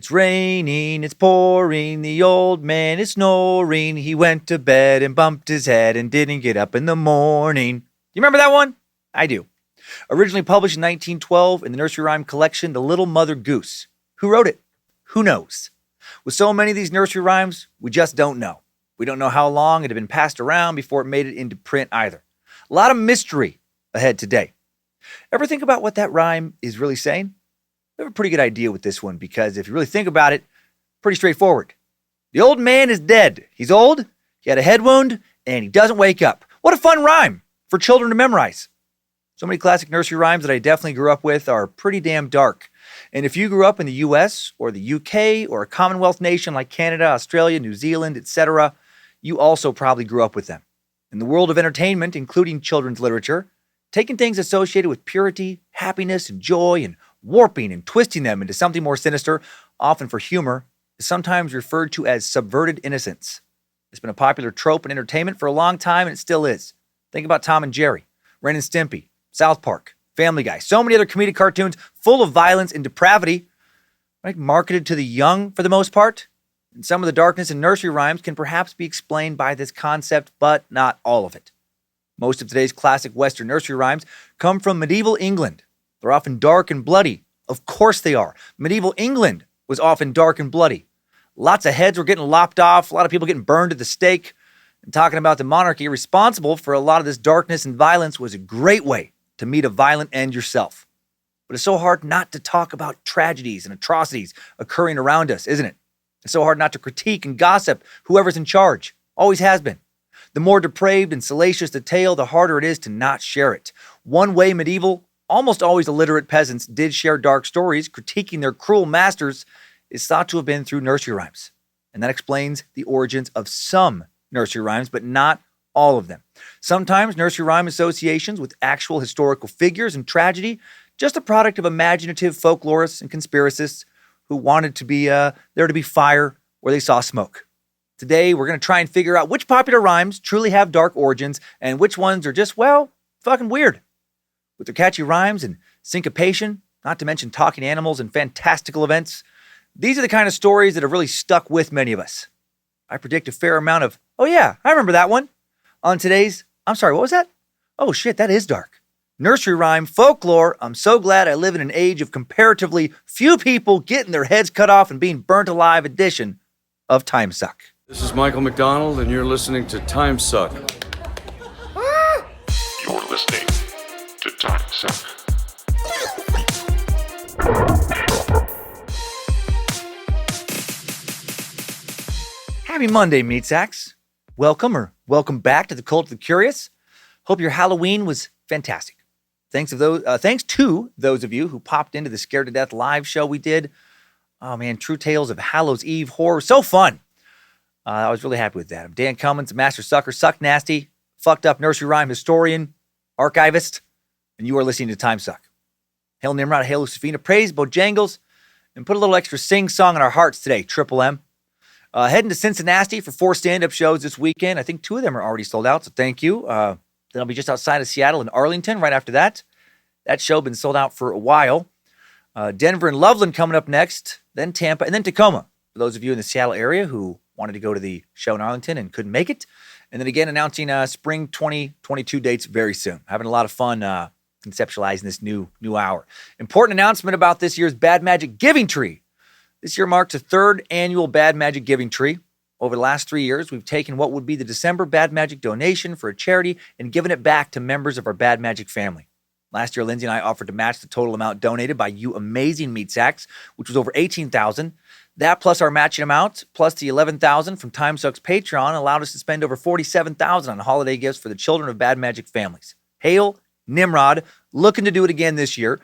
It's raining, it's pouring, the old man is snoring. He went to bed and bumped his head and didn't get up in the morning. You remember that one? I do. Originally published in 1912 in the nursery rhyme collection, The Little Mother Goose. Who wrote it? Who knows? With so many of these nursery rhymes, we just don't know. We don't know how long it had been passed around before it made it into print either. A lot of mystery ahead today. Ever think about what that rhyme is really saying? We have a pretty good idea with this one because if you really think about it, pretty straightforward. The old man is dead. He's old, he had a head wound, and he doesn't wake up. What a fun rhyme for children to memorize. So many classic nursery rhymes that I definitely grew up with are pretty damn dark. And if you grew up in the US or the UK or a Commonwealth nation like Canada, Australia, New Zealand, etc., you also probably grew up with them. In the world of entertainment, including children's literature, taking things associated with purity, happiness, and joy and warping and twisting them into something more sinister, often for humor, is sometimes referred to as subverted innocence. It's been a popular trope in entertainment for a long time, and it still is. Think about Tom and Jerry, Ren and Stimpy, South Park, Family Guy, so many other comedic cartoons full of violence and depravity, right? Marketed to the young for the most part. And some of the darkness in nursery rhymes can perhaps be explained by this concept, but not all of it. Most of today's classic Western nursery rhymes come from medieval England. They're often dark and bloody. Of course they are. Medieval England was often dark and bloody. Lots of heads were getting lopped off, a lot of people getting burned at the stake. And talking about the monarchy responsible for a lot of this darkness and violence was a great way to meet a violent end yourself. But it's so hard not to talk about tragedies and atrocities occurring around us, isn't it? It's so hard not to critique and gossip whoever's in charge. Always has been. The more depraved and salacious the tale, the harder it is to not share it. One way medieval, almost always illiterate peasants did share dark stories, critiquing their cruel masters, is thought to have been through nursery rhymes. And that explains the origins of some nursery rhymes, but not all of them. Sometimes nursery rhyme associations with actual historical figures and tragedy, just a product of imaginative folklorists and conspiracists who wanted to be there to be fire where they saw smoke. Today, we're going to try and figure out which popular rhymes truly have dark origins and which ones are just, well, fucking weird. With their catchy rhymes and syncopation, not to mention talking animals and fantastical events, these are the kind of stories that have really stuck with many of us. I predict a fair amount of, oh yeah, I remember that one. On today's, I'm sorry, what was that? Oh shit, that is dark. Nursery rhyme, folklore, I'm so glad I live in an age of comparatively few people getting their heads cut off and being burnt alive edition of Timesuck. This is Michael McDonald, and you're listening to Timesuck. You're listening to Timesuck. Happy Monday, Meat Sacks. Welcome back to the Cult of the Curious. Hope your Halloween was fantastic. Thanks to those of you who popped into the Scared to Death live show we did. Oh man, True Tales of Hallows Eve horror, so fun. I was really happy with that. I'm Dan Cummins, Master Sucker, Suck Nasty, fucked up nursery rhyme historian, archivist, and you are listening to Timesuck. Hail Nimrod, hail Lucifina, praise Bojangles, and put a little extra sing-song in our hearts today, Triple M. Heading to Cincinnati for 4 stand-up shows this weekend. I think 2 of them are already sold out, so thank you. Then I'll be just outside of Seattle in Arlington right after that. That show been sold out for a while. Denver and Loveland coming up next, then Tampa, and then Tacoma. For those of you in the Seattle area who wanted to go to the show in Arlington and couldn't make it. And then again, announcing spring 2022 dates very soon. Having a lot of fun conceptualizing this new hour. Important announcement about this year's Bad Magic Giving Tree. This year marks the 3rd annual Bad Magic Giving Tree. Over the last 3 years, we've taken what would be the December Bad Magic donation for a charity and given it back to members of our Bad Magic family. Last year, Lindsay and I offered to match the total amount donated by you amazing meat sacks, which was over $18,000. That plus our matching amount, plus the $11,000 from Timesuck's Patreon, allowed us to spend over $47,000 on holiday gifts for the children of Bad Magic families. Hail Nimrod, looking to do it again this year.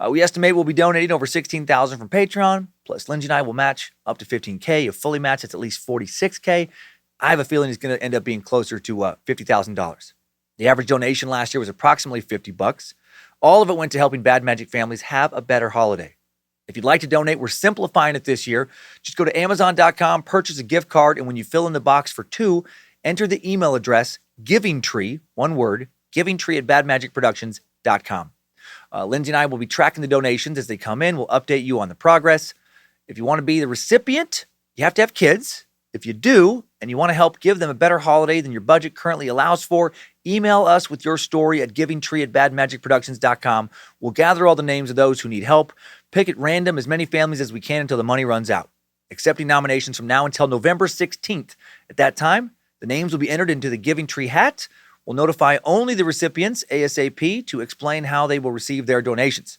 We estimate we'll be donating over $16,000 from Patreon, plus Lindsay and I will match up to $15K. If fully matched, it's at least $46K. I have a feeling it's going to end up being closer to $50,000. The average donation last year was approximately $50. All of it went to helping Bad Magic families have a better holiday. If you'd like to donate, we're simplifying it this year. Just go to Amazon.com, purchase a gift card, and when you fill in the box for 2, enter the email address, givingtree, one word, givingtree@badmagicproductions.com. Lindsay and I will be tracking the donations as they come in. We'll update you on the progress. If you want to be the recipient, you have to have kids. If you do, and you want to help give them a better holiday than your budget currently allows for, email us with your story at givingtree@badmagicproductions.com. We'll gather all the names of those who need help, pick at random as many families as we can until the money runs out. Accepting nominations from now until November 16th. At that time, the names will be entered into the Giving Tree hat. We'll notify only the recipients ASAP to explain how they will receive their donations.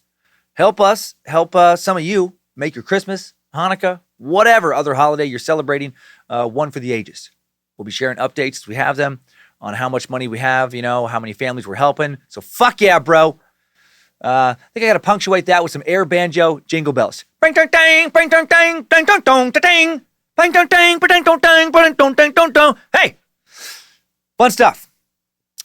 Help us help some of you make your Christmas, Hanukkah, whatever other holiday you're celebrating, one for the ages. We'll be sharing updates as we have them on how much money we have, how many families we're helping. So fuck yeah, bro. I think I got to punctuate that with some air banjo jingle bells. Bang, dang, dang, bang, dang, dang, dang, dang, dang, dang, bang, dang, dang, dang, dang, dang, dang, dang, dang, dang. Hey, fun stuff.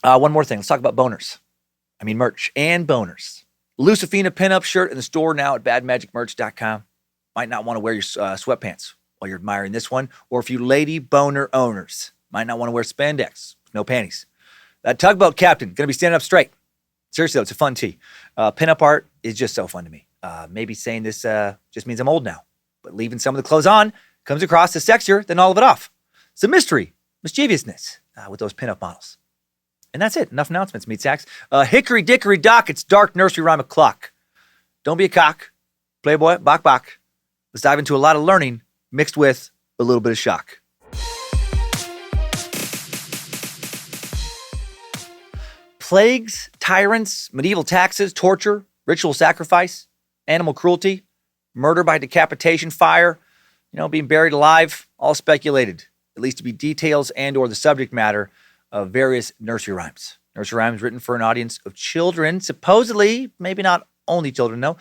One more thing. Let's talk about merch and boners. Lucifina pinup shirt in the store now at badmagicmerch.com. Might not want to wear your sweatpants while you're admiring this one. Or if you lady boner owners, might not want to wear spandex, no panties. That tugboat captain, going to be standing up straight. Seriously, though, it's a fun tee. Pinup art is just so fun to me. Maybe saying this just means I'm old now. But leaving some of the clothes on comes across as sexier than all of it off. It's a mystery, mischievousness with those pinup models. And that's it. Enough announcements, meat sacks. Hickory dickory dock, it's dark nursery rhyme o'clock. Don't be a cock. Playboy, bok bok. Let's dive into a lot of learning mixed with a little bit of shock. Plagues, tyrants, medieval taxes, torture, ritual sacrifice, animal cruelty, murder by decapitation, fire, being buried alive, all speculated, at least to be details and or the subject matter of various nursery rhymes. Nursery rhymes written for an audience of children, supposedly, maybe not only children, no.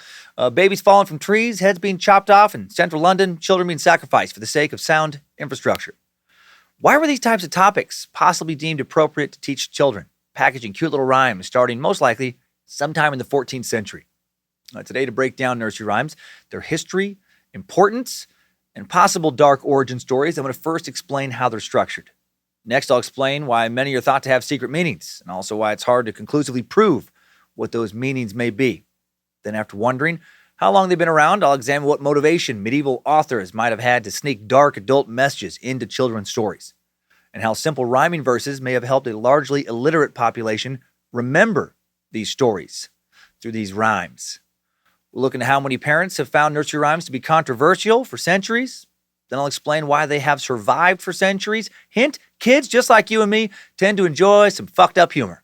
Babies falling from trees, heads being chopped off in central London, children being sacrificed for the sake of sound infrastructure. Why were these types of topics possibly deemed appropriate to teach children? Packaging cute little rhymes starting most likely sometime in the 14th century. Today, to break down nursery rhymes, their history, importance, and possible dark origin stories, I'm going to first explain how they're structured. Next, I'll explain why many are thought to have secret meanings, and also why it's hard to conclusively prove what those meanings may be. Then, after wondering how long they've been around, I'll examine what motivation medieval authors might have had to sneak dark adult messages into children's stories, and how simple rhyming verses may have helped a largely illiterate population remember these stories through these rhymes. We'll look into how many parents have found nursery rhymes to be controversial for centuries. Then I'll explain why they have survived for centuries. Hint, kids just like you and me tend to enjoy some fucked up humor.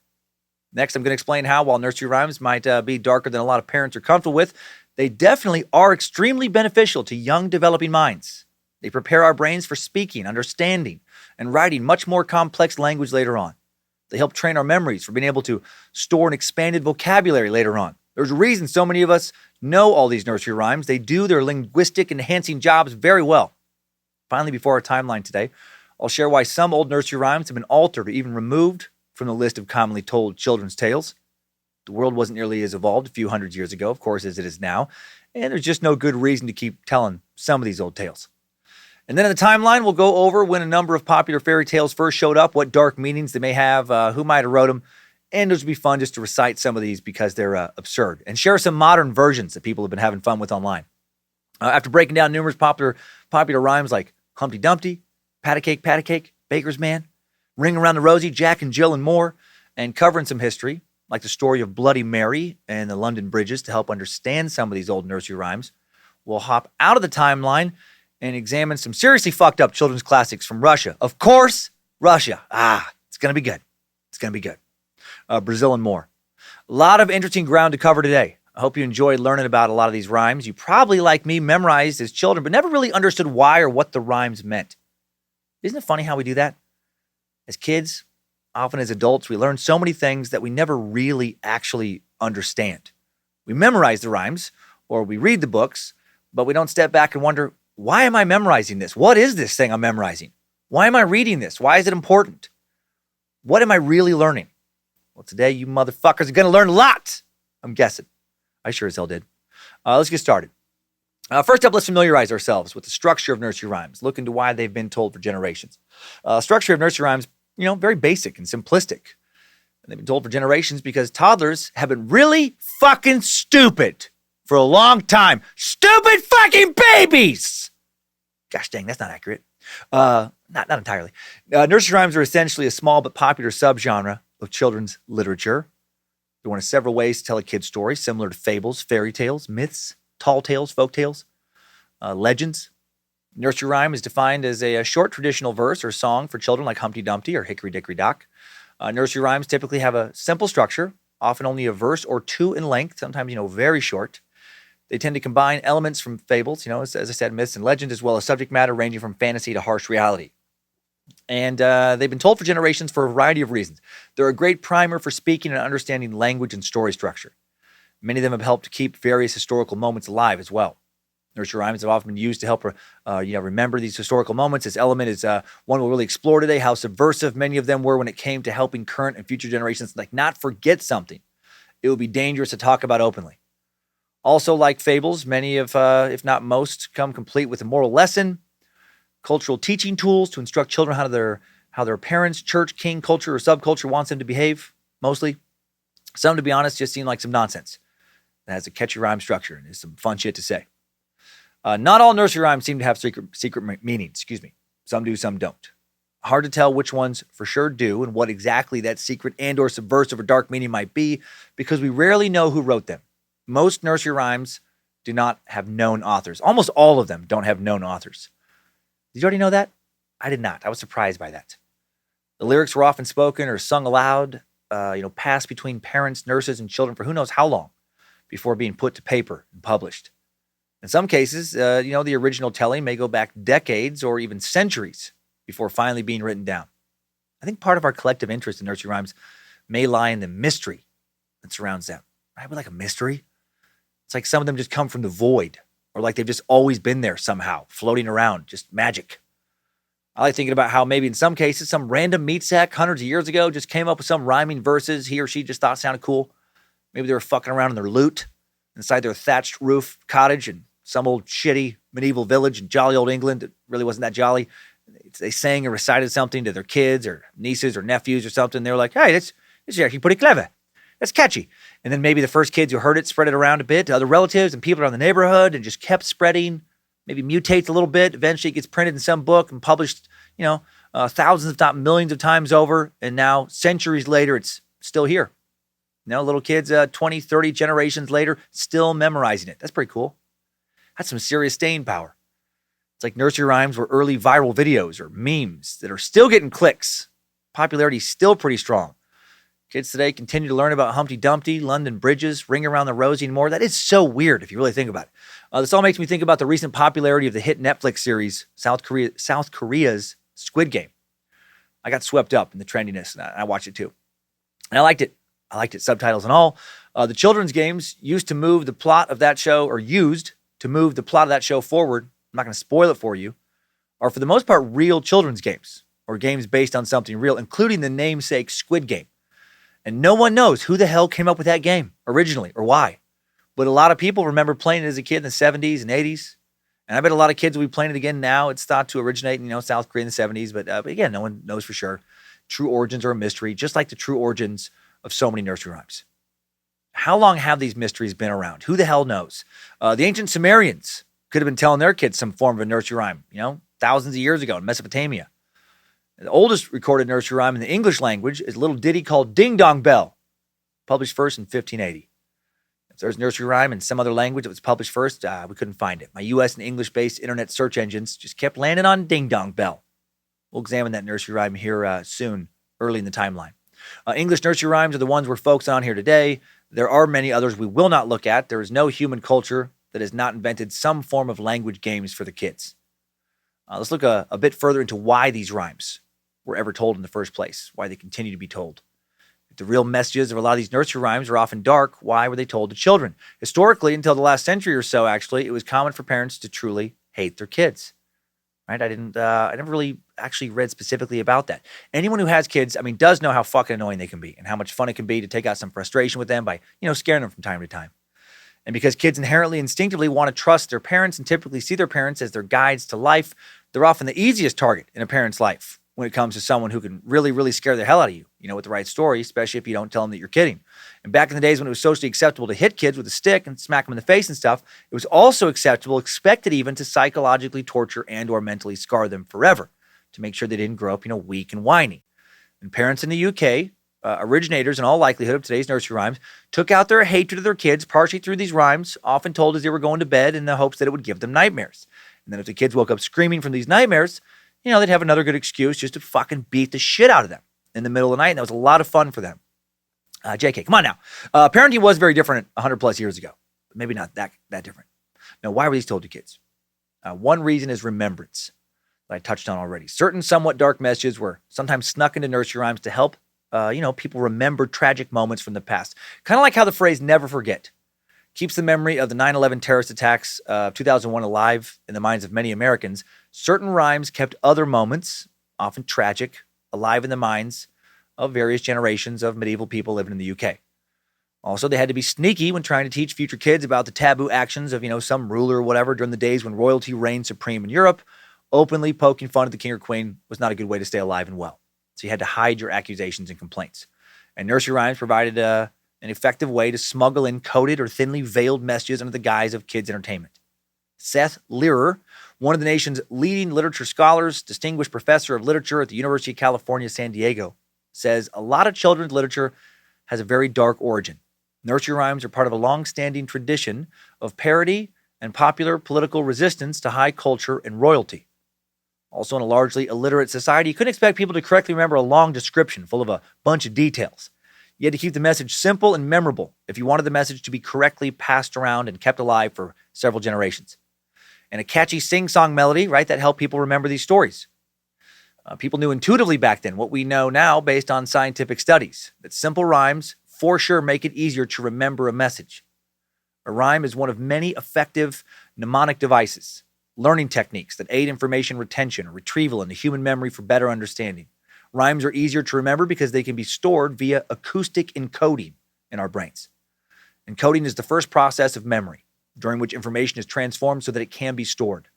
Next, I'm going to explain how, while nursery rhymes might be darker than a lot of parents are comfortable with, they definitely are extremely beneficial to young developing minds. They prepare our brains for speaking, understanding, and writing much more complex language later on. They help train our memories for being able to store an expanded vocabulary later on. There's a reason so many of us know all these nursery rhymes. They do their linguistic enhancing jobs very well. Finally, before our timeline today, I'll share why some old nursery rhymes have been altered or even removed from the list of commonly told children's tales. The world wasn't nearly as evolved a few hundred years ago, of course, as it is now, and there's just no good reason to keep telling some of these old tales. And then in the timeline, we'll go over when a number of popular fairy tales first showed up, what dark meanings they may have, who might have wrote them, and it'll be fun just to recite some of these because they're absurd, and share some modern versions that people have been having fun with online. After breaking down numerous popular rhymes like Humpty Dumpty, Pat a Cake, Baker's Man, Ring Around the Rosie, Jack and Jill, and more, and covering some history, like the story of Bloody Mary and the London bridges to help understand some of these old nursery rhymes, we'll hop out of the timeline and examine some seriously fucked up children's classics from Russia. Of course, Russia. It's going to be good. It's going to be good. Brazil and more. A lot of interesting ground to cover today. I hope you enjoyed learning about a lot of these rhymes. You probably, like me, memorized as children, but never really understood why or what the rhymes meant. Isn't it funny how we do that? As kids, often as adults, we learn so many things that we never really actually understand. We memorize the rhymes, or we read the books, but we don't step back and wonder, why am I memorizing this? What is this thing I'm memorizing? Why am I reading this? Why is it important? What am I really learning? Well, today you motherfuckers are going to learn a lot, I'm guessing. I sure as hell did. Let's get started. First up, let's familiarize ourselves with the structure of nursery rhymes, look into why they've been told for generations. Structure of nursery rhymes, very basic and simplistic. And they've been told for generations because toddlers have been really fucking stupid for a long time. Stupid fucking babies! Gosh dang, that's not accurate. Not entirely. Nursery rhymes are essentially a small but popular subgenre of children's literature. They're one of several ways to tell a kid's story, similar to fables, fairy tales, myths, tall tales, folk tales, legends. Nursery rhyme is defined as a short traditional verse or song for children like Humpty Dumpty or Hickory Dickory Dock. Nursery rhymes typically have a simple structure, often only a verse or two in length, sometimes, very short. They tend to combine elements from fables, as I said, myths and legends, as well as subject matter ranging from fantasy to harsh reality. And they've been told for generations for a variety of reasons. They're a great primer for speaking and understanding language and story structure. Many of them have helped to keep various historical moments alive as well. Nursery rhymes have often been used to help remember these historical moments. This element is one we'll really explore today, how subversive many of them were when it came to helping current and future generations not forget something it would be dangerous to talk about openly. Also, like fables, many of, if not most, come complete with a moral lesson, cultural teaching tools to instruct children how their parents, church, king, culture, or subculture wants them to behave, mostly. Some, to be honest, just seem like some nonsense. It has a catchy rhyme structure and is some fun shit to say. Not all nursery rhymes seem to have secret meaning, Some do, some don't. Hard to tell which ones for sure do and what exactly that secret and or subversive or dark meaning might be because we rarely know who wrote them. Most nursery rhymes do not have known authors. Almost all of them don't have known authors. Did you already know that? I did not. I was surprised by that. The lyrics were often spoken or sung aloud, passed between parents, nurses, and children for who knows how long before being put to paper and published. In some cases, the original telling may go back decades or even centuries before finally being written down. I think part of our collective interest in nursery rhymes may lie in the mystery that surrounds them. Right? But like a mystery? It's like some of them just come from the void, or like they've just always been there somehow, floating around, just magic. I like thinking about how maybe in some cases, some random meat sack hundreds of years ago just came up with some rhyming verses he or she just thought sounded cool. Maybe they were fucking around in their loot inside their thatched roof cottage in some old shitty medieval village in jolly old England that really wasn't that jolly. They sang or recited something to their kids or nieces or nephews or something. They were like, hey, this is actually pretty clever. That's catchy. And then maybe the first kids who heard it spread it around a bit to other relatives and people around the neighborhood and just kept spreading, maybe mutates a little bit. Eventually it gets printed in some book and published, thousands if not millions of times over. And now centuries later, it's still here. Little kids, 20, 30 generations later, still memorizing it. That's pretty cool. That's some serious staying power. It's like nursery rhymes were early viral videos or memes that are still getting clicks. Popularity is still pretty strong. Kids today continue to learn about Humpty Dumpty, London bridges, Ring Around the Rosie, and more. That is so weird if you really think about it. This all makes me think about the recent popularity of the hit Netflix series, South Korea's Squid Game. I got swept up in the trendiness, and I watched it too. And I liked it, subtitles and all. The children's games used to move the plot of that show forward. I'm not going to spoil it for you. Are for the most part real children's games or games based on something real, including the namesake Squid Game. And no one knows who the hell came up with that game originally or why. But a lot of people remember playing it as a kid in the 70s and 80s. And I bet a lot of kids will be playing it again now. It's thought to originate in, South Korea in the 70s. But again, no one knows for sure. True origins are a mystery, just like the true origins of so many nursery rhymes. How long have these mysteries been around? Who the hell knows? The ancient Sumerians could have been telling their kids some form of a nursery rhyme, thousands of years ago in Mesopotamia. The oldest recorded nursery rhyme in the English language is a little ditty called Ding Dong Bell, published first in 1580. If there's nursery rhyme in some other language that was published first, we couldn't find it. My U.S. and English-based internet search engines just kept landing on Ding Dong Bell. We'll examine that nursery rhyme here soon, early in the timeline. English nursery rhymes are the ones we're focusing on here today. There are many others we will not look at. There is no human culture that has not invented some form of language games for the kids. Let's look a bit further into why these rhymes were ever told in the first place, why they continue to be told. If the real messages of a lot of these nursery rhymes are often dark, why were they told to children? Historically, until the last century or so, actually, it was common for parents to truly hate their kids. Right? I never really actually read specifically about that. Anyone who has kids, does know how fucking annoying they can be and how much fun it can be to take out some frustration with them by, scaring them from time to time. And because kids inherently, instinctively want to trust their parents and typically see their parents as their guides to life, they're often the easiest target in a parent's life when it comes to someone who can really, really scare the hell out of you, with the right story, especially if you don't tell them that you're kidding. And back in the days when it was socially acceptable to hit kids with a stick and smack them in the face and stuff, it was also acceptable, expected even, to psychologically torture and or mentally scar them forever to make sure they didn't grow up, weak and whiny. And parents in the UK, originators in all likelihood of today's nursery rhymes, took out their hatred of their kids partially through these rhymes, often told as they were going to bed in the hopes that it would give them nightmares. And then if the kids woke up screaming from these nightmares, they'd have another good excuse just to fucking beat the shit out of them in the middle of the night. And that was a lot of fun for them. JK, come on now. Parenting was very different 100 plus years ago. But maybe not that different. Now, why were these told to kids? One reason is remembrance that I touched on already. Certain somewhat dark messages were sometimes snuck into nursery rhymes to help, people remember tragic moments from the past. Kind of like how the phrase never forget keeps the memory of the 9/11 terrorist attacks of 2001 alive in the minds of many Americans. Certain rhymes kept other moments, often tragic, alive in the minds of various generations of medieval people living in the UK. Also, they had to be sneaky when trying to teach future kids about the taboo actions of, some ruler or whatever during the days when royalty reigned supreme in Europe. Openly poking fun at the king or queen was not a good way to stay alive and well. So you had to hide your accusations and complaints. And nursery rhymes provided an effective way to smuggle in coded or thinly veiled messages under the guise of kids' entertainment. Seth Learer, one of the nation's leading literature scholars, distinguished professor of literature at the University of California, San Diego, says a lot of children's literature has a very dark origin. Nursery rhymes are part of a long-standing tradition of parody and popular political resistance to high culture and royalty. Also, in a largely illiterate society, you couldn't expect people to correctly remember a long description full of a bunch of details. You had to keep the message simple and memorable if you wanted the message to be correctly passed around and kept alive for several generations. And a catchy sing-song melody, right, that helped people remember these stories. People knew intuitively back then what we know now based on scientific studies, that simple rhymes for sure make it easier to remember a message. A rhyme is one of many effective mnemonic devices, learning techniques that aid information retention or retrieval in the human memory for better understanding. Rhymes are easier to remember because they can be stored via acoustic encoding in our brains. Encoding is the first process of memory, during which information is transformed so that it can be stored.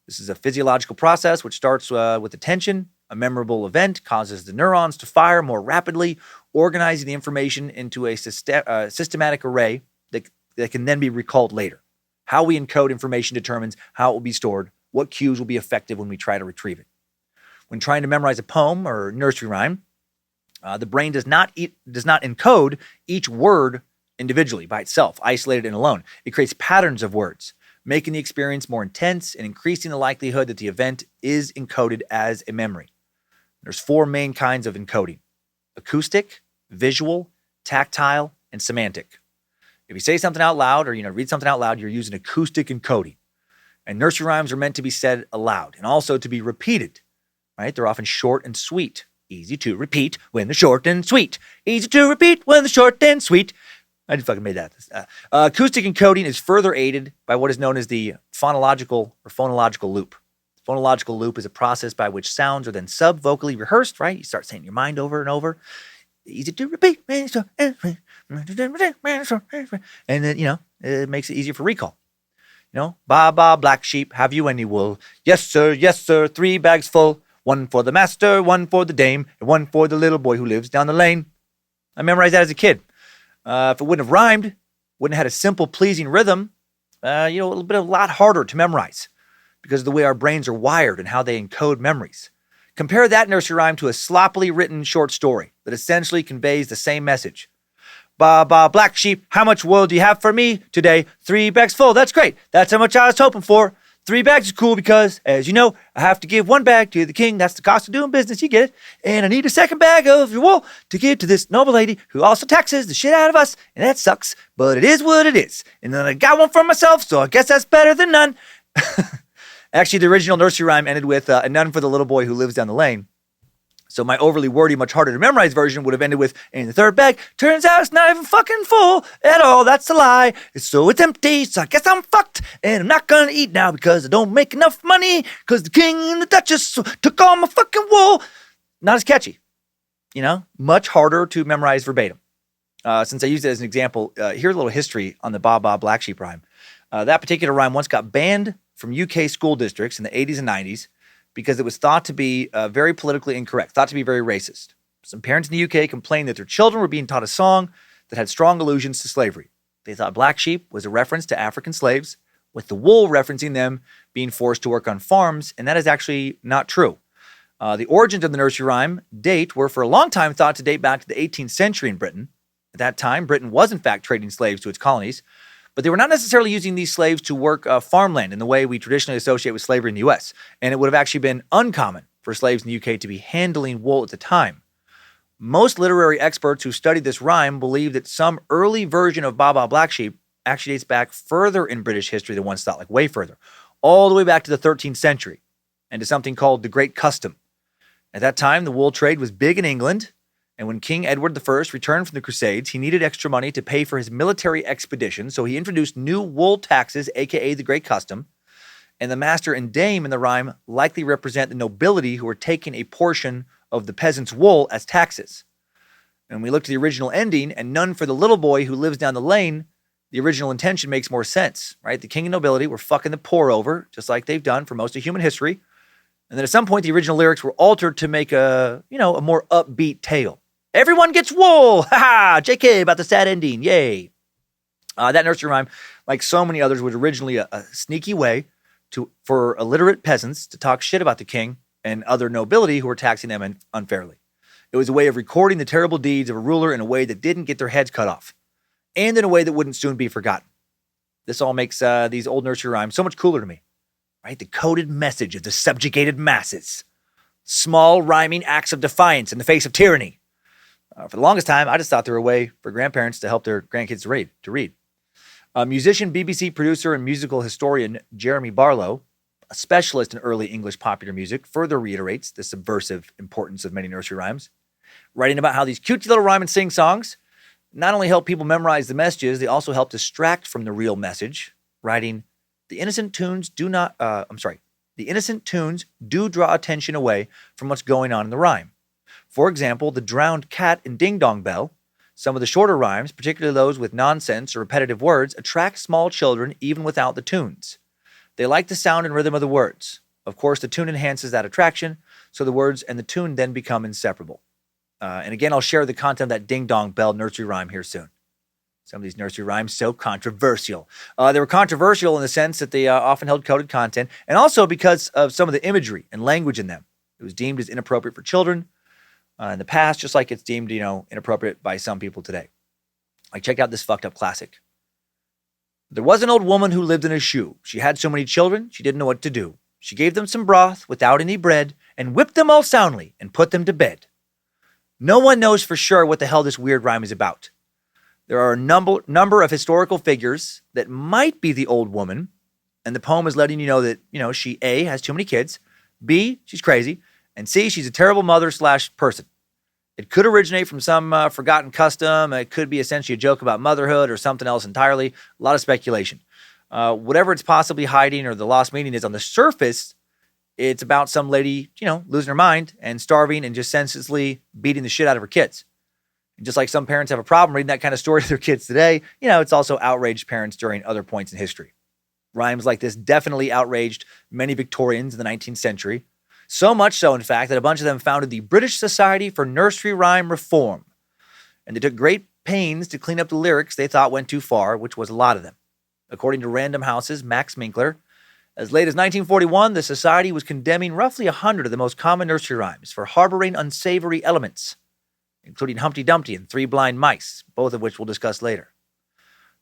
This is a physiological process which starts with attention. A memorable event causes the neurons to fire more rapidly, organizing the information into a systematic array that can then be recalled later. How we encode information determines how it will be stored, what cues will be effective when we try to retrieve it. When trying to memorize a poem or nursery rhyme, the brain does not encode each word individually by itself, isolated and alone. It creates patterns of words, making the experience more intense and increasing the likelihood that the event is encoded as a memory. There's 4 main kinds of encoding: acoustic, visual, tactile, and semantic. If you say something out loud or read something out loud, you're using acoustic encoding. And nursery rhymes are meant to be said aloud and also to be repeated, right? They're often short and sweet. Easy to repeat when they're short and sweet. Easy to repeat when they're short and sweet. I just fucking made that. Acoustic encoding is further aided by what is known as the phonological loop. The phonological loop is a process by which sounds are then sub-vocally rehearsed, right? You start saying in your mind over and over. Easy to repeat. And then, it makes it easier for recall. Baa Baa Black Sheep, have you any wool? Yes, sir, 3 bags full. 1 for the master, 1 for the dame, and 1 for the little boy who lives down the lane. I memorized that as a kid. If it wouldn't have rhymed, wouldn't have had a simple, pleasing rhythm, a lot harder to memorize because of the way our brains are wired and how they encode memories. Compare that nursery rhyme to a sloppily written short story that essentially conveys the same message. Baa Baa Black Sheep, how much wool do you have for me today? 3 bags full. That's great. That's how much I was hoping for. 3 bags is cool because, as you know, I have to give 1 bag to the king. That's the cost of doing business. You get it. And I need a 2nd bag of your wool to give to this noble lady who also taxes the shit out of us. And that sucks, but it is what it is. And then I got 1 for myself, so I guess that's better than none. Actually, the original nursery rhyme ended with a none for the little boy who lives down the lane. So my overly wordy, much harder to memorize version would have ended with, in the 3rd bag, turns out it's not even fucking full at all. That's a lie. It's empty, so I guess I'm fucked. And I'm not going to eat now because I don't make enough money because the king and the duchess took all my fucking wool. Not as catchy. Much harder to memorize verbatim. Since I used it as an example, here's a little history on the Baa Baa Black Sheep rhyme. That particular rhyme once got banned from UK school districts in the 80s and 90s because it was thought to be very politically incorrect, thought to be very racist. Some parents in the UK complained that their children were being taught a song that had strong allusions to slavery. They thought Black Sheep was a reference to African slaves, with the wool referencing them being forced to work on farms, and that is actually not true. The origins of the nursery rhyme were for a long time thought to date back to the 18th century in Britain. At that time, Britain was in fact trading slaves to its colonies, but they were not necessarily using these slaves to work farmland in the way we traditionally associate with slavery in the U.S., and it would have actually been uncommon for slaves in the UK to be handling wool at the time. Most literary experts who studied this rhyme believe that some early version of Baa Baa Black Sheep actually dates back further in British history than once thought, like way further, all the way back to the 13th century, and to something called the Great Custom. At that time, the wool trade was big in England, and when King Edward I returned from the Crusades, he needed extra money to pay for his military expedition, so he introduced new wool taxes, aka the Great Custom, and the master and dame in the rhyme likely represent the nobility who were taking a portion of the peasant's wool as taxes. And we look to the original ending, and none for the little boy who lives down the lane, the original intention makes more sense, right? The king and nobility were fucking the poor over, just like they've done for most of human history. And then at some point, the original lyrics were altered to make a more upbeat tale. Everyone gets wool! Ha ha! JK about the sad ending. Yay! That nursery rhyme, like so many others, was originally a sneaky way for illiterate peasants to talk shit about the king and other nobility who were taxing them unfairly. It was a way of recording the terrible deeds of a ruler in a way that didn't get their heads cut off, and in a way that wouldn't soon be forgotten. This all makes these old nursery rhymes so much cooler to me, right? The coded message of the subjugated masses. Small rhyming acts of defiance in the face of tyranny. For the longest time, I just thought they were a way for grandparents to help their grandkids to read. Musician, BBC producer, and musical historian Jeremy Barlow, a specialist in early English popular music, further reiterates the subversive importance of many nursery rhymes, writing about how these cutesy little rhyme and sing songs not only help people memorize the messages, they also help distract from the real message, writing, the innocent tunes do draw attention away from what's going on in the rhyme. For example, the drowned cat in Ding Dong Bell. Some of the shorter rhymes, particularly those with nonsense or repetitive words, attract small children even without the tunes. They like the sound and rhythm of the words. Of course, the tune enhances that attraction, so the words and the tune then become inseparable. And again, I'll share the content of that Ding Dong Bell nursery rhyme here soon. Some of these nursery rhymes so controversial. They were controversial in the sense that they often held coded content, and also because of some of the imagery and language in them. It was deemed as inappropriate for children in the past, just like it's deemed, inappropriate by some people today. Like, check out this fucked up classic. There was an old woman who lived in a shoe. She had so many children, she didn't know what to do. She gave them some broth without any bread and whipped them all soundly and put them to bed. No one knows for sure what the hell this weird rhyme is about. There are a number of historical figures that might be the old woman, and the poem is letting you know that, she A, has too many kids, B, she's crazy, and C, she's a terrible mother/person. It could originate from some forgotten custom. It could be essentially a joke about motherhood or something else entirely. A lot of speculation. Whatever it's possibly hiding or the lost meaning is, on the surface, it's about some lady, losing her mind and starving and just senselessly beating the shit out of her kids. And just like some parents have a problem reading that kind of story to their kids today, it's also outraged parents during other points in history. Rhymes like this definitely outraged many Victorians in the 19th century. So much so, in fact, that a bunch of them founded the British Society for Nursery Rhyme Reform. And they took great pains to clean up the lyrics they thought went too far, which was a lot of them. According to Random House's Max Minkler, as late as 1941, the Society was condemning roughly 100 of the most common nursery rhymes for harboring unsavory elements, including Humpty Dumpty and Three Blind Mice, both of which we'll discuss later.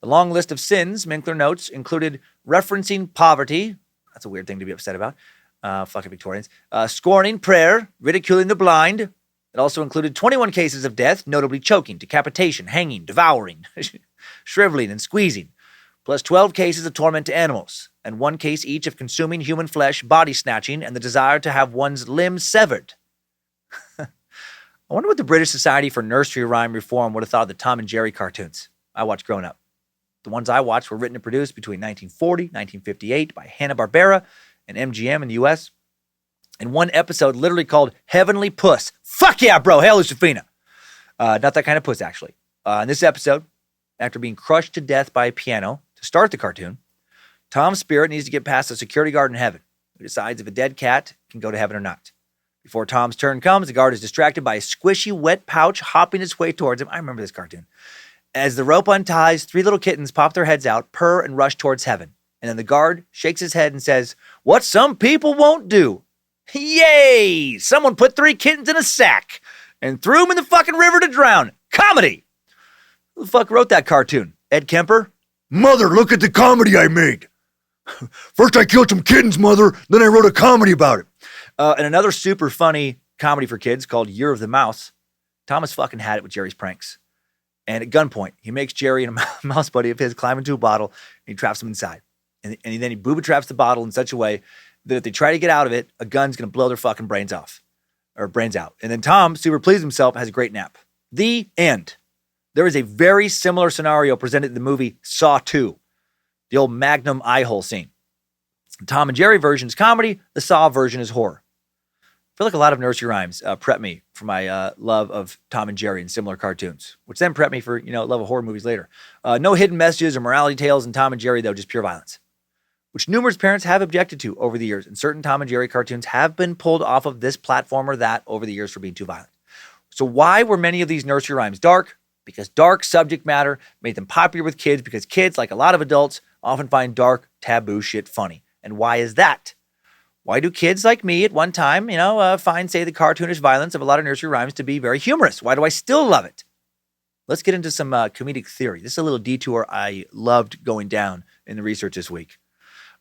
The long list of sins, Minkler notes, included referencing poverty. That's a weird thing to be upset about. Fucking Victorians. Scorning prayer, ridiculing the blind. It also included 21 cases of death, notably choking, decapitation, hanging, devouring, shriveling, and squeezing, plus 12 cases of torment to animals, and 1 case each of consuming human flesh, body snatching, and the desire to have one's limbs severed. I wonder what the British Society for Nursery Rhyme Reform would have thought of the Tom and Jerry cartoons I watched growing up. The ones I watched were written and produced between 1940 and 1958 by Hanna-Barbera and MGM in the U.S. And one episode literally called Heavenly Puss. Fuck yeah, bro. Hail Josephina. Not that kind of puss, actually. In this episode, after being crushed to death by a piano to start the cartoon, Tom's spirit needs to get past a security guard in heaven who decides if a dead cat can go to heaven or not. Before Tom's turn comes, the guard is distracted by a squishy, wet pouch hopping its way towards him. I remember this cartoon. As the rope unties, 3 little kittens pop their heads out, purr, and rush towards heaven. And then the guard shakes his head and says, "What some people won't do." Yay! Someone put 3 kittens in a sack and threw them in the fucking river to drown. Comedy! Who the fuck wrote that cartoon? Ed Kemper? Mother, look at the comedy I made. First I killed some kittens, Mother, then I wrote a comedy about it. And another super funny comedy for kids called Year of the Mouse. Thomas fucking had it with Jerry's pranks. And at gunpoint, he makes Jerry and a mouse buddy of his climb into a bottle and he traps them inside. And then he booby traps the bottle in such a way that if they try to get out of it, a gun's going to blow their fucking brains out. And then Tom, super pleased himself, has a great nap. The end. There is a very similar scenario presented in the movie Saw 2, the old Magnum eye hole scene. The Tom and Jerry version is comedy. The Saw version is horror. I feel like a lot of nursery rhymes prep me for my love of Tom and Jerry and similar cartoons, which then prep me for, love of horror movies later. No hidden messages or morality tales in Tom and Jerry, though, just pure violence, which numerous parents have objected to over the years. And certain Tom and Jerry cartoons have been pulled off of this platform or that over the years for being too violent. So why were many of these nursery rhymes dark? Because dark subject matter made them popular with kids because kids, like a lot of adults, often find dark, taboo shit funny. And why is that? Why do kids like me at one time, find, say, the cartoonish violence of a lot of nursery rhymes to be very humorous? Why do I still love it? Let's get into some comedic theory. This is a little detour I loved going down in the research this week.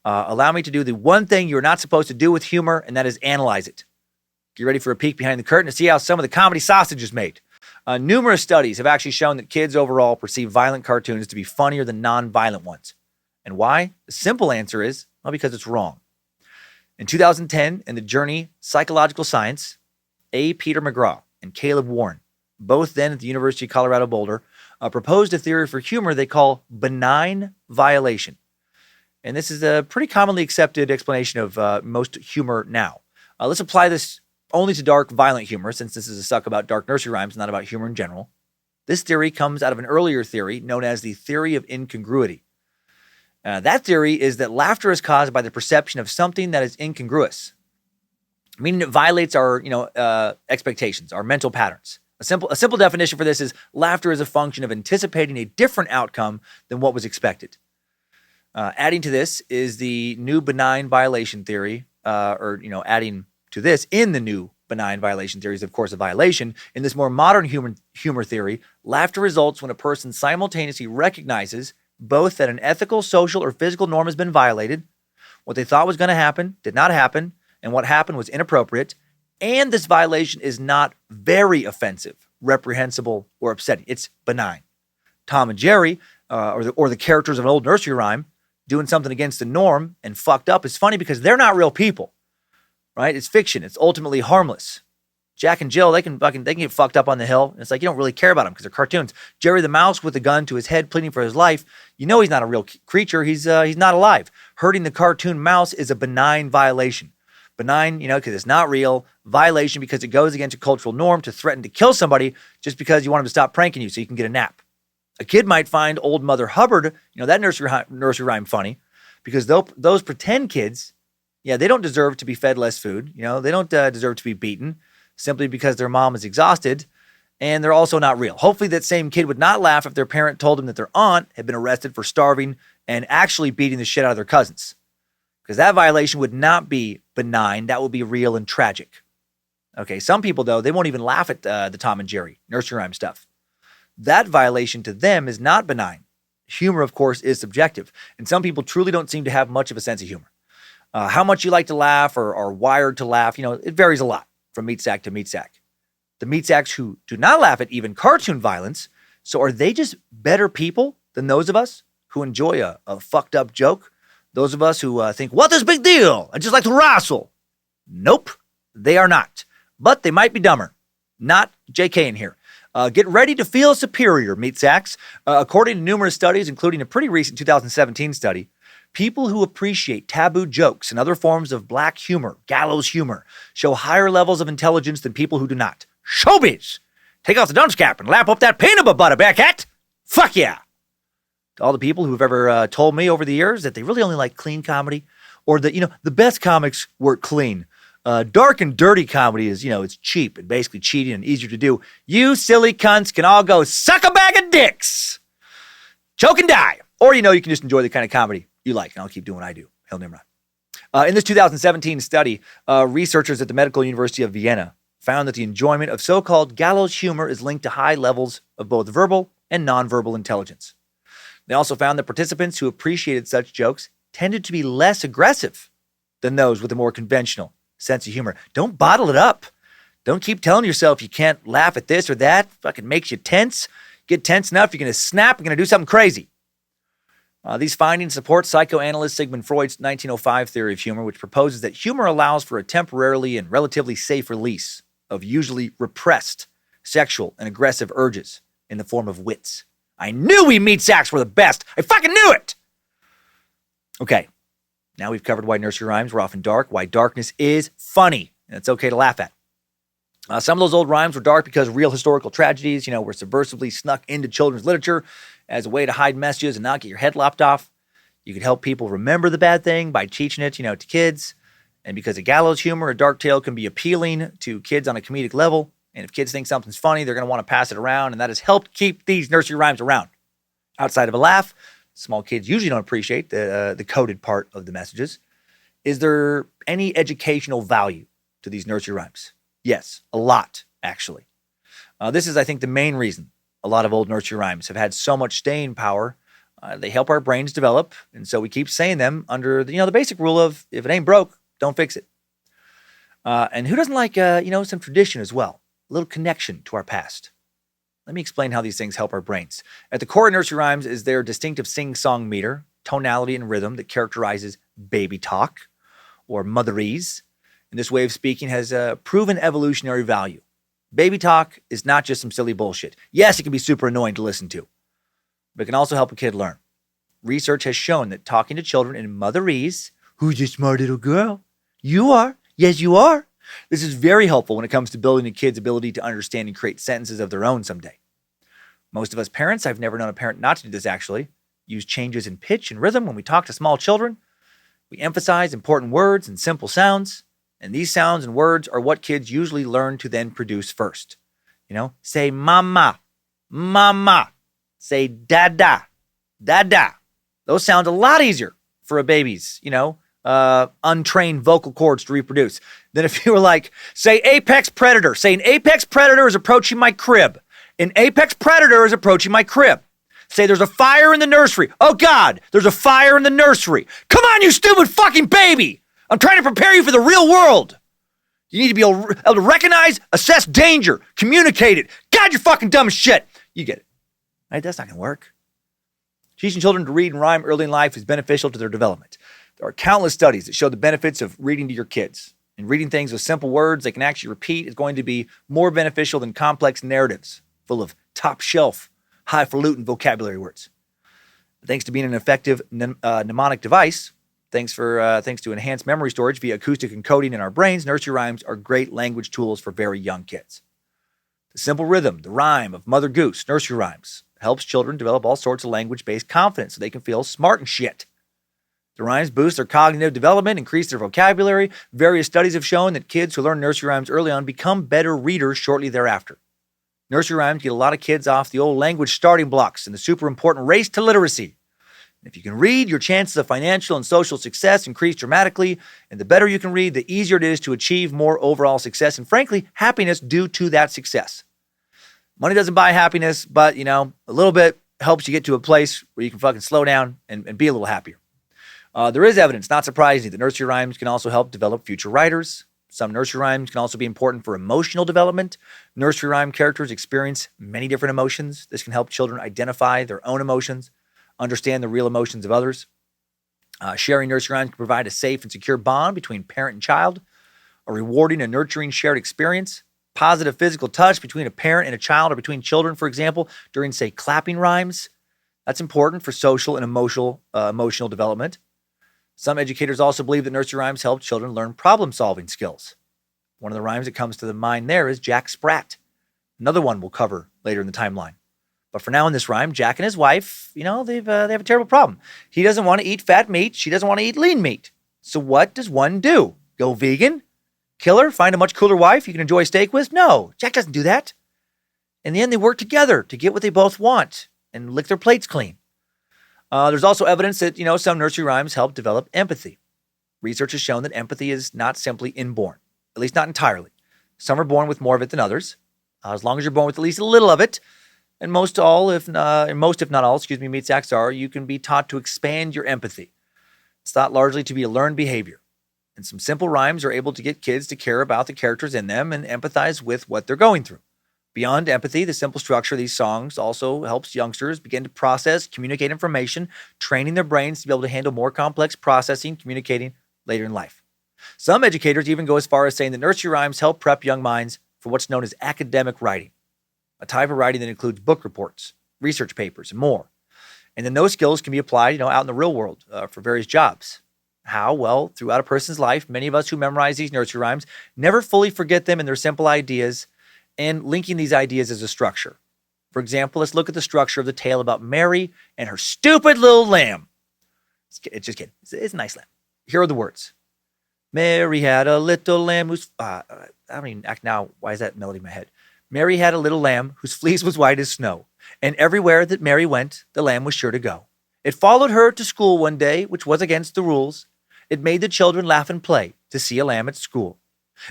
Allow me to do the one thing you're not supposed to do with humor, and that is analyze it. Get ready for a peek behind the curtain to see how some of the comedy sausage is made. Numerous studies have actually shown that kids overall perceive violent cartoons to be funnier than non-violent ones. And why? The simple answer is, well, because it's wrong. In 2010, in the journey Psychological Science, A. Peter McGraw and Caleb Warren, both then at the University of Colorado Boulder, proposed a theory for humor they call benign violation. And this is a pretty commonly accepted explanation of most humor now. Let's apply this only to dark, violent humor, since this is a suck about dark nursery rhymes, not about humor in general. This theory comes out of an earlier theory known as the theory of incongruity. That theory is that laughter is caused by the perception of something that is incongruous, meaning it violates our, expectations, our mental patterns. A simple definition for this is laughter is a function of anticipating a different outcome than what was expected. Adding to this is the new benign violation theory, adding to this in the new benign violation theory is, of course, a violation. In this more modern humor theory, laughter results when a person simultaneously recognizes both that an ethical, social, or physical norm has been violated, what they thought was going to happen did not happen, and what happened was inappropriate, and this violation is not very offensive, reprehensible, or upsetting. It's benign. Tom and Jerry, or the characters of an old nursery rhyme, doing something against the norm and fucked up is funny because they're not real people, right? It's fiction. It's ultimately harmless. Jack and Jill, they can get fucked up on the hill. And it's like you don't really care about them because they're cartoons. Jerry the mouse with a gun to his head pleading for his life, he's not a real creature. He's not alive. Hurting the cartoon mouse is a benign violation. Benign, because it's not real. Violation because it goes against a cultural norm to threaten to kill somebody just because you want him to stop pranking you so you can get a nap. A kid might find Old Mother Hubbard, that nursery rhyme funny because those pretend kids, they don't deserve to be fed less food. They don't deserve to be beaten simply because their mom is exhausted, and they're also not real. Hopefully that same kid would not laugh if their parent told them that their aunt had been arrested for starving and actually beating the shit out of their cousins. Because that violation would not be benign. That would be real and tragic. Okay, some people, though, they won't even laugh at the Tom and Jerry nursery rhyme stuff. That violation to them is not benign. Humor, of course, is subjective, and some people truly don't seem to have much of a sense of humor. How much you like to laugh or are wired to laugh, it varies a lot from meat sack to meat sack. The meat sacks who do not laugh at even cartoon violence, so are they just better people than those of us who enjoy a fucked up joke? Those of us who think, what is big deal? I just like to wrestle. Nope, they are not. But they might be dumber. Not JK in here. Get ready to feel superior, meat sacks. According to numerous studies, including a pretty recent 2017 study, people who appreciate taboo jokes and other forms of black humor, gallows humor, show higher levels of intelligence than people who do not. Showbiz! Take off the dunce cap and lap up that peanut butter, Bearcat! Fuck yeah! To all the people who've ever told me over the years that they really only like clean comedy, or that, the best comics work clean. Dark and dirty comedy is, it's cheap and basically cheating and easier to do. You silly cunts can all go suck a bag of dicks. Choke and die. Or, you can just enjoy the kind of comedy you like, and I'll keep doing what I do. Hail Nimrod. In this 2017 study, researchers at the Medical University of Vienna found that the enjoyment of so-called gallows humor is linked to high levels of both verbal and nonverbal intelligence. They also found that participants who appreciated such jokes tended to be less aggressive than those with a more conventional sense of humor. Don't bottle it up. Don't keep telling yourself you can't laugh at this or that. Fucking makes you tense. Get tense enough, you're going to snap, you're going to do something crazy. These findings support psychoanalyst Sigmund Freud's 1905 theory of humor, which proposes that humor allows for a temporarily and relatively safe release of usually repressed sexual and aggressive urges in the form of wits. I knew we meat sacks were the best. I fucking knew it. Okay, now we've covered why nursery rhymes were often dark, why darkness is funny, and it's okay to laugh at. Some of those old rhymes were dark because real historical tragedies, were subversively snuck into children's literature as a way to hide messages and not get your head lopped off. You could help people remember the bad thing by teaching it, to kids. And because of gallows humor, a dark tale can be appealing to kids on a comedic level. And if kids think something's funny, they're going to want to pass it around. And that has helped keep these nursery rhymes around. Outside of a laugh, small kids usually don't appreciate the coded part of the messages. Is there any educational value to these nursery rhymes? Yes, a lot, actually. This is, I think, the main reason a lot of old nursery rhymes have had so much staying power. They help our brains develop, and so we keep saying them under the basic rule of if it ain't broke, don't fix it. And who doesn't like some tradition as well, a little connection to our past? Let me explain how these things help our brains. At the core of nursery rhymes is their distinctive sing-song meter, tonality, and rhythm that characterizes baby talk or motherese. And this way of speaking has a proven evolutionary value. Baby talk is not just some silly bullshit. Yes, it can be super annoying to listen to, but it can also help a kid learn. Research has shown that talking to children in motherese, who's a smart little girl? You are. Yes, you are. This is very helpful when it comes to building a kid's ability to understand and create sentences of their own someday. Most of us parents, I've never known a parent not to do this actually, use changes in pitch and rhythm when we talk to small children. We emphasize important words and simple sounds. And these sounds and words are what kids usually learn to then produce first. Say mama, mama. Say dada, dada. Those sound a lot easier for a baby's, untrained vocal cords to reproduce than if you were like, say apex predator. Say an apex predator is approaching my crib. An apex predator is approaching my crib. Say there's a fire in the nursery. Oh God, there's a fire in the nursery. Come on, you stupid fucking baby. I'm trying to prepare you for the real world. You need to be able to recognize, assess danger, communicate it. God, you're fucking dumb as shit. You get it. Right? That's not going to work. Teaching children to read and rhyme early in life is beneficial to their development. There are countless studies that show the benefits of reading to your kids. And reading things with simple words they can actually repeat is going to be more beneficial than complex narratives full of top-shelf, highfalutin vocabulary words. Thanks to being an effective mnemonic device, thanks to enhanced memory storage via acoustic encoding in our brains, nursery rhymes are great language tools for very young kids. The simple rhythm, the rhyme of Mother Goose, nursery rhymes, helps children develop all sorts of language-based confidence so they can feel smart and shit. The rhymes boost their cognitive development, increase their vocabulary. Various studies have shown that kids who learn nursery rhymes early on become better readers shortly thereafter. Nursery rhymes get a lot of kids off the old language starting blocks in the super important race to literacy. If you can read, your chances of financial and social success increase dramatically, and the better you can read, the easier it is to achieve more overall success and, frankly, happiness due to that success. Money doesn't buy happiness, but, a little bit helps you get to a place where you can fucking slow down and be a little happier. There is evidence, not surprisingly, that nursery rhymes can also help develop future writers. Some nursery rhymes can also be important for emotional development. Nursery rhyme characters experience many different emotions. This can help children identify their own emotions, understand the real emotions of others. Sharing nursery rhymes can provide a safe and secure bond between parent and child, a rewarding and nurturing shared experience, positive physical touch between a parent and a child or between children, for example, during, say, clapping rhymes. That's important for social and emotional development. Some educators also believe that nursery rhymes help children learn problem-solving skills. One of the rhymes that comes to the mind there is Jack Spratt. Another one we'll cover later in the timeline. But for now in this rhyme, Jack and his wife, they have a terrible problem. He doesn't want to eat fat meat. She doesn't want to eat lean meat. So what does one do? Go vegan? Kill her? Find a much cooler wife you can enjoy steak with? No, Jack doesn't do that. In the end, they work together to get what they both want and lick their plates clean. There's also evidence that, some nursery rhymes help develop empathy. Research has shown that empathy is not simply inborn, at least not entirely. Some are born with more of it than others. As long as you're born with at least a little of it, and most if not all, meat sacks are, you can be taught to expand your empathy. It's thought largely to be a learned behavior. And some simple rhymes are able to get kids to care about the characters in them and empathize with what they're going through. Beyond empathy, the simple structure of these songs also helps youngsters begin to process, communicate information, training their brains to be able to handle more complex processing, communicating later in life. Some educators even go as far as saying that nursery rhymes help prep young minds for what's known as academic writing, a type of writing that includes book reports, research papers, and more. And then those skills can be applied, out in the real world for various jobs. How? Well, throughout a person's life, many of us who memorize these nursery rhymes never fully forget them and their simple ideas and linking these ideas as a structure. For example, let's look at the structure of the tale about Mary and her stupid little lamb. It's just kidding. It's a nice lamb. Here are the words. Mary had a little lamb whose... I don't even act now. Why is that melody in my head? Mary had a little lamb whose fleece was white as snow, and everywhere that Mary went, the lamb was sure to go. It followed her to school one day, which was against the rules. It made the children laugh and play to see a lamb at school.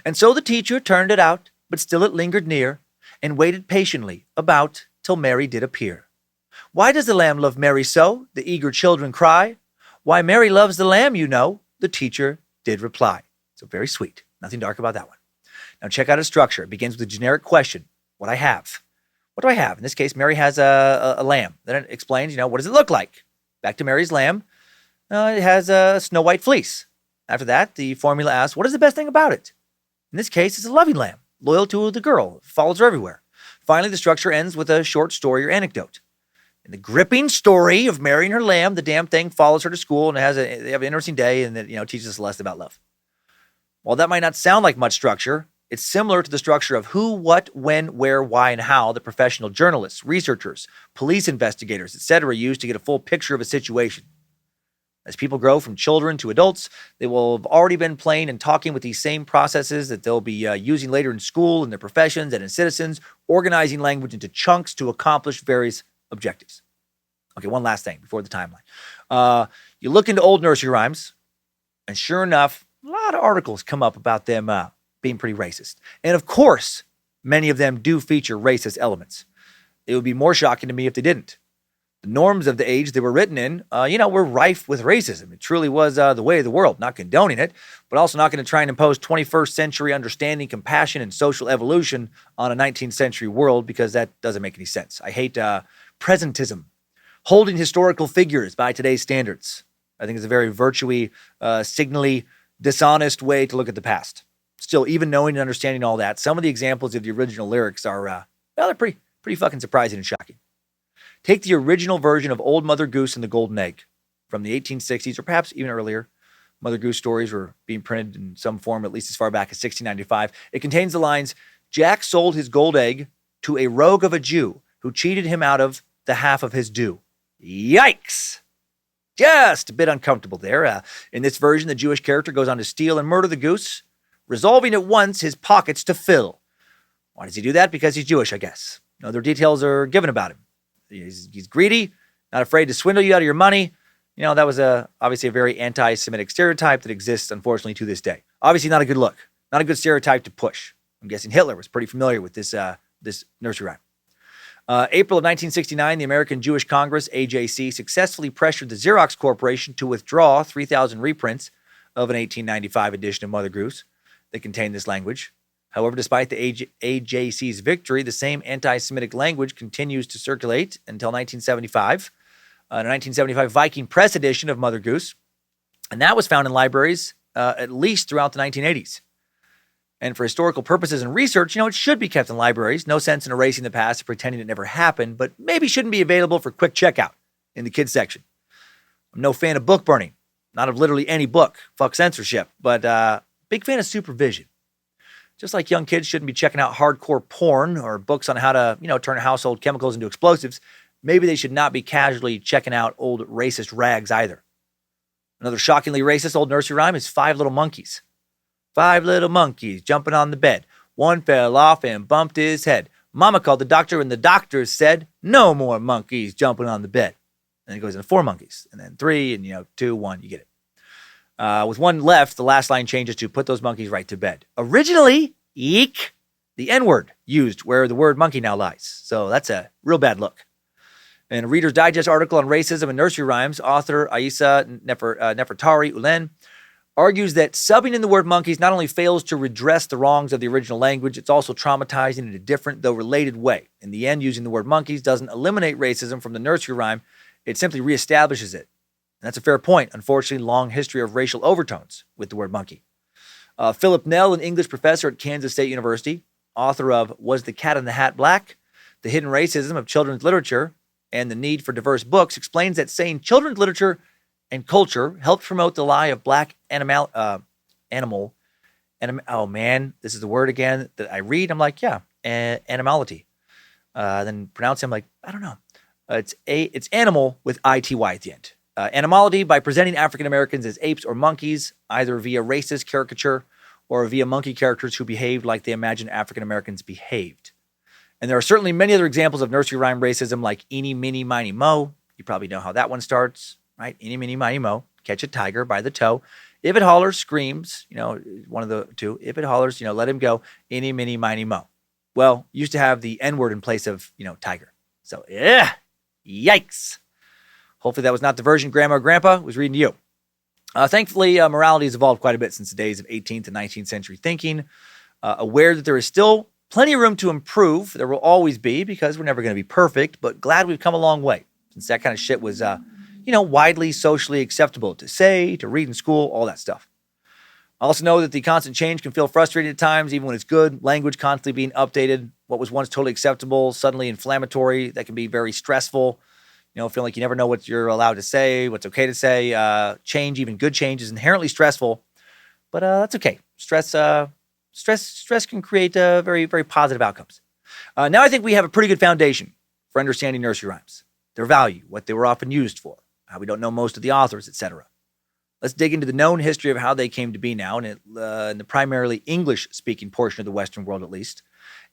And so the teacher turned it out, but still it lingered near, and waited patiently about till Mary did appear. Why does the lamb love Mary so? The eager children cry. Why, Mary loves the lamb, the teacher did reply. So very sweet. Nothing dark about that one. Now check out its structure. It begins with a generic question. What I have. What do I have? In this case, Mary has a lamb. Then it explains, what does it look like? Back to Mary's lamb. It has a snow white fleece. After that, the formula asks, what is the best thing about it? In this case, it's a loving lamb, loyal to the girl, follows her everywhere. Finally, the structure ends with a short story or anecdote. In the gripping story of Mary and her lamb, the damn thing follows her to school and they have an interesting day and that teaches us a lesson about love. While that might not sound like much structure, it's similar to the structure of who, what, when, where, why, and how that professional journalists, researchers, police investigators, etc. use to get a full picture of a situation. As people grow from children to adults, they will have already been playing and talking with these same processes that they'll be using later in school, in their professions, and in citizens, organizing language into chunks to accomplish various objectives. Okay, one last thing before the timeline. You look into old nursery rhymes, and sure enough, a lot of articles come up about them being pretty racist. And of course, many of them do feature racist elements. It would be more shocking to me if they didn't. The norms of the age they were written in, were rife with racism. It truly was the way of the world, not condoning it, but also not going to try and impose 21st century understanding, compassion, and social evolution on a 19th century world because that doesn't make any sense. I hate presentism, holding historical figures by today's standards. I think it's a very virtue-y, signally dishonest way to look at the past. Still, even knowing and understanding all that, some of the examples of the original lyrics are, they're pretty fucking surprising and shocking. Take the original version of Old Mother Goose and the Golden Egg from the 1860s, or perhaps even earlier. Mother Goose stories were being printed in some form at least as far back as 1695. It contains the lines, Jack sold his gold egg to a rogue of a Jew who cheated him out of the half of his due. Yikes! Just a bit uncomfortable there. In this version, the Jewish character goes on to steal and murder the goose, resolving at once his pockets to fill. Why does he do that? Because he's Jewish, I guess. No other details are given about him. He's greedy, not afraid to swindle you out of your money. That was obviously a very anti-Semitic stereotype that exists, unfortunately, to this day. Obviously not a good look, not a good stereotype to push. I'm guessing Hitler was pretty familiar with this nursery rhyme. April of 1969, the American Jewish Congress, AJC, successfully pressured the Xerox Corporation to withdraw 3,000 reprints of an 1895 edition of Mother Goose that contained this language. However, despite the AJC's victory, the same anti-Semitic language continues to circulate until 1975, a 1975 Viking Press edition of Mother Goose, and that was found in libraries at least throughout the 1980s. And for historical purposes and research, it should be kept in libraries. No sense in erasing the past and pretending it never happened, but maybe shouldn't be available for quick checkout in the kids section. I'm no fan of book burning, not of literally any book. Fuck censorship, but big fan of supervision. Just like young kids shouldn't be checking out hardcore porn or books on how to, turn household chemicals into explosives, maybe they should not be casually checking out old racist rags either. Another shockingly racist old nursery rhyme is Five Little Monkeys. 5 little monkeys jumping on the bed. One fell off and bumped his head. Mama called the doctor, and the doctor said, no more monkeys jumping on the bed. And it goes into 4 monkeys, and then 3, and 2, 1, you get it. With 1 left, the last line changes to put those monkeys right to bed. Originally, eek, the N-word used where the word monkey now lies. So that's a real bad look. In a Reader's Digest article on racism and nursery rhymes, author Aisa Nefertari Ulen argues that subbing in the word monkeys not only fails to redress the wrongs of the original language, it's also traumatizing in a different, though related way. In the end, using the word monkeys doesn't eliminate racism from the nursery rhyme, it simply reestablishes it. And that's a fair point. Unfortunately, long history of racial overtones with the word monkey. Philip Nell, an English professor at Kansas State University, author of Was the Cat in the Hat Black? The Hidden Racism of Children's Literature and the Need for Diverse Books, explains that saying children's literature and culture helped promote the lie of black oh man, this is the word again that I read. I'm like, yeah, animality. Then pronounce it, I'm like, I don't know. It's animal with ity at the end. Animality by presenting African Americans as apes or monkeys, either via racist caricature or via monkey characters who behaved like they imagined African Americans behaved. And there are certainly many other examples of nursery rhyme racism, like eeny, meeny, miny, mo. You probably know how that one starts, right? Eeny, meeny, miny, mo. Catch a tiger by the toe. If it hollers, screams, one of the two. If it hollers, let him go. Eeny, meeny, miny, mo. Well, used to have the N-word in place of, tiger. So, yeah, yikes. Hopefully that was not the version Grandma or Grandpa was reading to you. Thankfully, morality has evolved quite a bit since the days of 18th and 19th century thinking. Aware that there is still plenty of room to improve. There will always be, because we're never going to be perfect, but glad we've come a long way since that kind of shit was, widely socially acceptable to say, to read in school, all that stuff. I also know that the constant change can feel frustrating at times, even when it's good. Language constantly being updated. What was once totally acceptable, suddenly inflammatory. That can be very stressful. Feeling like you never know what you're allowed to say, what's okay to say. Change, even good change, is inherently stressful, but that's okay. Stress can create very, very positive outcomes. Now I think we have a pretty good foundation for understanding nursery rhymes, their value, what they were often used for, how we don't know most of the authors, etc. Let's dig into the known history of how they came to be now in the primarily English-speaking portion of the Western world, at least,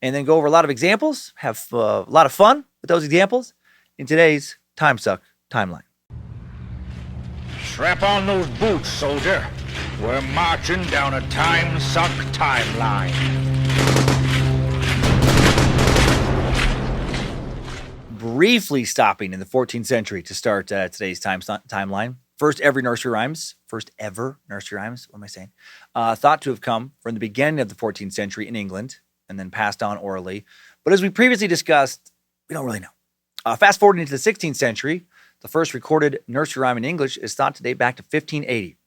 and then go over a lot of examples, have a lot of fun with those examples in today's Timesuck timeline. Strap on those boots, soldier. We're marching down a Timesuck timeline. Briefly stopping in the 14th century to start today's timeline. First ever nursery rhymes. What am I saying? Thought to have come from the beginning of the 14th century in England and then passed on orally. But as we previously discussed, we don't really know. Fast forwarding into the 16th century, the first recorded nursery rhyme in English is thought to date back to 1580.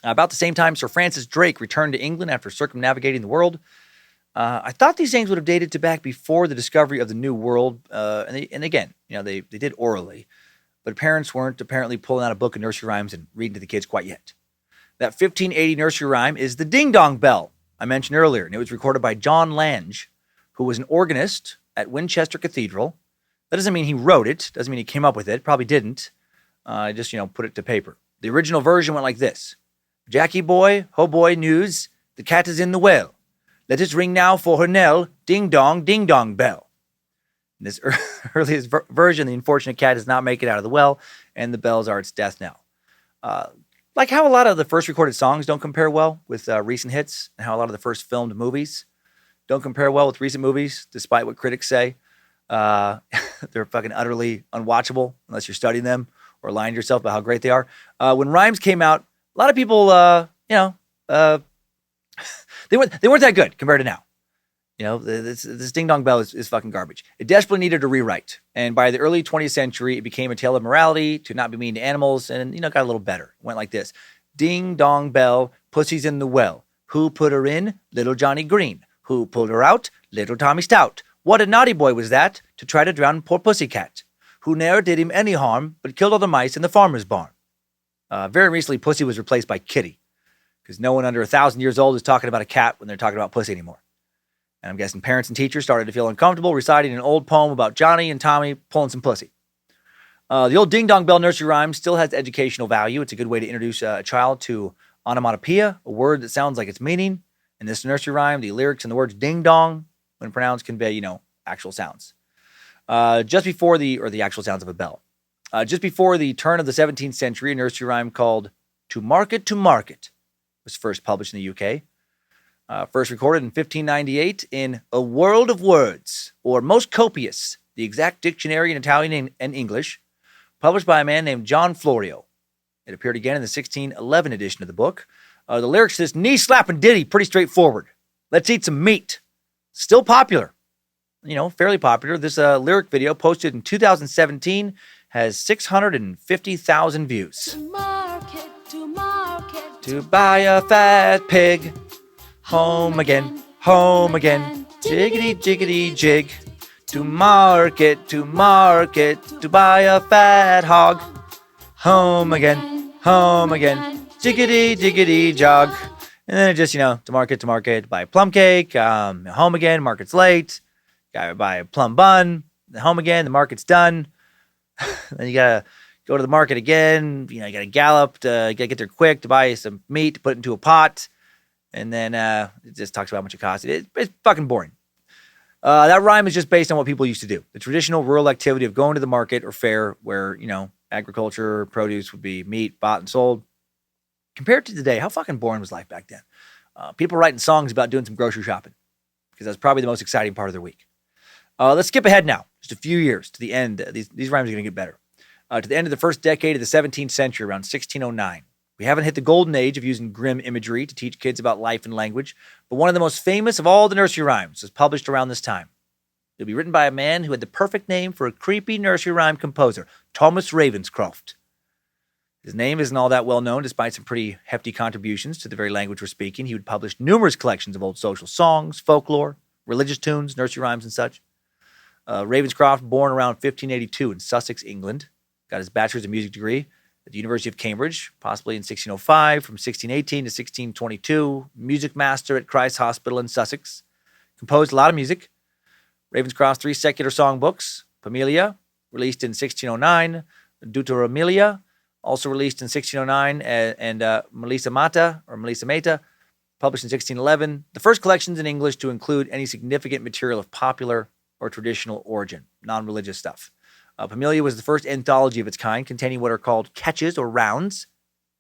About the same time, Sir Francis Drake returned to England after circumnavigating the world. I thought these things would have dated to back before the discovery of the New World. And again, they did orally. But parents weren't apparently pulling out a book of nursery rhymes and reading to the kids quite yet. That 1580 nursery rhyme is the Ding Dong Bell I mentioned earlier. And it was recorded by John Lange, who was an organist at Winchester Cathedral. That doesn't mean he wrote it. Doesn't mean he came up with it. Probably didn't. Just put it to paper. The original version went like this. Jackie boy, ho boy news, the cat is in the well. Let it ring now for her knell, ding dong bell. In this earliest version, the unfortunate cat does not make it out of the well, and the bells are its death knell. Like how a lot of the first recorded songs don't compare well with recent hits, and how a lot of the first filmed movies don't compare well with recent movies, despite what critics say. They're fucking utterly unwatchable unless you're studying them or lying to yourself about how great they are. When rhymes came out, a lot of people, they weren't that good compared to now. This Ding Dong Bell is fucking garbage. It desperately needed a rewrite. And by the early 20th century, it became a tale of morality, to not be mean to animals, and, got a little better. It went like this. Ding Dong Bell, pussy's in the well. Who put her in? Little Johnny Green. Who pulled her out? Little Tommy Stout. What a naughty boy was that, to try to drown poor pussycat, who ne'er did him any harm, but killed all the mice in the farmer's barn. Very recently, pussy was replaced by kitty, because no one under 1,000 years old is talking about a cat when they're talking about pussy anymore. And I'm guessing parents and teachers started to feel uncomfortable reciting an old poem about Johnny and Tommy pulling some pussy. The old Ding Dong Bell nursery rhyme still has educational value. It's a good way to introduce a child to Onomatopoeia, a word that sounds like its meaning. In this nursery rhyme, the lyrics and the words ding dong, when pronounced, convey, actual sounds. Just before the actual sounds of a bell. Just before the turn of the 17th century, a nursery rhyme called To Market was first published in the UK. First recorded in 1598 in A World of Words, or Most Copious, the exact dictionary in Italian and English, published by a man named John Florio. It appeared again in the 1611 edition of the book. The lyrics to this knee-slapping ditty, pretty straightforward. Let's eat some meat. Still popular. Fairly popular. This lyric video, posted in 2017, has 650,000 views. To market, to buy a fat pig. Home again, jiggity, jiggity, jig. To market, to buy a fat hog. Home again, jiggity, jiggity, jog. And then it just, to market, buy a plum cake. Home again, market's late. Gotta buy a plum bun. Home again, the market's done. Then you gotta go to the market again. You gotta gallop. You gotta get there quick to buy some meat, to put it into a pot. And then it just talks about how much it costs. It's fucking boring. That rhyme is just based on what people used to do. The traditional rural activity of going to the market or fair where, agriculture, produce would be meat, bought and sold. Compared to today, how fucking boring was life back then? People writing songs about doing some grocery shopping because that's probably the most exciting part of their week. Let's skip ahead now, just a few years to the end. These rhymes are going to get better. To the end of the first decade of the 17th century, around 1609. We haven't hit the golden age of using grim imagery to teach kids about life and language, but one of the most famous of all the nursery rhymes was published around this time. It'll be written by a man who had the perfect name for a creepy nursery rhyme composer, Thomas Ravenscroft. His name isn't all that well known, despite some pretty hefty contributions to the very language we're speaking. He would publish numerous collections of old social songs, folklore, religious tunes, nursery rhymes, and such. Ravenscroft, born around 1582 in Sussex, England, got his bachelor's in music degree at the University of Cambridge, possibly in 1605, from 1618 to 1622, music master at Christ's Hospital in Sussex, composed a lot of music. Ravenscroft's 3 secular songbooks, Pamelia, released in 1609, Deuteromelia, also released in 1609, and Melissa Mata, published in 1611, the first collections in English to include any significant material of popular or traditional origin, non-religious stuff. Pamelia was the first anthology of its kind, containing what are called catches or rounds.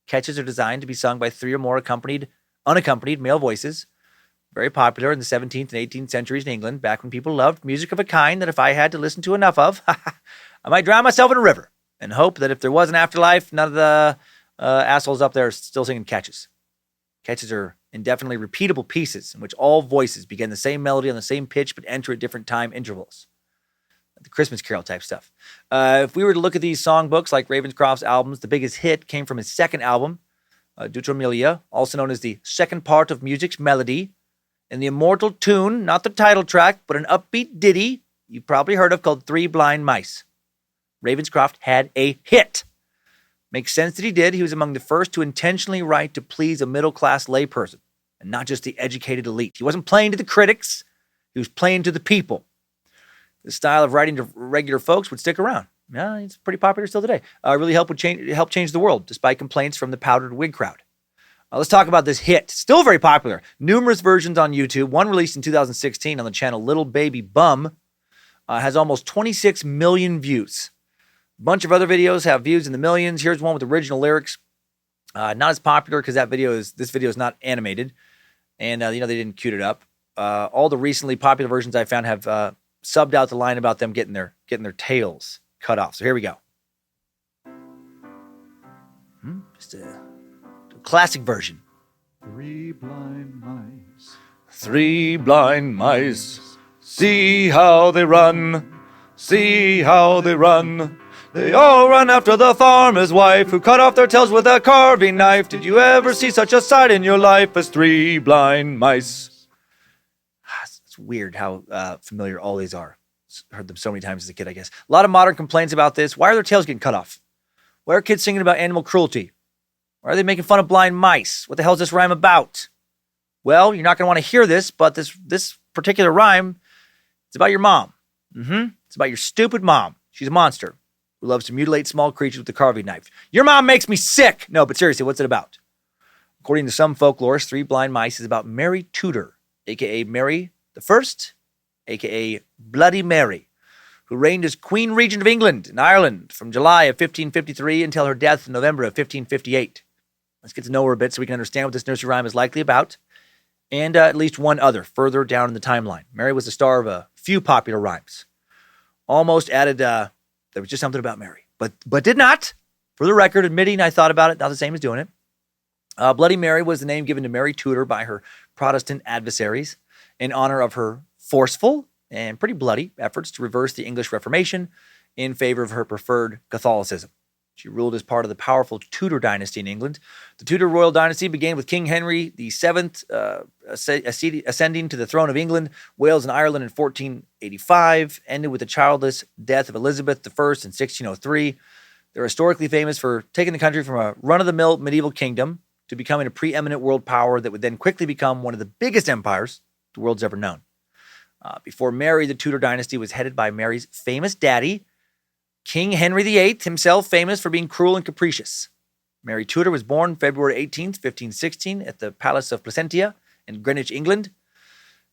Catches are designed to be sung by 3 or more unaccompanied male voices. Very popular in the 17th and 18th centuries in England, back when people loved music of a kind that if I had to listen to enough of, I might drown myself in a river and hope that if there was an afterlife, none of the assholes up there are still singing catches. Catches are indefinitely repeatable pieces in which all voices begin the same melody on the same pitch but enter at different time intervals. The Christmas Carol type stuff. If we were to look at these songbooks like Ravenscroft's albums, the biggest hit came from his second album, Deuteromelia, also known as the second part of music's melody, and the immortal tune, not the title track, but an upbeat ditty you've probably heard of called Three Blind Mice. Ravenscroft had a hit. Makes sense that he did. He was among the first to intentionally write to please a middle-class layperson, and not just the educated elite. He wasn't playing to the critics. He was playing to the people. This style of writing to regular folks would stick around. Yeah, it's pretty popular still today. Really help change the world, despite complaints from the powdered wig crowd. Let's talk about this hit. Still very popular. Numerous versions on YouTube. One released in 2016 on the channel Little Baby Bum has almost 26 million views. A bunch of other videos have views in the millions. Here's one with original lyrics. Not as popular because this video is not animated, and they didn't cue it up. All the recently popular versions I found have subbed out the line about them getting their tails cut off. So here we go. Just a classic version. 3 blind mice. 3 blind mice. See how they run. See how they run. They all run after the farmer's wife who cut off their tails with a carving knife. Did you ever see such a sight in your life as 3 blind mice? It's weird how familiar all these are. Heard them so many times as a kid, I guess. A lot of modern complaints about this. Why are their tails getting cut off? Why are kids singing about animal cruelty? Why are they making fun of blind mice? What the hell is this rhyme about? Well, you're not going to want to hear this, but this particular rhyme, it's about your mom. It's about your stupid mom. She's a monster who loves to mutilate small creatures with a carving knife. Your mom makes me sick. No, but seriously, what's it about? According to some folklorists, Three Blind Mice is about Mary Tudor, a.k.a. Mary the First, a.k.a. Bloody Mary, who reigned as Queen Regent of England and Ireland from July of 1553 until her death in November of 1558. Let's get to know her a bit so we can understand what this nursery rhyme is likely about, and at least one other further down in the timeline. Mary was the star of a few popular rhymes. Almost added, there was just something about Mary, but did not. For the record, admitting I thought about it, not the same as doing it. Bloody Mary was the name given to Mary Tudor by her Protestant adversaries in honor of her forceful and pretty bloody efforts to reverse the English Reformation in favor of her preferred Catholicism. She ruled as part of the powerful Tudor dynasty in England. The Tudor royal dynasty began with King Henry VII ascending to the throne of England, Wales, and Ireland in 1485, ended with the childless death of Elizabeth I in 1603. They're historically famous for taking the country from a run-of-the-mill medieval kingdom to becoming a preeminent world power that would then quickly become one of the biggest empires the world's ever known. Before Mary, the Tudor dynasty was headed by Mary's famous daddy, King Henry VIII, himself famous for being cruel and capricious. Mary Tudor was born February 18th, 1516, at the Palace of Placentia in Greenwich, England.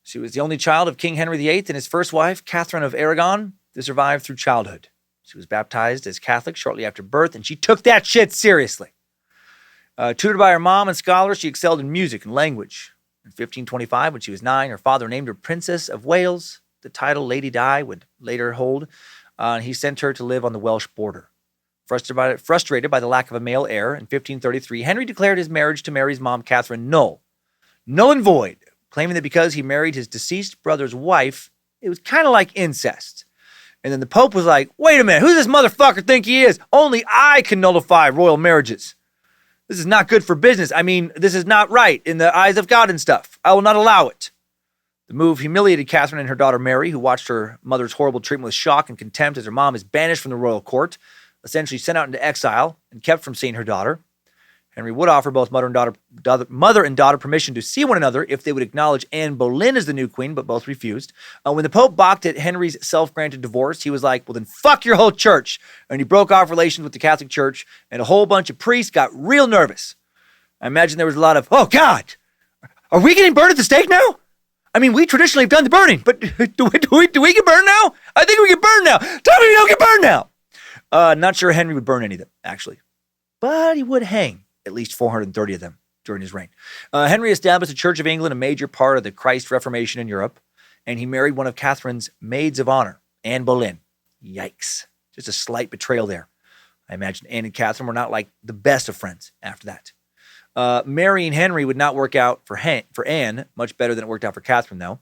She was the only child of King Henry VIII and his first wife, Catherine of Aragon, to survive through childhood. She was baptized as Catholic shortly after birth, and she took that shit seriously. Tutored by her mom and scholars, she excelled in music and language. In 1525, when she was 9, her father named her Princess of Wales. The title Lady Di would later hold. And he sent her to live on the Welsh border. Frustrated by the lack of a male heir, in 1533, Henry declared his marriage to Mary's mom, Catherine, null and void, claiming that because he married his deceased brother's wife, it was kind of like incest. And then the Pope was like, wait a minute, who does this motherfucker think he is? Only I can nullify royal marriages. This is not good for business. I mean, this is not right in the eyes of God and stuff. I will not allow it. The move humiliated Catherine and her daughter Mary, who watched her mother's horrible treatment with shock and contempt as her mom is banished from the royal court, essentially sent out into exile and kept from seeing her daughter. Henry would offer both mother and daughter permission to see one another if they would acknowledge Anne Boleyn as the new queen, but both refused. When the Pope balked at Henry's self-granted divorce, he was like, well, then fuck your whole church. And he broke off relations with the Catholic Church, and a whole bunch of priests got real nervous. I imagine there was a lot of, oh, God, are we getting burned at the stake now? I mean, we traditionally have done the burning, but do we get burned now? I think we get burned now. Tell me we don't get burned now. Not sure Henry would burn any of them, actually. But he would hang at least 430 of them during his reign. Henry established the Church of England, a major part of the Christ Reformation in Europe, and he married one of Catherine's maids of honor, Anne Boleyn. Yikes. Just a slight betrayal there. I imagine Anne and Catherine were not like the best of friends after that. Marrying Henry would not work out for Anne, much better than it worked out for Catherine, though.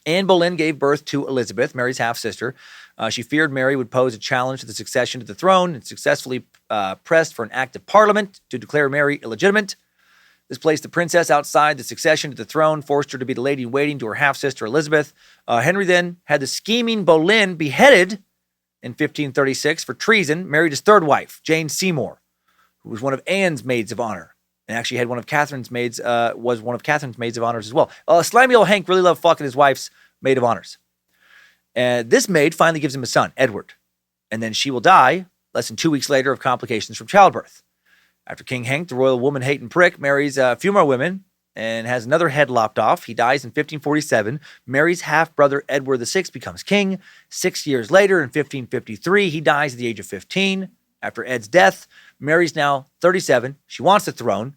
Anne Boleyn gave birth to Elizabeth, Mary's half-sister. She feared Mary would pose a challenge to the succession to the throne and successfully pressed for an act of parliament to declare Mary illegitimate. This placed the princess outside the succession to the throne, forced her to be the lady-in-waiting to her half-sister Elizabeth. Henry then had the scheming Boleyn beheaded in 1536 for treason, married his third wife, Jane Seymour, who was one of Anne's maids of honor. And actually had one of Catherine's maids of honors as well. Slimy old Hank really loved fucking his wife's maid of honors. And this maid finally gives him a son, Edward. And then she will die less than 2 weeks later of complications from childbirth. After King Hank, the royal woman-hating prick, marries a few more women and has another head lopped off. He dies in 1547. Mary's half-brother, Edward VI, becomes king. 6 years later, in 1553, he dies at the age of 15. After Ed's death, Mary's now 37. She wants the throne.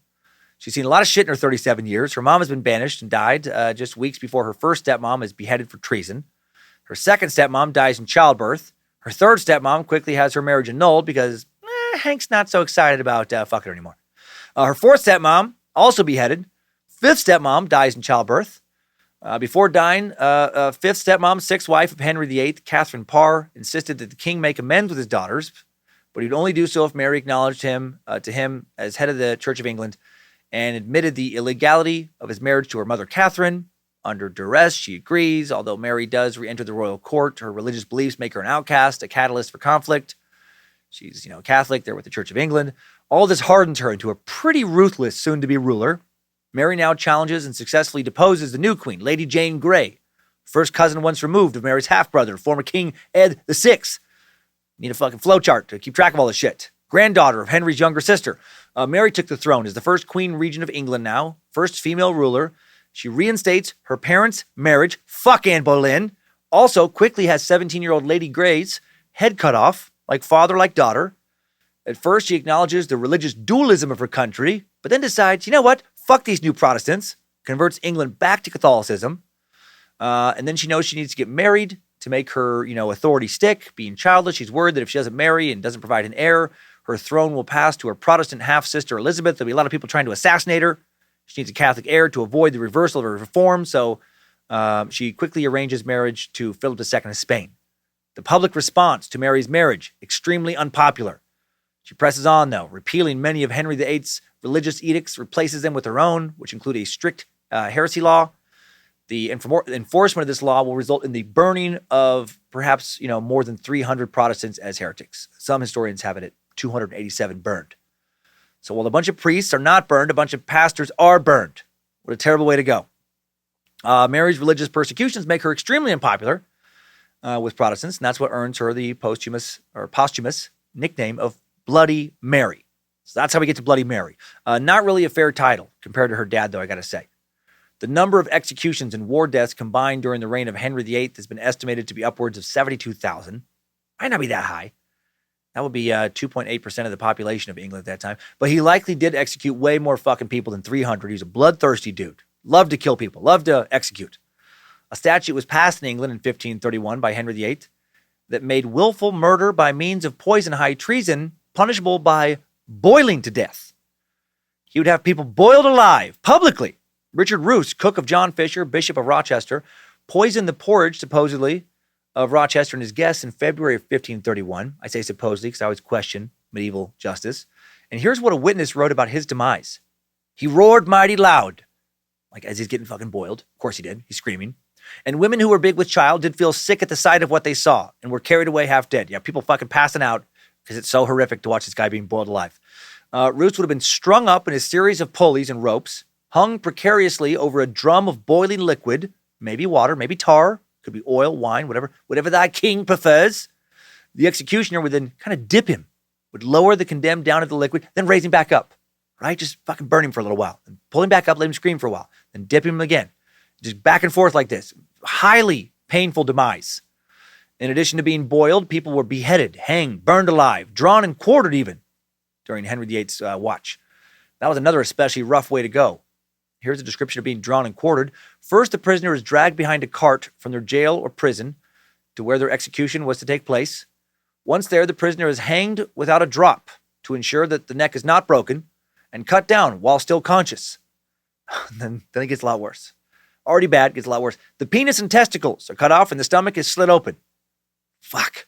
She's seen a lot of shit in her 37 years. Her mom has been banished and died just weeks before her first stepmom is beheaded for treason. Her second stepmom dies in childbirth. Her third stepmom quickly has her marriage annulled because Hank's not so excited about fucking her anymore. Her fourth stepmom also beheaded. Fifth stepmom dies in childbirth. Before dying, fifth stepmom, sixth wife of Henry VIII, Catherine Parr, insisted that the king make amends with his daughters, but he'd only do so if Mary acknowledged him to him as head of the Church of England and admitted the illegality of his marriage to her mother, Catherine. Under duress, she agrees. Although Mary does re-enter the royal court, her religious beliefs make her an outcast, a catalyst for conflict. She's, Catholic, there with the Church of England. All this hardens her into a pretty ruthless soon-to-be ruler. Mary now challenges and successfully deposes the new queen, Lady Jane Grey, first cousin once removed of Mary's half-brother, former King Ed VI. Need a fucking flowchart to keep track of all this shit. Granddaughter of Henry's younger sister. Mary took the throne as the first Queen Regent of England now, first female ruler. She reinstates her parents' marriage. Fuck Anne Boleyn. Also, quickly has 17-year-old Lady Grey's head cut off, like father, like daughter. At first, she acknowledges the religious dualism of her country, but then decides, you know what? Fuck these new Protestants. Converts England back to Catholicism. And then she knows she needs to get married to make her, authority stick. Being childless, she's worried that if she doesn't marry and doesn't provide an heir, her throne will pass to her Protestant half-sister Elizabeth. There'll be a lot of people trying to assassinate her. She needs a Catholic heir to avoid the reversal of her reform, so she quickly arranges marriage to Philip II of Spain. The public response to Mary's marriage, extremely unpopular. She presses on, though, repealing many of Henry VIII's religious edicts, replaces them with her own, which include a strict heresy law. The enforcement of this law will result in the burning of perhaps, more than 300 Protestants as heretics. Some historians have it at 287 burned. So while a bunch of priests are not burned, a bunch of pastors are burned. What a terrible way to go. Mary's religious persecutions make her extremely unpopular with Protestants, and that's what earns her the posthumous nickname of Bloody Mary. So that's how we get to Bloody Mary. Not really a fair title compared to her dad, though, I got to say. The number of executions and war deaths combined during the reign of Henry VIII has been estimated to be upwards of 72,000. Might not be that high. That would be 2.8% of the population of England at that time. But he likely did execute way more fucking people than 300. He was a bloodthirsty dude. Loved to kill people. Loved to execute. A statute was passed in England in 1531 by Henry VIII that made willful murder by means of poison, high treason, punishable by boiling to death. He would have people boiled alive, publicly. Richard Roos, cook of John Fisher, Bishop of Rochester, poisoned the porridge, supposedly, of Rochester and his guests in February of 1531. I say supposedly because I always question medieval justice. And here's what a witness wrote about his demise. He roared mighty loud, like as he's getting fucking boiled. Of course he did. He's screaming. And women who were big with child did feel sick at the sight of what they saw and were carried away half dead. Yeah, people fucking passing out because it's so horrific to watch this guy being boiled alive. Roos would have been strung up in a series of pulleys and ropes, hung precariously over a drum of boiling liquid, maybe water, maybe tar, could be oil, wine, whatever thy king prefers. The executioner would then kind of dip him, would lower the condemned down into the liquid, then raise him back up, right? Just fucking burn him for a little while, and pull him back up, let him scream for a while, then dip him again. Just back and forth like this. Highly painful demise. In addition to being boiled, people were beheaded, hanged, burned alive, drawn and quartered even during Henry VIII's watch. That was another especially rough way to go. Here's a description of being drawn and quartered. First, the prisoner is dragged behind a cart from their jail or prison to where their execution was to take place. Once there, the prisoner is hanged without a drop to ensure that the neck is not broken and cut down while still conscious. then it gets a lot worse. Already bad, gets a lot worse. The penis and testicles are cut off and the stomach is slit open. Fuck.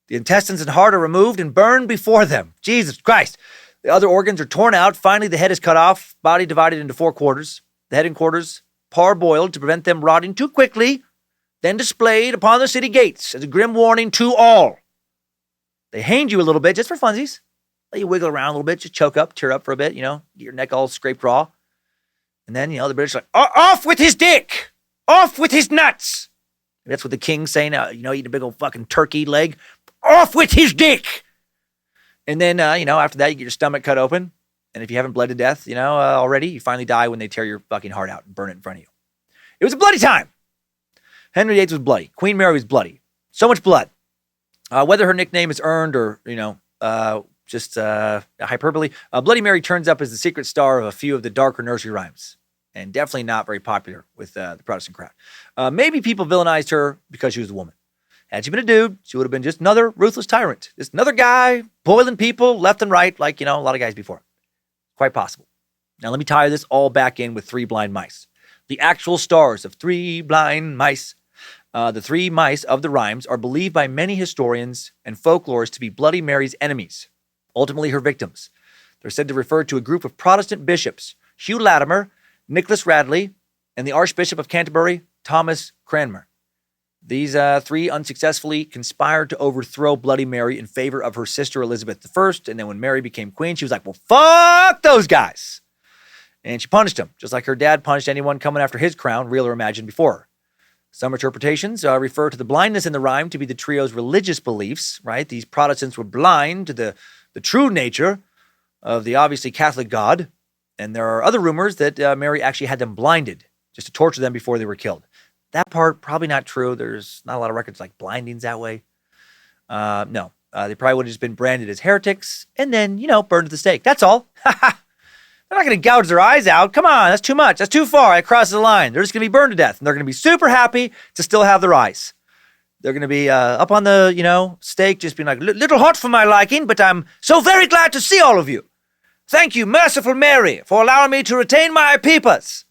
The intestines and heart are removed and burned before them. Jesus Christ. The other organs are torn out. Finally, the head is cut off, body divided into 4 quarters. The head and quarters parboiled to prevent them rotting too quickly, then displayed upon the city gates as a grim warning to all. They hanged you a little bit just for funsies. Let you wiggle around a little bit, just choke up, tear up for a bit, get your neck all scraped raw. And then, the British are like, off with his dick! Off with his nuts! That's what the king's saying, eating a big old fucking turkey leg. Off with his dick! And then, after that, you get your stomach cut open. And if you haven't bled to death, already, you finally die when they tear your fucking heart out and burn it in front of you. It was a bloody time. Henry VIII was bloody. Queen Mary was bloody. So much blood. Whether her nickname is earned or, just hyperbole, Bloody Mary turns up as the secret star of a few of the darker nursery rhymes. And definitely not very popular with the Protestant crowd. Maybe people villainized her because she was a woman. Had she been a dude, she would have been just another ruthless tyrant. Just another guy boiling people left and right like, a lot of guys before. Quite possible. Now let me tie this all back in with 3 blind mice. The actual stars of 3 blind mice. The 3 mice of the rhymes are believed by many historians and folklorists to be Bloody Mary's enemies, ultimately her victims. They're said to refer to a group of Protestant bishops, Hugh Latimer, Nicholas Radley, and the Archbishop of Canterbury, Thomas Cranmer. These 3 unsuccessfully conspired to overthrow Bloody Mary in favor of her sister Elizabeth I, and then when Mary became queen, she was like, well, fuck those guys. And she punished them, just like her dad punished anyone coming after his crown, real or imagined, before her. Some interpretations refer to the blindness in the rhyme to be the trio's religious beliefs, right? These Protestants were blind to the true nature of the obviously Catholic God. And there are other rumors that Mary actually had them blinded just to torture them before they were killed. That part, probably not true. There's not a lot of records like blindings that way. No, they probably would have just been branded as heretics and then, burned at the stake. That's all. They're not going to gouge their eyes out. Come on, that's too much. That's too far. It crosses the line. They're just going to be burned to death. And they're going to be super happy to still have their eyes. They're going to be up on the, stake, just being like, little hot for my liking, but I'm so very glad to see all of you. Thank you, merciful Mary, for allowing me to retain my peepers.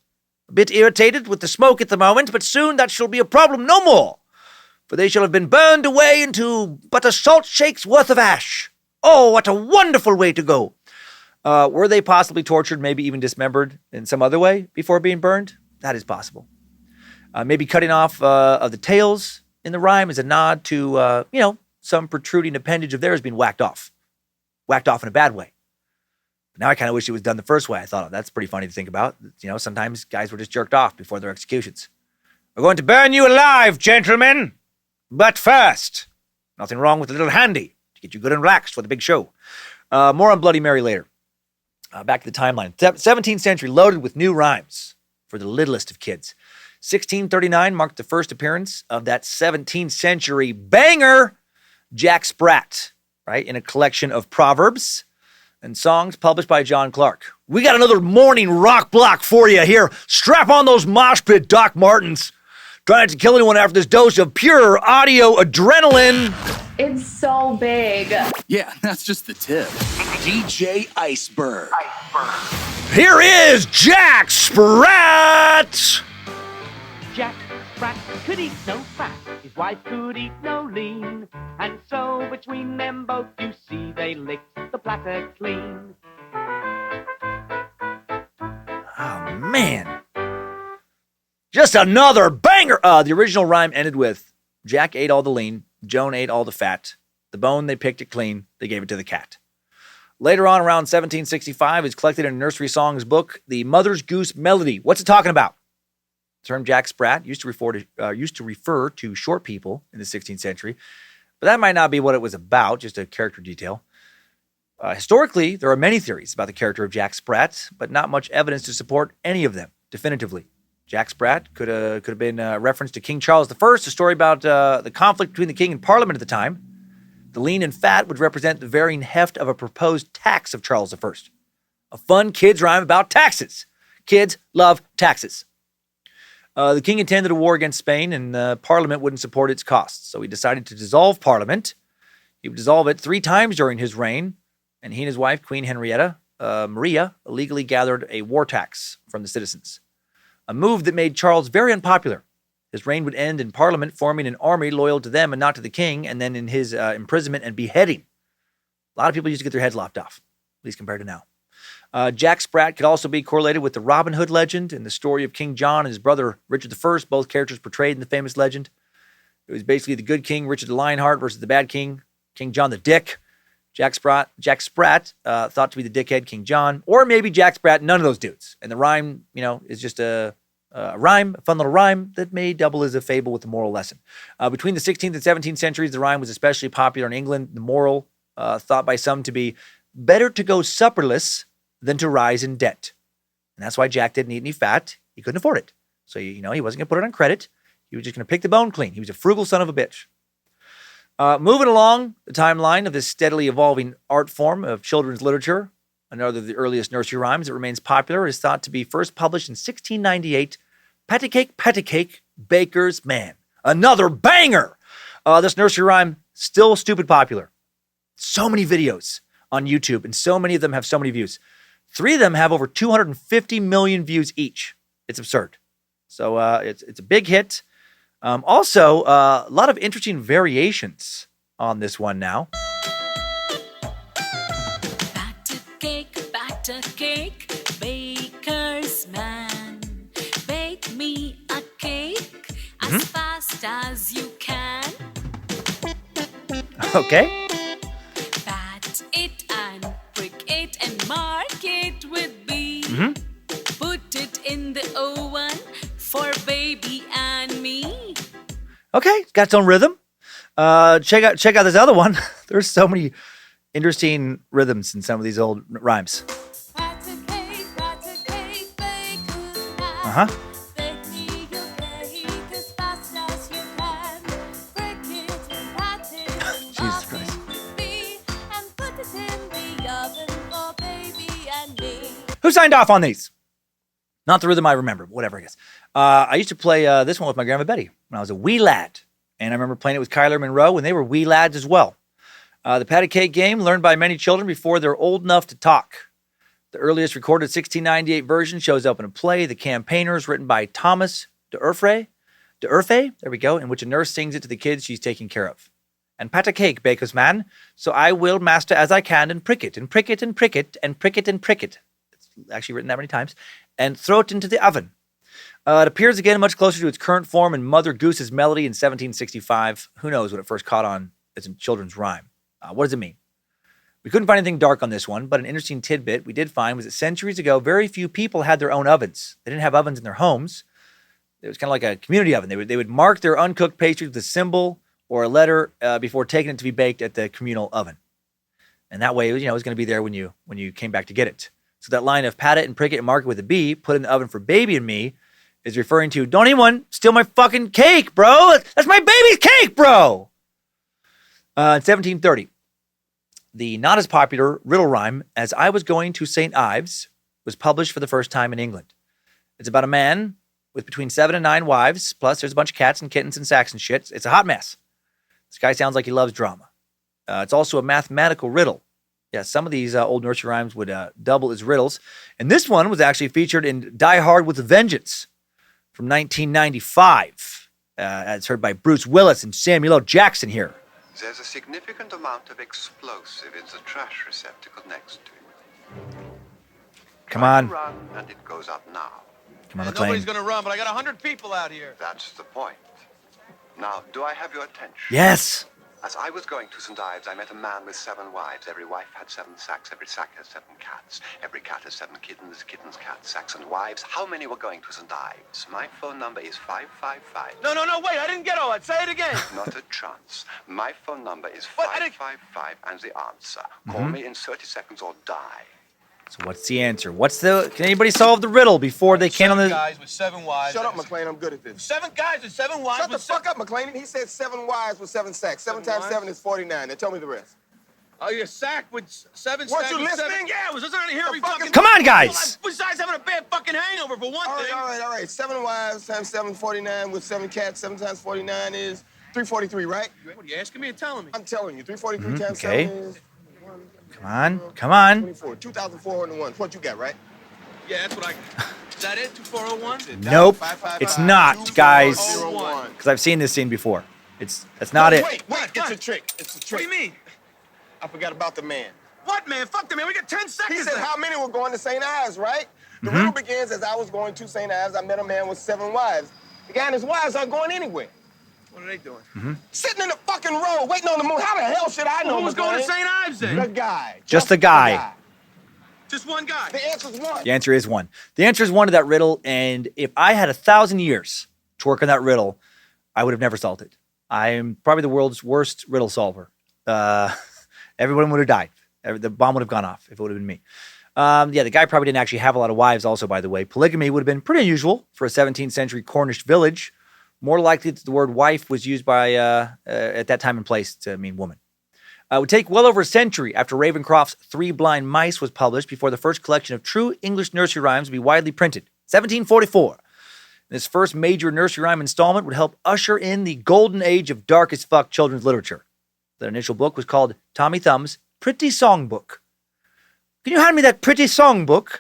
A bit irritated with the smoke at the moment, but soon that shall be a problem no more. For they shall have been burned away into but a salt shake's worth of ash. Oh, what a wonderful way to go. Were they possibly tortured, maybe even dismembered in some other way before being burned? That is possible. Maybe cutting off of the tails in the rhyme is a nod to, some protruding appendage of theirs being whacked off. Whacked off in a bad way. But now I kind of wish it was done the first way. I thought, that's pretty funny to think about. Sometimes guys were just jerked off before their executions. We're going to burn you alive, gentlemen. But first, nothing wrong with a little handy to get you good and relaxed for the big show. More on Bloody Mary later. Back to the timeline. 17th century loaded with new rhymes for the littlest of kids. 1639 marked the first appearance of that 17th century banger, Jack Spratt, right, in a collection of proverbs and songs published by John Clark. We got another morning rock block for you here. Strap on those mosh pit Doc Martens. Try not to kill anyone after this dose of pure audio adrenaline. It's so big. Yeah, that's just the tip. DJ Iceberg. Here is Jack Spratt. Jack Spratt could eat no fat, his wife could eat no lean, and so between them both you see they licked the platter clean. Oh, man. Just another banger. The original rhyme ended with, Jack ate all the lean, Joan ate all the fat, the bone they picked it clean, they gave it to the cat. Later on, around 1765, it's collected in a nursery songs book, The Mother's Goose Melody. What's it talking about? The term Jack Spratt used to refer to short people in the 16th century, but that might not be what it was about, just a character detail. Historically, there are many theories about the character of Jack Spratt, but not much evidence to support any of them definitively. Jack Spratt could have been a reference to King Charles I, a story about the conflict between the king and parliament at the time. The lean and fat would represent the varying heft of a proposed tax of Charles I. A fun kids' rhyme about taxes. Kids love taxes. The king intended a war against Spain, and Parliament wouldn't support its costs. So he decided to dissolve Parliament. He would dissolve it 3 times during his reign, and he and his wife, Queen Henrietta Maria, illegally gathered a war tax from the citizens. A move that made Charles very unpopular. His reign would end in Parliament forming an army loyal to them and not to the king, and then in his imprisonment and beheading. A lot of people used to get their heads lopped off, at least compared to now. Jack Spratt could also be correlated with the Robin Hood legend and the story of King John and his brother Richard I, both characters portrayed in the famous legend. It was basically the good king, Richard the Lionheart, versus the bad king, King John the Dick. Jack Spratt thought to be the dickhead King John, or maybe Jack Spratt, none of those dudes. And the rhyme, is just a rhyme, a fun little rhyme that may double as a fable with a moral lesson. Between the 16th and 17th centuries, the rhyme was especially popular in England. The moral, thought by some to be better to go supperless than to rise in debt. And that's why Jack didn't eat any fat. He couldn't afford it. So, he wasn't going to put it on credit. He was just going to pick the bone clean. He was a frugal son of a bitch. Moving along the timeline of this steadily evolving art form of children's literature, another of the earliest nursery rhymes that remains popular is thought to be first published in 1698, Patty Cake, Baker's Man. Another banger! This nursery rhyme, still stupid popular. So many videos on YouTube, and so many of them have so many views. 3 of them have over 250 million views each. It's absurd. So it's a big hit. Also, a lot of interesting variations on this one now. Batter cake, baker's man. Bake me a cake as fast as you can. Okay. Bat it and prick it and mark it with B. Put it in the oven for baby and me. Okay, it's got its own rhythm. Check out this other one. There's so many interesting rhythms in some of these old rhymes. Uh-huh. Jesus Christ. Who signed off on these? Not the rhythm I remember, but whatever, I guess. I used to play this one with my grandma Betty when I was a wee lad. And I remember playing it with Kyler Monroe when they were wee lads as well. The patty cake game, learned by many children before they're old enough to talk. The earliest recorded 1698 version shows up in a play, The Campaigners, written by Thomas d'Urfé, there we go, in which a nurse sings it to the kids she's taking care of. And pat a cake, baker's man, so I will master as I can and prick it, and prick it, and prick it, and prick it, and prick it. It's actually written that many times. And throw it into the oven. It appears again much closer to its current form in Mother Goose's Melody in 1765. Who knows what it first caught on as a children's rhyme. What does it mean? We couldn't find anything dark on this one, but an interesting tidbit we did find was that centuries ago, very few people had their own ovens. They didn't have ovens in their homes. It was kind of like a community oven. They would mark their uncooked pastries with a symbol or a letter before taking it to be baked at the communal oven. And that way, it was going to be there when you came back to get it. So that line of pat it and prick it and mark it with a B, put in the oven for baby and me, is referring to, don't anyone steal my fucking cake, bro. That's my baby's cake, bro. In 1730, the not as popular riddle rhyme, As I Was Going to St. Ives, was published for the first time in England. It's about a man with between 7 and 9 wives, plus there's a bunch of cats and kittens and sacks and shit. It's a hot mess. This guy sounds like he loves drama. It's also a mathematical riddle. Yeah, some of these old nursery rhymes would double as riddles. And this one was actually featured in Die Hard with a Vengeance from 1995, as heard by Bruce Willis and Samuel L. Jackson here. There's a significant amount of explosive in the trash receptacle next to it. Come on. Run, and it goes up now. Come on, McLean. Nobody's going to run, but I got 100 people out here. That's the point. Now, do I have your attention? Yes. As I was going to St. Ives, I met a man with 7 wives. Every wife had 7 sacks. Every sack has 7 cats. Every cat has 7 kittens. Kittens, cats, sacks, and wives. How many were going to St. Ives? My phone number is 555. No, wait, I didn't get all that. Say it again. Not a chance. My phone number is 555, and the answer. Call me in 30 seconds or die. So what's the answer? Can anybody solve the riddle before they can on the... 7 guys with 7 wives. Shut up, McLean. I'm good at this. 7 guys with 7 wives. Shut the fuck up, McLean. He said 7 wives with 7 sacks. 7 times 7 is 49. Now tell me the rest. Oh, your sack with 7 Weren't sacks. you listening? 7... Yeah, I was listening to hear me fucking... Come on, guys! Besides having a bad fucking hangover for one thing. All right. 7 wives times 7, 49 with 7 cats. 7 times 49 is 343, right? What are you asking me or telling me? I'm telling you. 343 times 7 is... Come on. 24. 2,401. What you got, right? Yeah, that's what I got. Is that it? 2401? Nope. It's not, guys. 2401. Because I've seen this scene before. That's not it. Wait. It's a trick. It's a trick. What do you mean? I forgot about the man. What, man? Fuck the man. We got 10 seconds. He said how many were going to St. Ives, right? The riddle begins as I was going to St. Ives. I met a man with 7 wives. The guy and his wives aren't going anywhere. What are they doing? Sitting in the fucking road, waiting on the moon. How the hell should I know? Who was going to St. Ives then? The guy. Just the guy. Just one guy. The answer's 1. The answer is 1. The answer is 1 to that riddle, and if I had 1,000 years to work on that riddle, I would have never solved it. I am probably the world's worst riddle solver. Everyone would have died. The bomb would have gone off if it would have been me. The guy probably didn't actually have a lot of wives also, by the way. Polygamy would have been pretty unusual for a 17th century Cornish village. More likely that the word wife was used by at that time and place to mean woman. It would take well over a century after Ravencroft's 3 Blind Mice was published before the first collection of true English nursery rhymes would be widely printed. 1744. This first major nursery rhyme installment would help usher in the golden age of dark as fuck children's literature. The initial book was called Tommy Thumb's Pretty Songbook. Can you hand me that Pretty Songbook?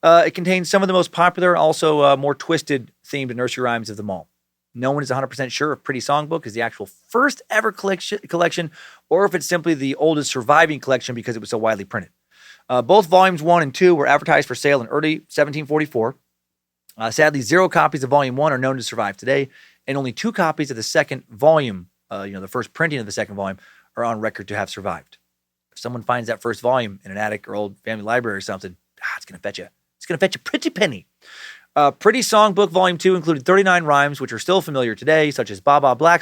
It contains some of the most popular, also more twisted themed nursery rhymes of them all. No one is 100% sure if Pretty Songbook is the actual first ever collection or if it's simply the oldest surviving collection because it was so widely printed. Both volumes 1 and 2 were advertised for sale in early 1744. Sadly, 0 copies of volume 1 are known to survive today, and only 2 copies of the second volume, the first printing of the second volume, are on record to have survived. If someone finds that first volume in an attic or old family library or something, it's going to fetch you. It's going to fetch a pretty penny. Pretty Songbook Volume 2 included 39 rhymes, which are still familiar today, such as Baa Baa Black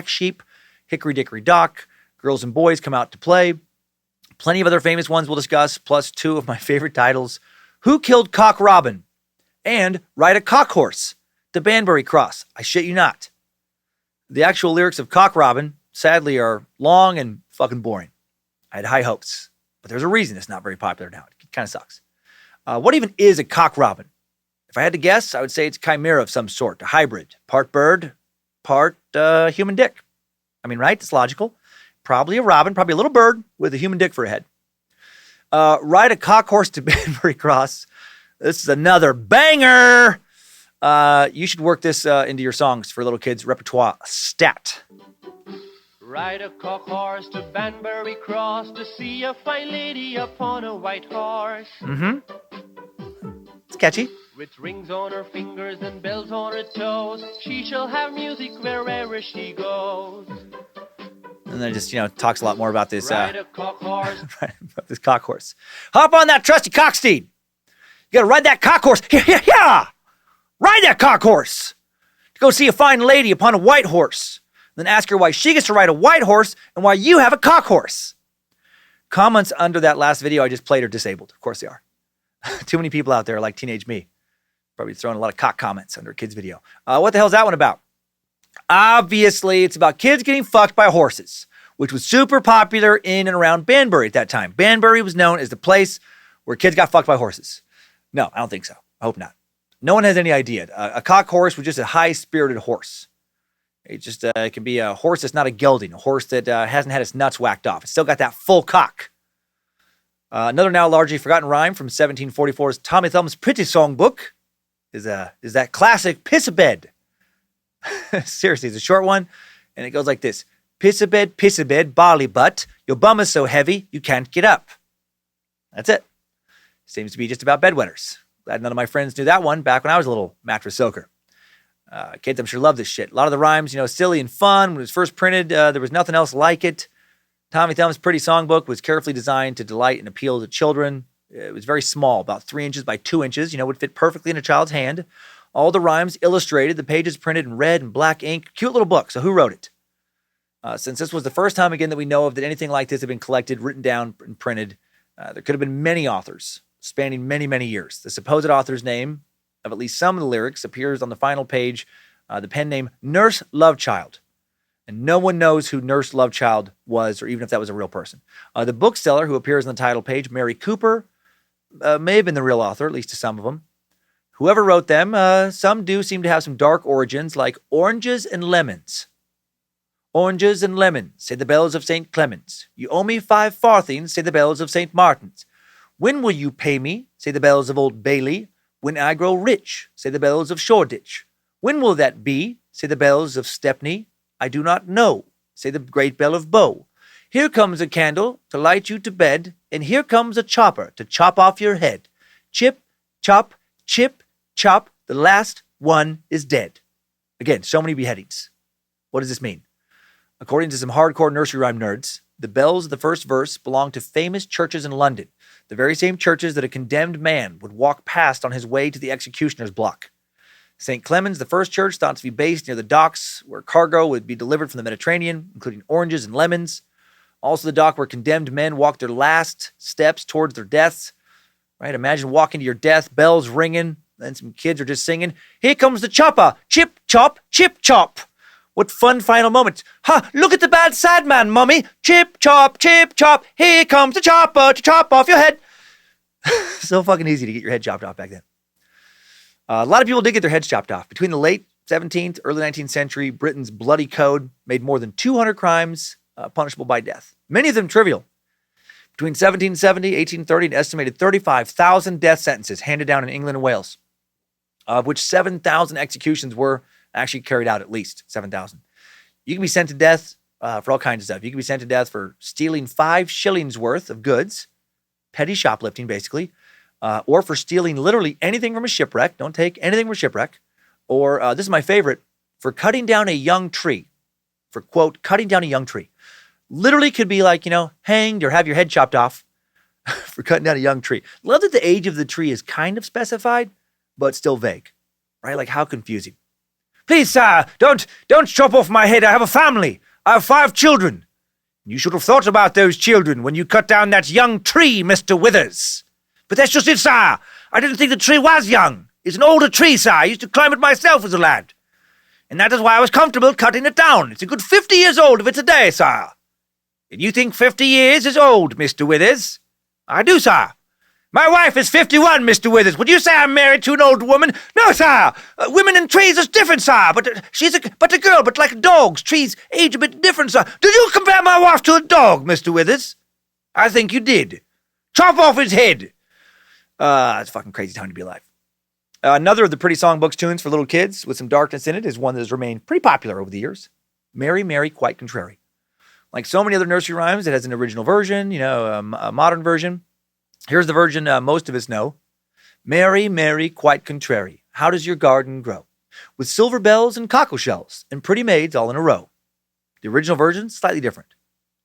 Sheep, Hickory Dickory Dock, Girls and Boys Come Out to Play, Plenty of other famous ones we'll discuss, plus two of my favorite titles, Who Killed Cock Robin? And Ride a Cock Horse to Banbury Cross. I shit you not. The actual lyrics of Cock Robin, sadly, are long and fucking boring. I had high hopes, but there's a reason it's not very popular now. It kind of sucks. What even is a cock robin? If I had to guess, I would say it's a chimera of some sort, a hybrid, part bird, part human dick. I mean, right? It's logical. Probably a robin, probably a little bird with a human dick for a head. Ride a Cock Horse to Banbury Cross. This is another banger. You should work this into your songs for little kids' repertoire stat. Ride a cock horse to Banbury Cross to see a fine lady upon a white horse. It's catchy. With rings on her fingers and bells on her toes, she shall have music wherever she goes. And then it just, talks a lot more about this. Ride a cock horse. About this cock horse. Hop on that trusty cocksteed. You gotta ride that cock horse. Yeah. Ride that cock horse. To go see a fine lady upon a white horse. Then ask her why she gets to ride a white horse and why you have a cock horse. Comments under that last video I just played are disabled. Of course they are. Too many people out there like teenage me. Probably throwing a lot of cock comments under a kid's video. What the hell's that one about? Obviously, it's about kids getting fucked by horses, which was super popular in and around Banbury at that time. Banbury was known as the place where kids got fucked by horses. No, I don't think so. I hope not. No one has any idea. A cock horse was just a high-spirited horse. It just it can be a horse that's not a gelding, a horse that hasn't had its nuts whacked off. It's still got that full cock. Another now largely forgotten rhyme from 1744's Tommy Thumb's Pretty Song book is that classic piss-a-bed. Seriously, it's a short one, and it goes like this. Piss-a-bed, barley butt, your bum is so heavy you can't get up. That's it. Seems to be just about bedwetters. Glad none of my friends knew that one back when I was a little mattress soaker. Kids, I'm sure, love this shit. A lot of the rhymes, silly and fun. When it was first printed, there was nothing else like it. Tommy Thumb's Pretty Songbook was carefully designed to delight and appeal to children. It was very small, about 3 inches by 2 inches, would fit perfectly in a child's hand. All the rhymes illustrated, the pages printed in red and black ink. Cute little book. So who wrote it? Since this was the first time, again, that we know of that anything like this had been collected, written down, and printed, there could have been many authors spanning many, many years. The supposed author's name of at least some of the lyrics appears on the final page, the pen name Nurse Lovechild. And no one knows who Nurse Lovechild was, or even if that was a real person. The bookseller who appears on the title page, Mary Cooper, may have been the real author, at least to some of them. Whoever wrote them, some do seem to have some dark origins, like oranges and lemons. Oranges and lemons, say the bells of St. Clements. You owe me 5 farthings, say the bells of St. Martin's. When will you pay me, say the bells of Old Bailey. When I grow rich, say the bells of Shoreditch. When will that be, say the bells of Stepney. I do not know, say the great bell of Bow. Here comes a candle to light you to bed, and here comes a chopper to chop off your head. Chip, chop, chip, chop, the last one is dead. Again, so many beheadings. What does this mean? According to some hardcore nursery rhyme nerds, the bells of the first verse belong to famous churches in London, the very same churches that a condemned man would walk past on his way to the executioner's block. St. Clemens, the first church, thought to be based near the docks where cargo would be delivered from the Mediterranean, including oranges and lemons. Also the dock where condemned men walked their last steps towards their deaths. Right? Imagine walking to your death, bells ringing, then some kids are just singing, "Here comes the chopper, chip, chop, chip, chop." What fun final moments. Ha! Look at the bad sad man, Mummy. Chip, chop, here comes the chopper to chop off your head. So fucking easy to get your head chopped off back then. A lot of people did get their heads chopped off. Between the late 17th, early 19th century, Britain's bloody code made more than 200 crimes punishable by death. Many of them trivial. Between 1770 and 1830, an estimated 35,000 death sentences handed down in England and Wales, of which 7,000 executions were actually carried out, at least 7,000. You can be sent to death for all kinds of stuff. You can be sent to death for stealing 5 shillings worth of goods, petty shoplifting, basically, or for stealing literally anything from a shipwreck. Don't take anything from a shipwreck. Or, this is my favorite, for cutting down a young tree. For, quote, cutting down a young tree. Literally could be like, hanged or have your head chopped off for cutting down a young tree. Love that the age of the tree is kind of specified, but still vague. Right? Like, how confusing. "Please, sir, don't chop off my head. I have a family. I have 5 children." You should have thought about those children when you cut down that young tree, Mr. Withers. But that's just it, sire. I didn't think the tree was young. It's an older tree, sire. I used to climb it myself as a lad. And that is why I was comfortable cutting it down. It's a good 50 years old if it's a day, sire. And you think 50 years is old, Mr. Withers? I do, sire. My wife is 51, Mr. Withers. Would you say I'm married to an old woman? No, sire. Women and trees is different, sire. But she's a girl, but like dogs, trees age a bit different, sire. Did you compare my wife to a dog, Mr. Withers? I think you did. Chop off his head. It's a fucking crazy time to be alive. Another of the Pretty Songbooks tunes for little kids with some darkness in it is one that has remained pretty popular over the years. Mary, Mary, Quite Contrary. Like so many other nursery rhymes, it has an original version, a modern version. Here's the version most of us know. Mary, Mary, quite contrary. How does your garden grow? With silver bells and cockle shells and pretty maids all in a row. The original version, slightly different.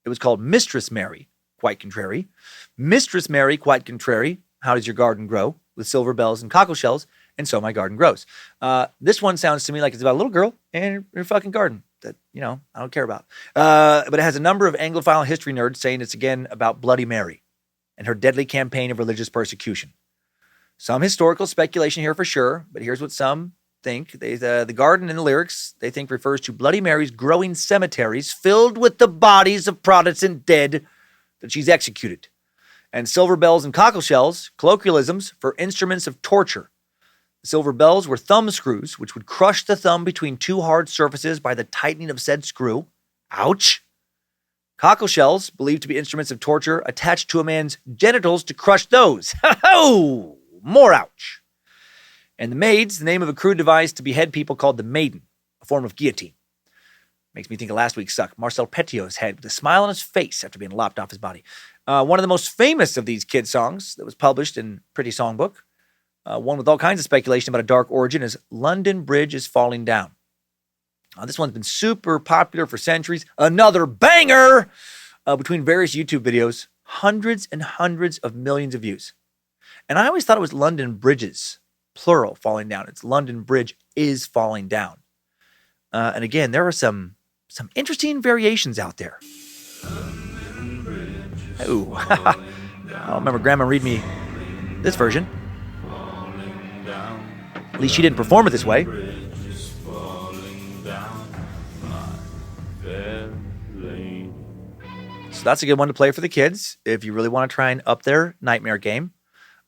It was called Mistress Mary, quite contrary. Mistress Mary, quite contrary. How does your garden grow? With silver bells and cockle shells, and so my garden grows. This one sounds to me like it's about a little girl and her fucking garden that, I don't care about. But it has a number of Anglophile history nerds saying it's again about Bloody Mary and her deadly campaign of religious persecution. Some historical speculation here for sure, but here's what some think. The garden in the lyrics, they think refers to Bloody Mary's growing cemeteries filled with the bodies of Protestant dead that she's executed. And silver bells and cockle shells, colloquialisms for instruments of torture. The silver bells were thumb screws, which would crush the thumb between two hard surfaces by the tightening of said screw. Ouch. Cockle shells, believed to be instruments of torture, attached to a man's genitals to crush those. Ho-ho! More ouch. And the maids, the name of a crude device to behead people called the maiden, a form of guillotine. Makes me think of last week's Suck, Marcel Petiot's head with a smile on his face after being lopped off his body. One of the most famous of these kid songs that was published in Pretty Songbook, one with all kinds of speculation about a dark origin, is London Bridge is Falling Down. This one's been super popular for centuries. Another banger between various YouTube videos, hundreds and hundreds of millions of views. And I always thought it was London Bridges, plural, falling down. It's London Bridge is falling down. And again, there are some interesting variations out there. Oh, I remember Grandma read me this version. At least she didn't perform it this way. So that's a good one to play for the kids if you really want to try and up their nightmare game.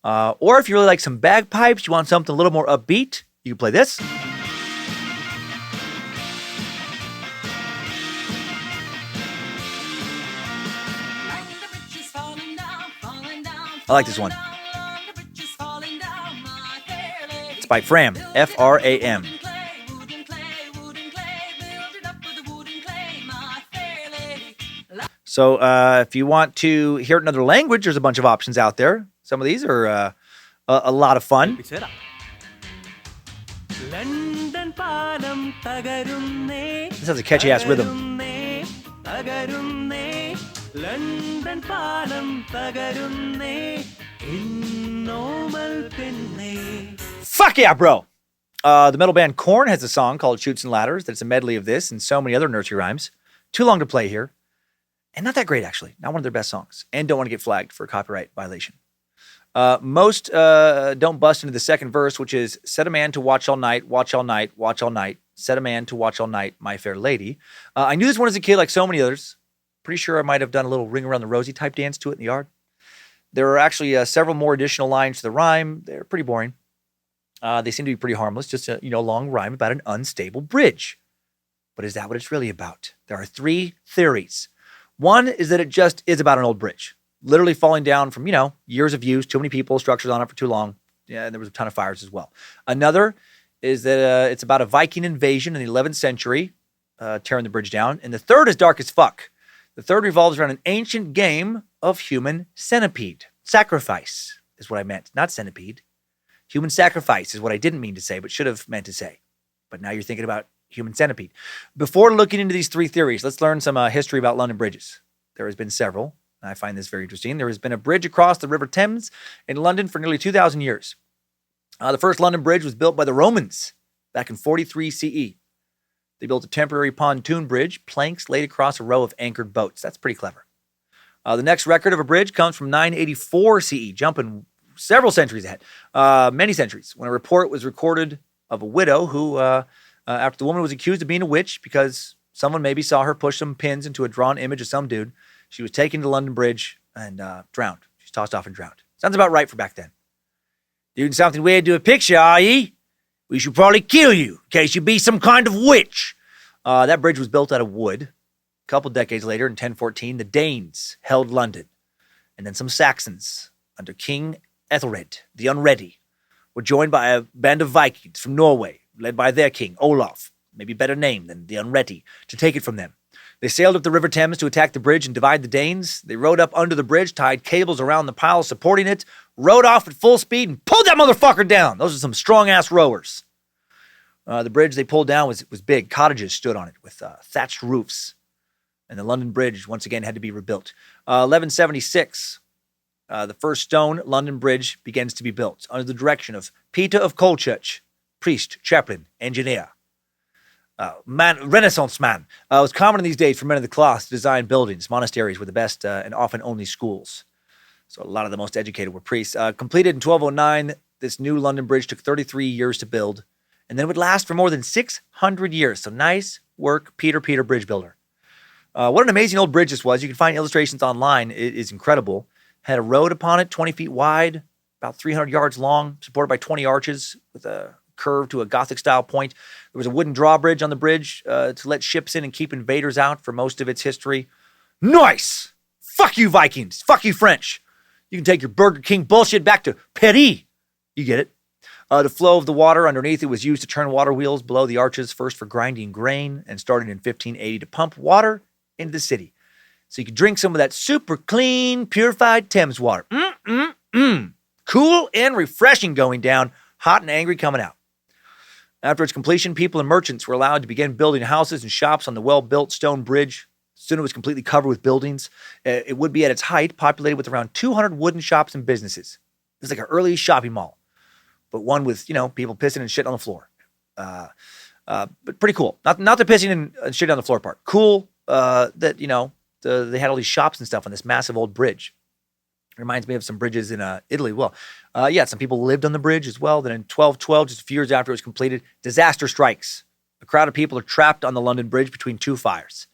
Or if you really like some bagpipes, you want something a little more upbeat, you can play this. I like this one. It's by Fram, F-R-A-M. So if you want to hear it in another language, there's a bunch of options out there. Some of these are a lot of fun. This has a catchy-ass rhythm. Fuck yeah, bro! The metal band Korn has a song called Chutes and Ladders that's a medley of this and so many other nursery rhymes. Too long to play here. And not that great, actually. Not one of their best songs. And don't want to get flagged for a copyright violation. Most don't bust into the second verse, which is, set a man to watch all night, watch all night, watch all night. Set a man to watch all night, my fair lady. I knew this one as a kid like so many others. Pretty sure I might have done a little Ring Around the Rosie type dance to it in the yard. There are actually several more additional lines to the rhyme. They're pretty boring. They seem to be pretty harmless. Just a long rhyme about an unstable bridge. But is that what it's really about? There are three theories. One is that it just is about an old bridge, literally falling down from, years of use, too many people, structures on it for too long. Yeah, and there was a ton of fires as well. Another is that it's about a Viking invasion in the 11th century, tearing the bridge down. And the third is dark as fuck. The third revolves around an ancient game of human centipede. Sacrifice is what I meant, not centipede. Human sacrifice is what I didn't mean to say, but should have meant to say. But now you're thinking about human centipede. Before looking into these three theories, let's learn some history about London bridges. There has been several. I find this very interesting. There has been a bridge across the River Thames in London for nearly 2,000 years. The first London Bridge was built by the Romans back in 43 CE. They built a temporary pontoon bridge, planks laid across a row of anchored boats. That's pretty clever. The next record of a bridge comes from 984 CE, jumping several centuries ahead, many centuries, when a report was recorded of a widow who, after the woman was accused of being a witch because someone maybe saw her push some pins into a drawn image of some dude, she was taken to London Bridge and drowned. She was tossed off and drowned. Sounds about right for back then. Doing something weird to a picture, are ye? We should probably kill you in case you be some kind of witch. That bridge was built out of wood. A couple decades later, in 1014, the Danes held London. And then some Saxons, under King Ethelred, the Unready, were joined by a band of Vikings from Norway, led by their king, Olaf, maybe better name than the Unready, to take it from them. They sailed up the River Thames to attack the bridge and divide the Danes. They rowed up under the bridge, tied cables around the pile supporting it, rowed off at full speed, and pulled that motherfucker down. Those are some strong-ass rowers. The bridge they pulled down was big. Cottages stood on it with thatched roofs. And the London Bridge, once again, had to be rebuilt. 1176, the first stone London Bridge begins to be built under the direction of Peter of Colchurch, priest, chaplain, engineer. Renaissance man. It was common in these days for men of the cloth to design buildings. Monasteries were the best and often only schools. So a lot of the most educated were priests. Completed in 1209, this new London Bridge took 33 years to build, and then would last for more than 600 years. So nice work, Peter Bridge Builder. What an amazing old bridge this was. You can find illustrations online. It is incredible. Had a road upon it, 20 feet wide, about 300 yards long, supported by 20 arches with a curve to a Gothic-style point. There was a wooden drawbridge on the bridge to let ships in and keep invaders out for most of its history. Nice! Fuck you, Vikings. Fuck you, French. You can take your Burger King bullshit back to Paris. You get it. The flow of the water underneath it was used to turn water wheels below the arches, first for grinding grain and started in 1580 to pump water into the city. So you could drink some of that super clean, purified Thames water. Cool and refreshing going down, hot and angry coming out. After its completion, people and merchants were allowed to begin building houses and shops on the well-built stone bridge. Soon it was completely covered with buildings. It would be at its height populated with around 200 wooden shops and businesses. It was like an early shopping mall, but one with, people pissing and shit on the floor. But pretty cool. Not the pissing and shit on the floor part. Cool that, they had all these shops and stuff on this massive old bridge. Reminds me of some bridges in Italy. Well, some people lived on the bridge as well. Then in 1212, just a few years after it was completed, disaster strikes. A crowd of people are trapped on the London Bridge between two fires.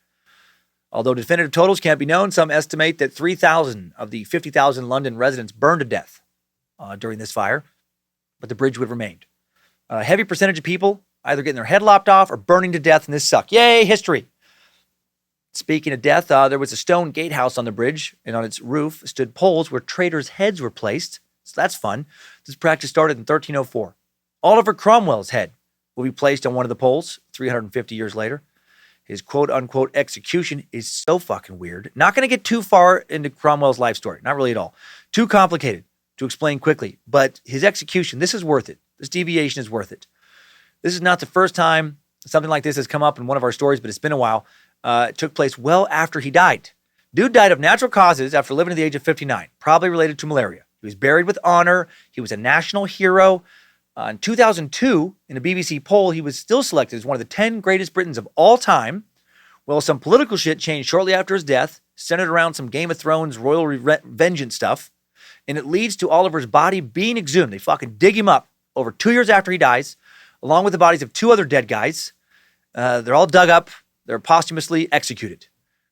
Although definitive totals can't be known, some estimate that 3,000 of the 50,000 London residents burned to death during this fire, but the bridge would have remained. A heavy percentage of people either getting their head lopped off or burning to death in this suck. Yay, history! Speaking of death, there was a stone gatehouse on the bridge, and on its roof stood poles where traitors' heads were placed. So that's fun. This practice started in 1304. Oliver Cromwell's head will be placed on one of the poles 350 years later. His quote-unquote execution is so fucking weird. Not going to get too far into Cromwell's life story. Not really at all. Too complicated to explain quickly. But his execution, this is worth it. This deviation is worth it. This is not the first time something like this has come up in one of our stories, but it's been a while. It took place well after he died. Dude died of natural causes after living to the age of 59, probably related to malaria. He was buried with honor. He was a national hero. In 2002, in a BBC poll, he was still selected as one of the 10 greatest Britons of all time. Well, some political shit changed shortly after his death, centered around some Game of Thrones royal vengeance stuff, and it leads to Oliver's body being exhumed. They fucking dig him up over 2 years after he dies, along with the bodies of 2 other dead guys. They're all dug up. They're posthumously executed.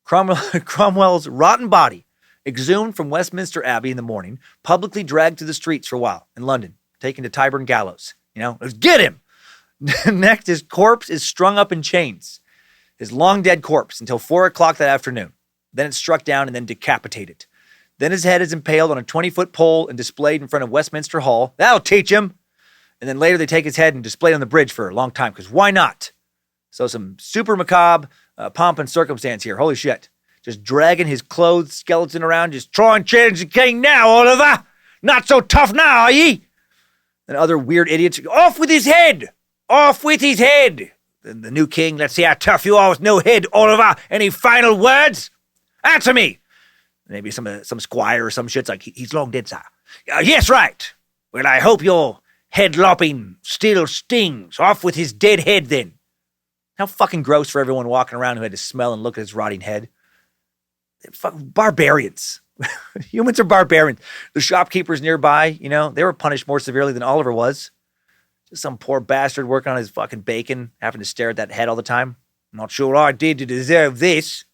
Cromwell's rotten body, exhumed from Westminster Abbey in the morning, publicly dragged through the streets for a while in London, taken to Tyburn Gallows. Let's get him! Next, his corpse is strung up in chains. His long-dead corpse until 4 o'clock that afternoon. Then it's struck down and then decapitated. Then his head is impaled on a 20-foot pole and displayed in front of Westminster Hall. That'll teach him! And then later they take his head and display it on the bridge for a long time, because why not? So some super macabre pomp and circumstance here. Holy shit. Just dragging his clothed skeleton around, just try and change the king now, Oliver! Not so tough now, are ye? And other weird idiots, off with his head! Off with his head! And the new king, let's see how tough you are with no head, Oliver. Any final words? Answer me! Maybe some squire or some shit's like, he's long dead, sir. Yes, right. Well, I hope your head lopping still stings. Off with his dead head, then. How fucking gross for everyone walking around who had to smell and look at his rotting head. Fucking barbarians. Humans are barbarians. The shopkeepers nearby, they were punished more severely than Oliver was. Just some poor bastard working on his fucking bacon, having to stare at that head all the time. I'm not sure what I did to deserve this.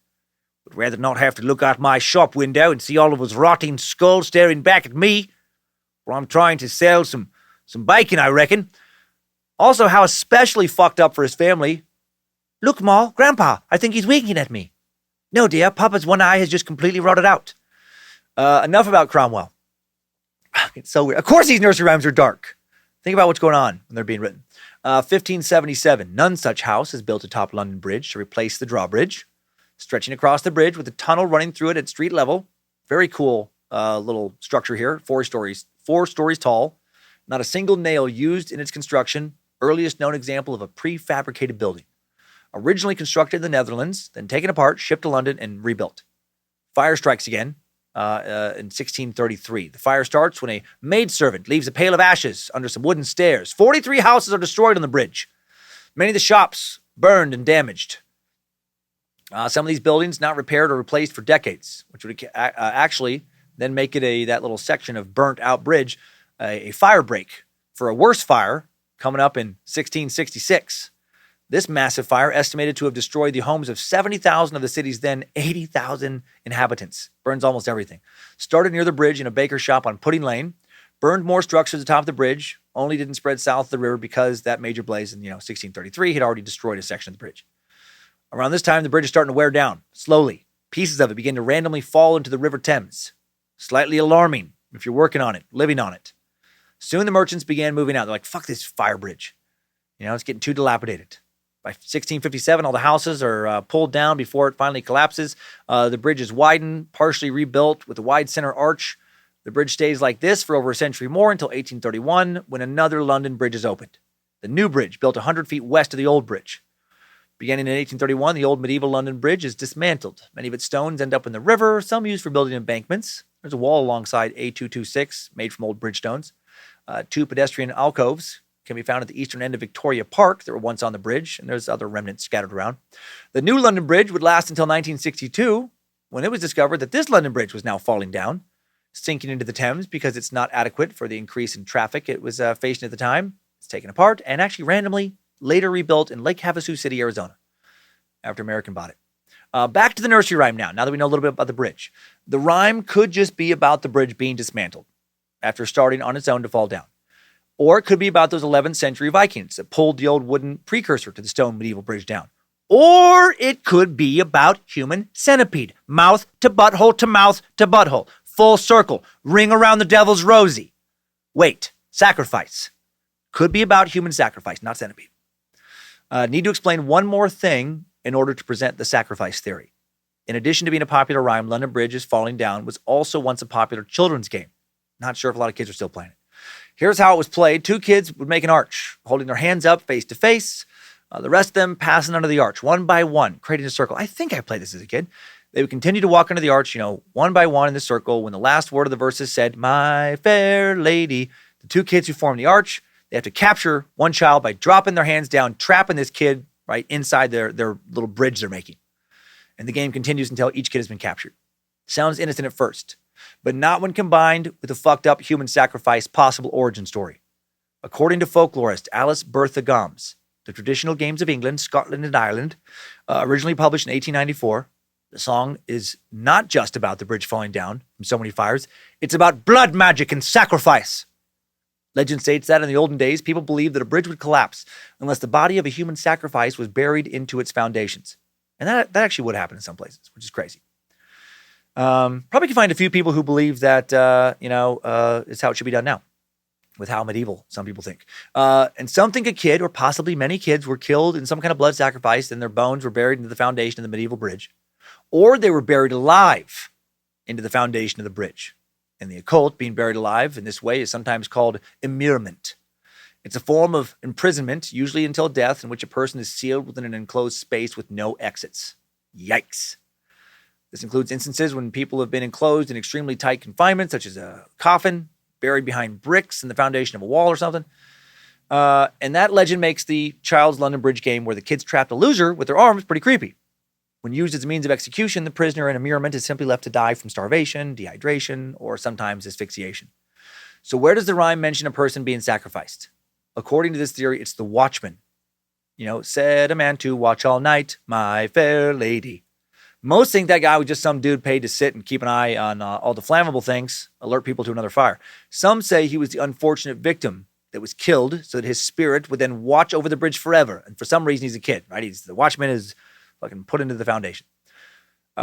Would rather not have to look out my shop window and see Oliver's rotting skull staring back at me. Or I'm trying to sell some bacon, I reckon. Also, how especially fucked up for his family. Look, Ma, Grandpa, I think he's winking at me. No, dear, Papa's one eye has just completely rotted out. Enough about Cromwell. It's so weird. Of course these nursery rhymes are dark. Think about what's going on when they're being written. 1577, none such house is built atop London Bridge to replace the drawbridge. Stretching across the bridge with a tunnel running through it at street level. Very cool little structure here. 4 stories tall. Not a single nail used in its construction. Earliest known example of a prefabricated building. Originally constructed in the Netherlands, then taken apart, shipped to London, and rebuilt. Fire strikes again in 1633. The fire starts when a maidservant leaves a pail of ashes under some wooden stairs. 43 houses are destroyed on the bridge. Many of the shops burned and damaged. Some of these buildings not repaired or replaced for decades, which would actually then make it that little section of burnt-out bridge a fire break for a worse fire coming up in 1666. This massive fire, estimated to have destroyed the homes of 70,000 of the city's then 80,000 inhabitants. Burns almost everything. Started near the bridge in a baker's shop on Pudding Lane. Burned more structures atop the bridge. Only didn't spread south of the river because that major blaze in 1633 had already destroyed a section of the bridge. Around this time, the bridge is starting to wear down. Slowly, pieces of it begin to randomly fall into the River Thames. Slightly alarming if you're working on it, living on it. Soon the merchants began moving out. They're like, fuck this fire bridge. It's getting too dilapidated. By 1657, all the houses are pulled down before it finally collapses. The bridge is widened, partially rebuilt with a wide center arch. The bridge stays like this for over a century more until 1831, when another London bridge is opened. The new bridge, built 100 feet west of the old bridge. Beginning in 1831, the old medieval London Bridge is dismantled. Many of its stones end up in the river, some used for building embankments. There's a wall alongside A226, made from old bridge stones. 2 pedestrian alcoves can be found at the eastern end of Victoria Park that were once on the bridge, and there's other remnants scattered around. The new London Bridge would last until 1962, when it was discovered that this London Bridge was now falling down, sinking into the Thames because it's not adequate for the increase in traffic it was facing at the time. It's taken apart and actually randomly later rebuilt in Lake Havasu City, Arizona, after American bought it. Back to the nursery rhyme now that we know a little bit about the bridge. The rhyme could just be about the bridge being dismantled after starting on its own to fall down. Or it could be about those 11th century Vikings that pulled the old wooden precursor to the stone medieval bridge down. Or it could be about human centipede. Mouth to butthole to mouth to butthole. Full circle. Ring around the devil's Rosie. Wait. Sacrifice. Could be about human sacrifice, not centipede. Need to explain one more thing in order to present the sacrifice theory. In addition to being a popular rhyme, London Bridge is Falling Down was also once a popular children's game. Not sure if a lot of kids are still playing it. Here's how it was played. 2 kids would make an arch, holding their hands up face to face. The rest of them passing under the arch, one by one, creating a circle. I think I played this as a kid. They would continue to walk under the arch, one by one in the circle. When the last word of the verses said, "My fair lady," the 2 kids who form the arch, they have to capture one child by dropping their hands down, trapping this kid right inside their little bridge they're making. And the game continues until each kid has been captured. Sounds innocent at first, but not when combined with a fucked up human sacrifice possible origin story. According to folklorist Alice Bertha Gomes, the traditional games of England, Scotland, and Ireland, originally published in 1894, the song is not just about the bridge falling down from so many fires. It's about blood magic and sacrifice. Legend states that in the olden days, people believed that a bridge would collapse unless the body of a human sacrifice was buried into its foundations. And that actually would happen in some places, which is crazy. Probably can find a few people who believe that, is how it should be done now, with how medieval some people think. And some think a kid, or possibly many kids, were killed in some kind of blood sacrifice and their bones were buried into the foundation of the medieval bridge. Or they were buried alive into the foundation of the bridge. And the occult, being buried alive in this way, is sometimes called immurement. It's a form of imprisonment, usually until death, in which a person is sealed within an enclosed space with no exits. Yikes. This includes instances when people have been enclosed in extremely tight confinement, such as a coffin, buried behind bricks in the foundation of a wall or something. And that legend makes the Child's London Bridge game where the kids trap the loser with their arms pretty creepy. When used as a means of execution, the prisoner in immurement is simply left to die from starvation, dehydration, or sometimes asphyxiation. So where does the rhyme mention a person being sacrificed? According to this theory, it's the watchman. Said a man to watch all night, my fair lady. Most think that guy was just some dude paid to sit and keep an eye on all the flammable things, alert people to another fire. Some say he was the unfortunate victim that was killed so that his spirit would then watch over the bridge forever. And for some reason, he's a kid, right? The watchman is fucking put into the foundation.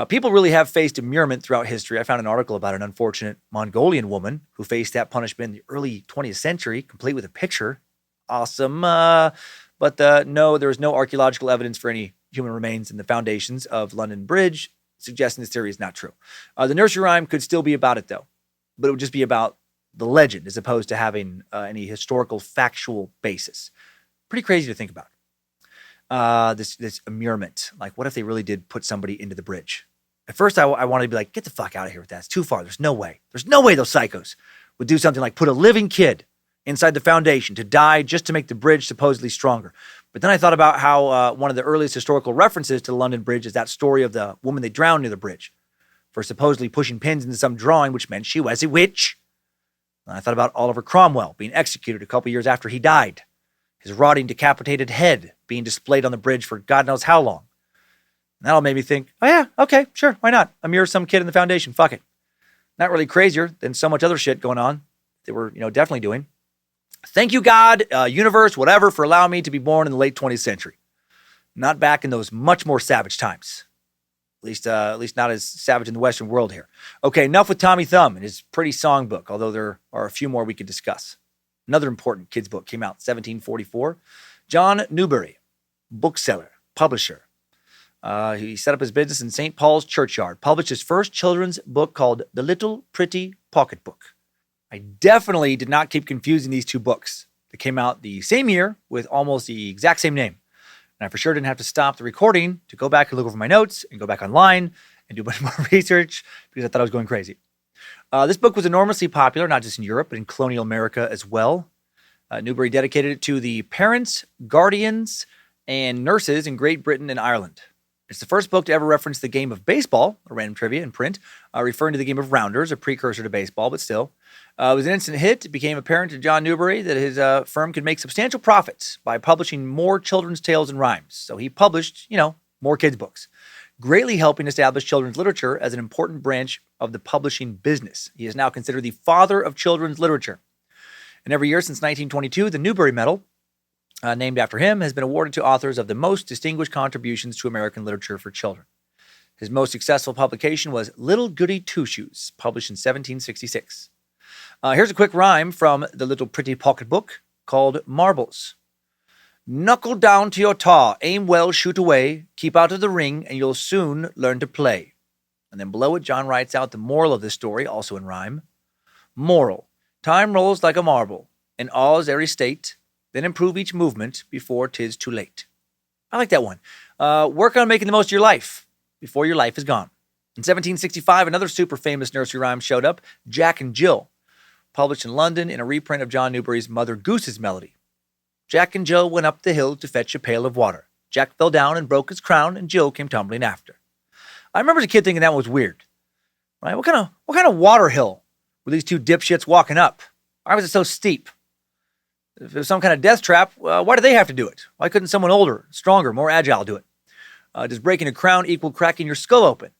People really have faced immurement throughout history. I found an article about an unfortunate Mongolian woman who faced that punishment in the early 20th century, complete with a picture. Awesome. But no, there is no archaeological evidence for any human remains in the foundations of London Bridge, suggesting this theory is not true. The nursery rhyme could still be about it, though, but it would just be about the legend as opposed to having any historical factual basis. Pretty crazy to think about. This immurement. Like, what if they really did put somebody into the bridge? At first, I wanted to be like, get the fuck out of here with that. It's too far. There's no way. There's no way those psychos would do something like put a living kid inside the foundation to die just to make the bridge supposedly stronger. But then I thought about how one of the earliest historical references to the London Bridge is that story of the woman they drowned near the bridge for supposedly pushing pins into some drawing, which meant she was a witch. And I thought about Oliver Cromwell being executed a couple years after he died. His rotting, decapitated head being displayed on the bridge for God knows how long. And that all made me think, oh yeah, okay, sure, why not? Immure some kid in the foundation, fuck it. Not really crazier than so much other shit going on they were, definitely doing. Thank you, God, universe, whatever, for allowing me to be born in the late 20th century. Not back in those much more savage times. At least not as savage in the Western world here. Okay, enough with Tommy Thumb and his pretty songbook, although there are a few more we could discuss. Another important kids' book came out in 1744. John Newbery, bookseller, publisher. He set up his business in St. Paul's Churchyard, published his first children's book called The Little Pretty Pocketbook. I definitely did not keep confusing these two books. They came out the same year with almost the exact same name. And I for sure didn't have to stop the recording to go back and look over my notes and go back online and do a bunch more research because I thought I was going crazy. This book was enormously popular, not just in Europe, but in colonial America as well. Newbery dedicated it to the parents, guardians, and nurses in Great Britain and Ireland. It's the first book to ever reference the game of baseball, a random trivia in print, referring to the game of rounders, a precursor to baseball, but still. It was an instant hit. It became apparent to John Newbery that his firm could make substantial profits by publishing more children's tales and rhymes. So he published, more kids' books, greatly helping establish children's literature as an important branch of the publishing business. He is now considered the father of children's literature. And every year since 1922, the Newbery Medal, named after him, has been awarded to authors of the most distinguished contributions to American literature for children. His most successful publication was Little Goody Two-Shoes, published in 1766. Here's a quick rhyme from the Little Pretty Pocketbook called Marbles. Knuckle down to your taw, aim well, shoot away, keep out of the ring, and you'll soon learn to play. And then below it, John writes out the moral of this story, also in rhyme. Moral, time rolls like a marble, in awes every state, then improve each movement before 'tis too late. I like that one. Work on making the most of your life before your life is gone. In 1765, another super famous nursery rhyme showed up, Jack and Jill, published in London in a reprint of John Newbery's Mother Goose's Melody. Jack and Jill went up the hill to fetch a pail of water. Jack fell down and broke his crown, and Jill came tumbling after. I remember as a kid thinking that one was weird. Right? What kind of water hill were these two dipshits walking up? Why was it so steep? If it was some kind of death trap, why did they have to do it? Why couldn't someone older, stronger, more agile do it? Does breaking a crown equal cracking your skull open?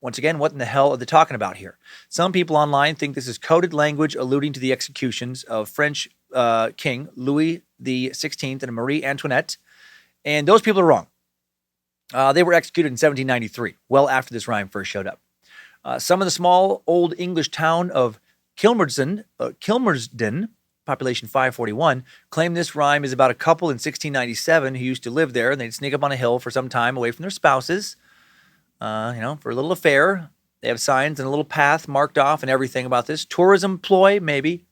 Once again, what in the hell are they talking about here? Some people online think this is coded language alluding to the executions of French King Louis XVI and Marie Antoinette, and those people are wrong. They were executed in 1793, well after this rhyme first showed up. Some of the small Old English town of Kilmersdon, population 541, claim this rhyme is about a couple in 1697 who used to live there, and they'd sneak up on a hill for some time away from their spouses, for a little affair. They have signs and a little path marked off and everything about this. Tourism ploy, maybe.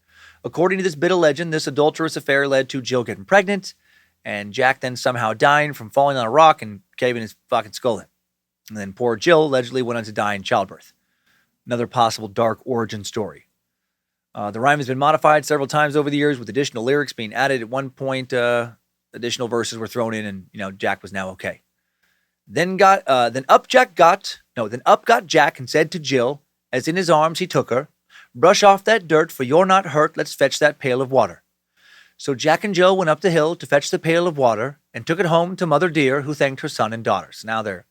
According to this bit of legend, this adulterous affair led to Jill getting pregnant, and Jack then somehow dying from falling on a rock and caving his fucking skull in. And then poor Jill allegedly went on to die in childbirth. Another possible dark origin story. The rhyme has been modified several times over the years, with additional lyrics being added. At one point, additional verses were thrown in, and Jack was now okay. Then up got Jack and said to Jill, as in his arms he took her, "Brush off that dirt, for you're not hurt. Let's fetch that pail of water." So Jack and Jill went up the hill to fetch the pail of water and took it home to Mother Dear, who thanked her son and daughters. Now they're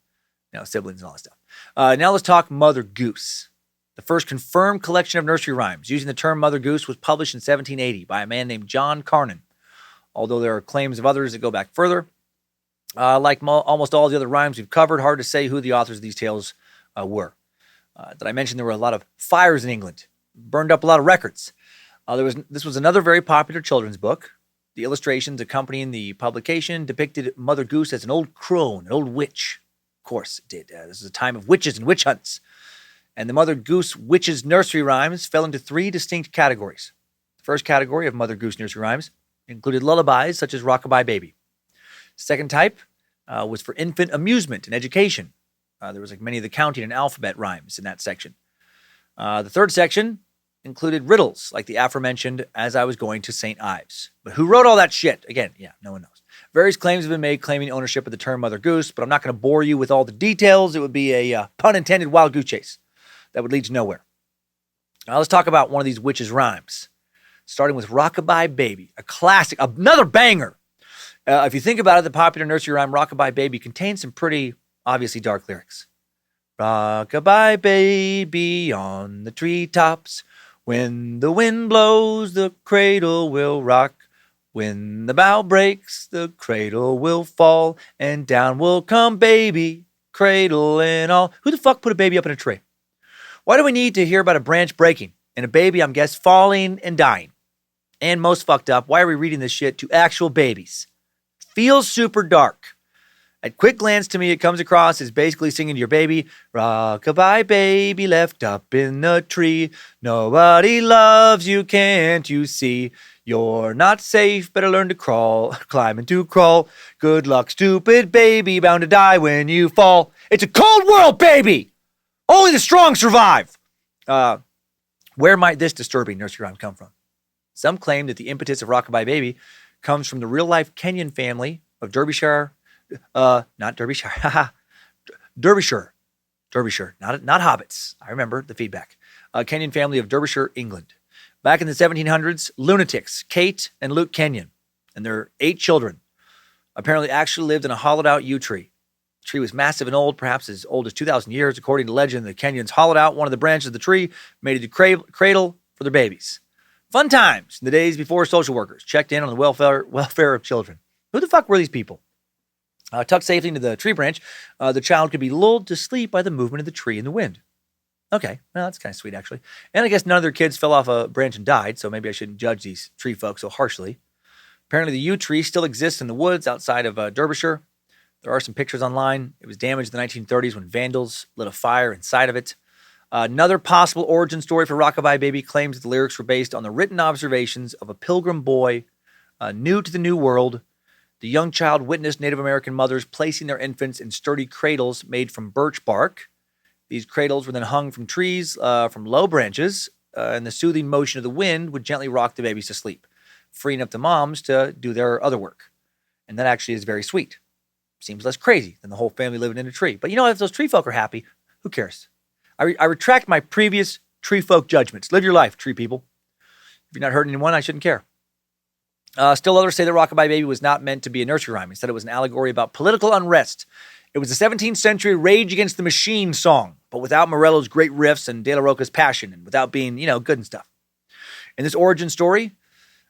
siblings and all that stuff. Now let's talk Mother Goose. The first confirmed collection of nursery rhymes using the term Mother Goose was published in 1780 by a man named John Carnan, although there are claims of others that go back further. Like almost all the other rhymes we've covered, hard to say who the authors of these tales were. Did I mention there were a lot of fires in England? Burned up a lot of records. This was another very popular children's book. The illustrations accompanying the publication depicted Mother Goose as an old crone, an old witch. Of course it did. This is a time of witches and witch hunts. And the Mother Goose witches nursery rhymes fell into three distinct categories. The first category of Mother Goose nursery rhymes included lullabies such as Rock-a-Bye Baby. Second type was for infant amusement and education. There was like many of the counting and alphabet rhymes in that section. The third section included riddles like the aforementioned "As I Was Going to St. Ives." But who wrote all that shit? Again, no one knows. Various claims have been made claiming ownership of the term Mother Goose, but I'm not going to bore you with all the details. It would be a pun intended wild goose chase that would lead to nowhere. Now let's talk about one of these witches' rhymes, starting with Rock-a-Bye Baby, a classic, another banger. If you think about it, the popular nursery rhyme Rock-a-Bye Baby contains some pretty obviously dark lyrics. Rock-a-bye baby on the treetops. When the wind blows, the cradle will rock. When the bough breaks, the cradle will fall. And down will come baby, cradle and all. Who the fuck put a baby up in a tree? Why do we need to hear about a branch breaking and a baby, I'm guessing, falling and dying? And most fucked up, why are we reading this shit to actual babies? Feels super dark. At quick glance to me, it comes across as basically singing to your baby, "Rock-a-bye baby left up in the tree. Nobody loves you, can't you see? You're not safe, better learn to crawl, climb and to crawl. Good luck, stupid baby, bound to die when you fall. It's a cold world, baby! Only the strong survive!" Where might this disturbing nursery rhyme come from? Some claim that the impetus of Rock-a-Bye Baby comes from the real-life Kenyan family of Derbyshire, not Derbyshire, Derbyshire, not hobbits. I remember the feedback. Kenyan family of Derbyshire, England. Back in the 1700s, lunatics, Kate and Luke Kenyon, and their 8 children, apparently actually lived in a hollowed-out yew tree. The tree was massive and old, perhaps as old as 2,000 years. According to legend, the Kenyons hollowed out one of the branches of the tree, made it a cradle for their babies. Fun times in the days before social workers checked in on the welfare of children. Who the fuck were these people? Tucked safely into the tree branch, the child could be lulled to sleep by the movement of the tree in the wind. Okay, well, that's kind of sweet, actually. And I guess none of their kids fell off a branch and died, so maybe I shouldn't judge these tree folk so harshly. Apparently, the yew tree still exists in the woods outside of Derbyshire. There are some pictures online. It was damaged in the 1930s when vandals lit a fire inside of it. Another possible origin story for Rock-a-Bye Baby claims that the lyrics were based on the written observations of a pilgrim boy new to the New World. The young child witnessed Native American mothers placing their infants in sturdy cradles made from birch bark. These cradles were then hung from trees from low branches, and the soothing motion of the wind would gently rock the babies to sleep, freeing up the moms to do their other work. And that actually is very sweet. Seems less crazy than the whole family living in a tree. But if those tree folk are happy, who cares? I retract my previous tree folk judgments. Live your life, tree people. If you're not hurting anyone, I shouldn't care. Still others say that Rock-a-Bye Baby was not meant to be a nursery rhyme. Instead, it was an allegory about political unrest. It was a 17th century Rage Against the Machine song, but without Morello's great riffs and De La Roca's passion, and without being, good and stuff. In this origin story,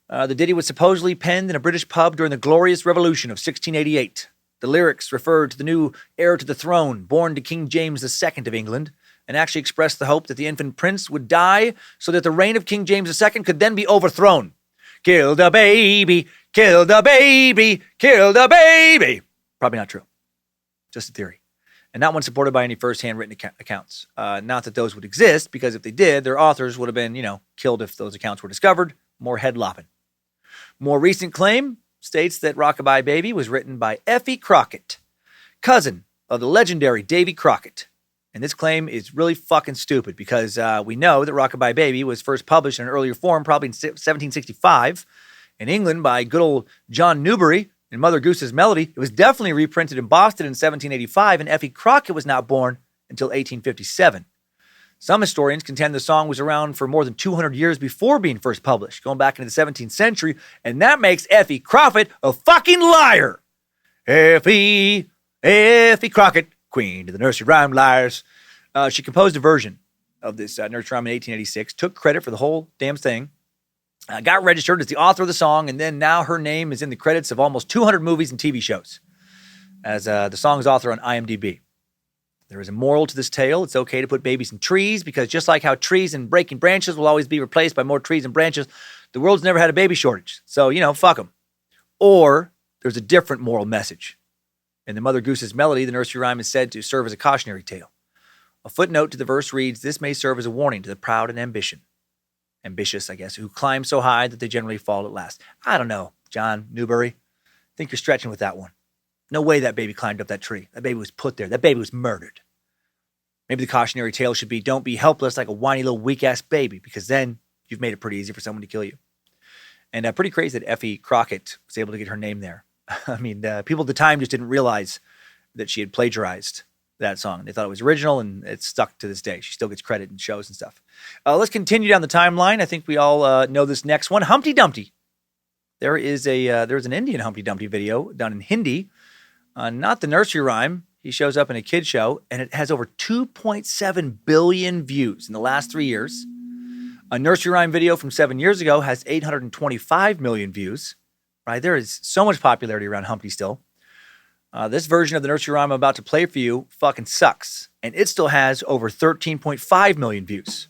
the ditty was supposedly penned in a British pub during the Glorious Revolution of 1688. The lyrics referred to the new heir to the throne, born to King James II of England, and actually expressed the hope that the infant prince would die so that the reign of King James II could then be overthrown. Kill the baby, kill the baby, kill the baby. Probably not true. Just a theory. And not one supported by any first-hand written accounts. Not that those would exist, because if they did, their authors would have been, killed if those accounts were discovered. More head-lopping. More recent claim states that Rock-a-Bye Baby was written by Effie Crockett, cousin of the legendary Davy Crockett. And this claim is really fucking stupid because we know that Rockabye Baby was first published in an earlier form, probably in 1765, in England by good old John Newbery in Mother Goose's Melody. It was definitely reprinted in Boston in 1785, and Effie Crockett was not born until 1857. Some historians contend the song was around for more than 200 years before being first published, going back into the 17th century, and that makes Effie Crockett a fucking liar. Effie Crockett, queen of the nursery rhyme liars. She composed a version of this nursery rhyme in 1886, took credit for the whole damn thing, got registered as the author of the song, and then now her name is in the credits of almost 200 movies and TV shows as the song's author on IMDb. There is a moral to this tale. It's okay to put babies in trees because just like how trees and breaking branches will always be replaced by more trees and branches, the world's never had a baby shortage. So, fuck them. Or there's a different moral message. In the Mother Goose's Melody, the nursery rhyme is said to serve as a cautionary tale. A footnote to the verse reads, "This may serve as a warning to the proud and ambitious, I guess, who climb so high that they generally fall at last." I don't know, John Newbery. I think you're stretching with that one. No way that baby climbed up that tree. That baby was put there. That baby was murdered. Maybe the cautionary tale should be, don't be helpless like a whiny little weak-ass baby, because then you've made it pretty easy for someone to kill you. And pretty crazy that Effie Crockett was able to get her name there. I mean, people at the time just didn't realize that she had plagiarized that song. They thought it was original, and it's stuck to this day. She still gets credit in shows and stuff. Let's continue down the timeline. I think we all know this next one. Humpty Dumpty. There's an Indian Humpty Dumpty video done in Hindi. Not the nursery rhyme. He shows up in a kid show, and it has over 2.7 billion views in the last 3 years. A nursery rhyme video from 7 years ago has 825 million views. Right? There is so much popularity around Humpty still. This version of the nursery rhyme I'm about to play for you fucking sucks, and it still has over 13.5 million views.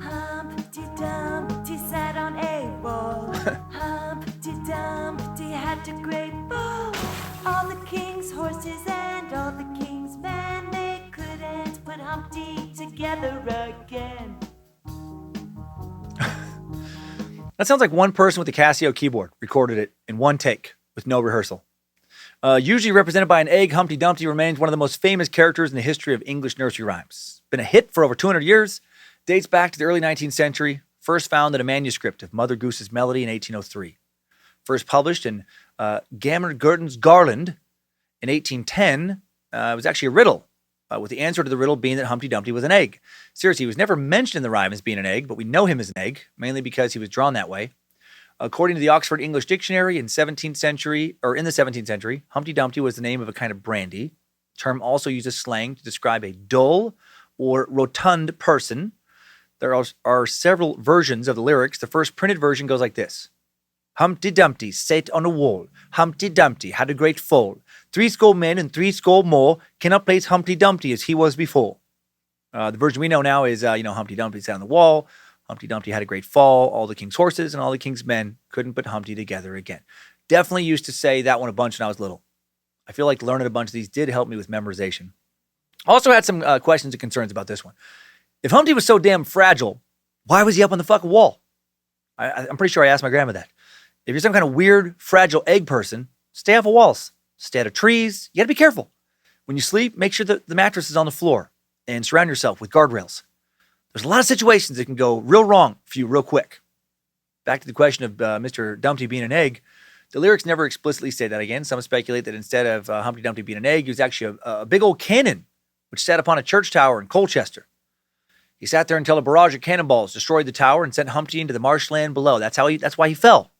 Humpty Dumpty sat on a wall. Humpty Dumpty had a great fall. All the king's horses and all the king's men, they couldn't put Humpty together again. That sounds like one person with a Casio keyboard recorded it in one take with no rehearsal. Usually represented by an egg, Humpty Dumpty remains one of the most famous characters in the history of English nursery rhymes. Been a hit for over 200 years, dates back to the early 19th century, first found in a manuscript of Mother Goose's Melody in 1803. First published in Gammer Gurdon's Garland in 1810, it was actually a riddle, with the answer to the riddle being that Humpty Dumpty was an egg. Seriously, he was never mentioned in the rhyme as being an egg, but we know him as an egg, mainly because he was drawn that way. According to the Oxford English Dictionary, in the 17th century, Humpty Dumpty was the name of a kind of brandy. The term also uses slang to describe a dull or rotund person. There are several versions of the lyrics. The first printed version goes like this. Humpty Dumpty sat on a wall. Humpty Dumpty had a great fall. 80 men and 80 more cannot place Humpty Dumpty as he was before. The version we know now is, Humpty Dumpty sat on the wall. Humpty Dumpty had a great fall. All the king's horses and all the king's men couldn't put Humpty together again. Definitely used to say that one a bunch when I was little. I feel like learning a bunch of these did help me with memorization. Also had some questions and concerns about this one. If Humpty was so damn fragile, why was he up on the fucking wall? I'm pretty sure I asked my grandma that. If you're some kind of weird, fragile egg person, stay off of walls. Stay out of trees. You got to be careful. When you sleep, make sure that the mattress is on the floor and surround yourself with guardrails. There's a lot of situations that can go real wrong for you real quick. Back to the question of Mr. Dumpty being an egg. The lyrics never explicitly say that again. Some speculate that instead of Humpty Dumpty being an egg, he was actually a big old cannon, which sat upon a church tower in Colchester. He sat there until a barrage of cannonballs destroyed the tower and sent Humpty into the marshland below. That's why he fell.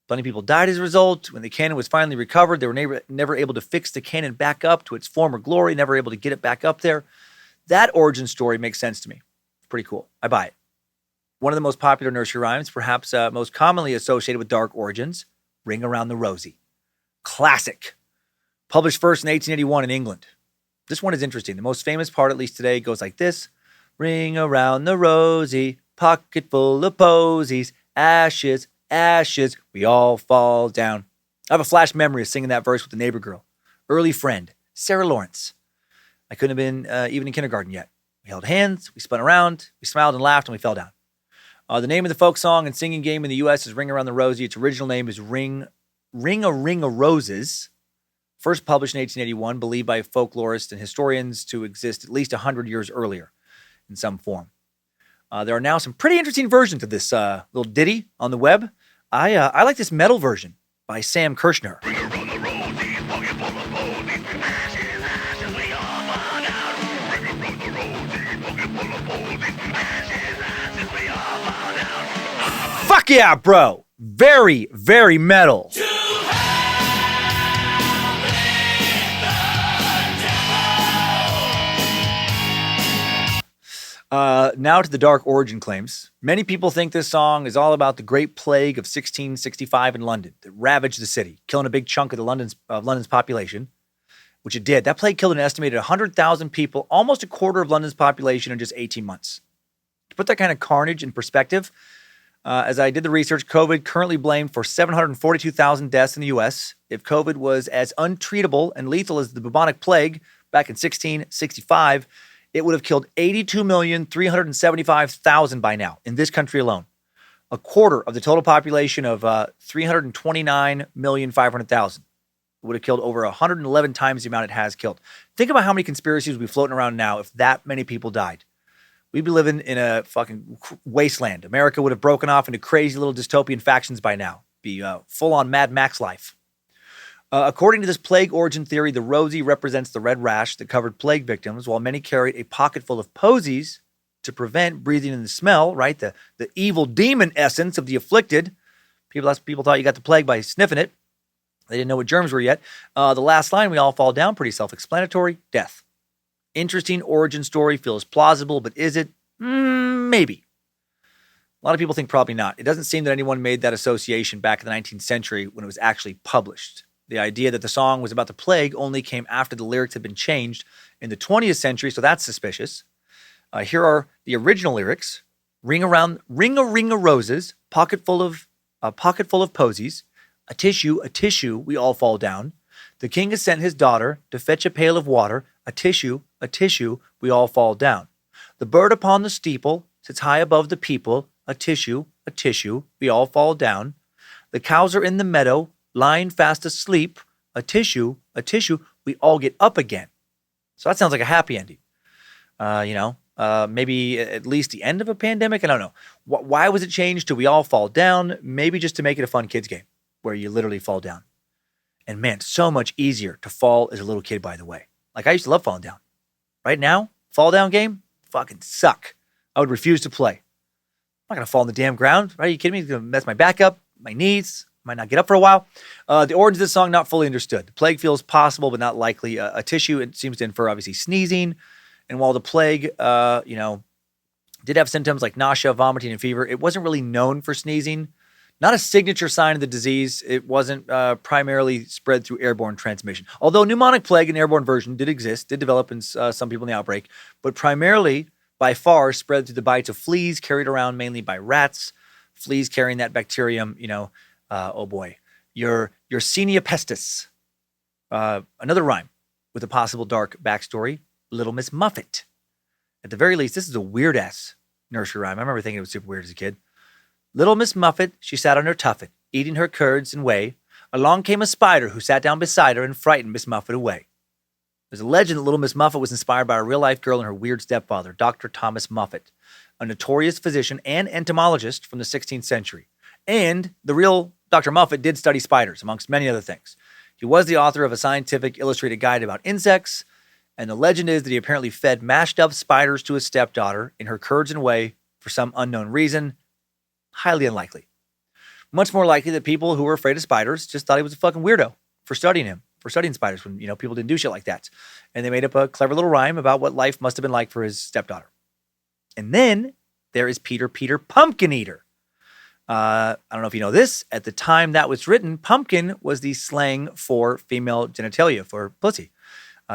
Plenty of people died as a result. When the cannon was finally recovered, they were never able to fix the cannon back up to its former glory, never able to get it back up there. That origin story makes sense to me. It's pretty cool. I buy it. One of the most popular nursery rhymes, perhaps most commonly associated with dark origins, Ring Around the Rosie. Classic. Published first in 1881 in England. This one is interesting. The most famous part, at least today, goes like this. Ring around the rosy, pocket full of posies, ashes, ashes, we all fall down. I have a flash memory of singing that verse with a neighbor girl. Early friend, Sarah Lawrence. I couldn't have been even in kindergarten yet. We held hands, we spun around, we smiled and laughed, and we fell down. The name of the folk song and singing game in the U.S. is Ring Around the Rosie. Its original name is Ring a Ring of Roses. First published in 1881, believed by folklorists and historians to exist at least 100 years earlier in some form. There are now some pretty interesting versions of this little ditty on the web. I like this metal version by Sam Kirshner. Fuck yeah, bro. Very, very metal. Now to the dark origin claims. Many people think this song is all about the Great Plague of 1665 in London that ravaged the city, killing a big chunk of London's population, which it did. That plague killed an estimated 100,000 people, almost a quarter of London's population in just 18 months. To put that kind of carnage in perspective, as I did the research, COVID currently blamed for 742,000 deaths in the U.S. If COVID was as untreatable and lethal as the bubonic plague back in 1665, it would have killed 82,375,000 by now in this country alone. A quarter of the total population of 329,500,000. It would have killed over 111 times the amount it has killed. Think about how many conspiracies would be floating around now if that many people died. We'd be living in a fucking wasteland. America would have broken off into crazy little dystopian factions by now. Be full-on Mad Max life. According to this plague origin theory, the Rosie represents the red rash that covered plague victims, while many carried a pocket full of posies to prevent breathing in the smell, right? The evil demon essence of the afflicted. People thought you got the plague by sniffing it. They didn't know what germs were yet. The last line, we all fall down, pretty self-explanatory, death. Interesting origin story, feels plausible, but is it? Maybe. A lot of people think probably not. It doesn't seem that anyone made that association back in the 19th century when it was actually published. The idea that the song was about the plague only came after the lyrics had been changed in the 20th century, so that's suspicious. Here are the original lyrics. Ring a roses, pocket full of posies, a tissue, we all fall down. The king has sent his daughter to fetch a pail of water, a tissue, we all fall down. The bird upon the steeple sits high above the people, a tissue, we all fall down. The cows are in the meadow, lying fast asleep, a tissue, we all get up again. So that sounds like a happy ending. Maybe at least the end of a pandemic. I don't know. Why was it changed to we all fall down? Maybe just to make it a fun kids game where you literally fall down. And man, so much easier to fall as a little kid, by the way. Like I used to love falling down. Right now, fall down game, fucking suck. I would refuse to play. I'm not going to fall on the damn ground, right? Are you kidding me? It's going to mess my back up, my knees. Might not get up for a while. The origins of this song, not fully understood. The plague feels possible, but not likely. A tissue, it seems to infer, obviously, sneezing. And while the plague, did have symptoms like nausea, vomiting, and fever, it wasn't really known for sneezing. Not a signature sign of the disease. It wasn't primarily spread through airborne transmission. Although pneumonic plague, an airborne version, did exist, did develop in some people in the outbreak, but primarily, by far, spread through the bites of fleas carried around mainly by rats. Fleas carrying that bacterium, oh boy, your Yersinia pestis. Another rhyme with a possible dark backstory, Little Miss Muffet. At the very least, this is a weird-ass nursery rhyme. I remember thinking it was super weird as a kid. Little Miss Muffet, she sat on her tuffet, eating her curds and whey. Along came a spider who sat down beside her and frightened Miss Muffet away. There's a legend that Little Miss Muffet was inspired by a real-life girl and her weird stepfather, Dr. Thomas Muffet, a notorious physician and entomologist from the 16th century. And the real Dr. Muffet did study spiders, amongst many other things. He was the author of a scientific illustrated guide about insects, and the legend is that he apparently fed mashed up spiders to his stepdaughter in her curds and whey for some unknown reason. Highly unlikely. Much more likely that people who were afraid of spiders just thought he was a fucking weirdo for studying spiders when, people didn't do shit like that. And they made up a clever little rhyme about what life must have been like for his stepdaughter. And then there is Peter Pumpkin Eater. I don't know if you know this. At the time that was written, pumpkin was the slang for female genitalia, for pussy.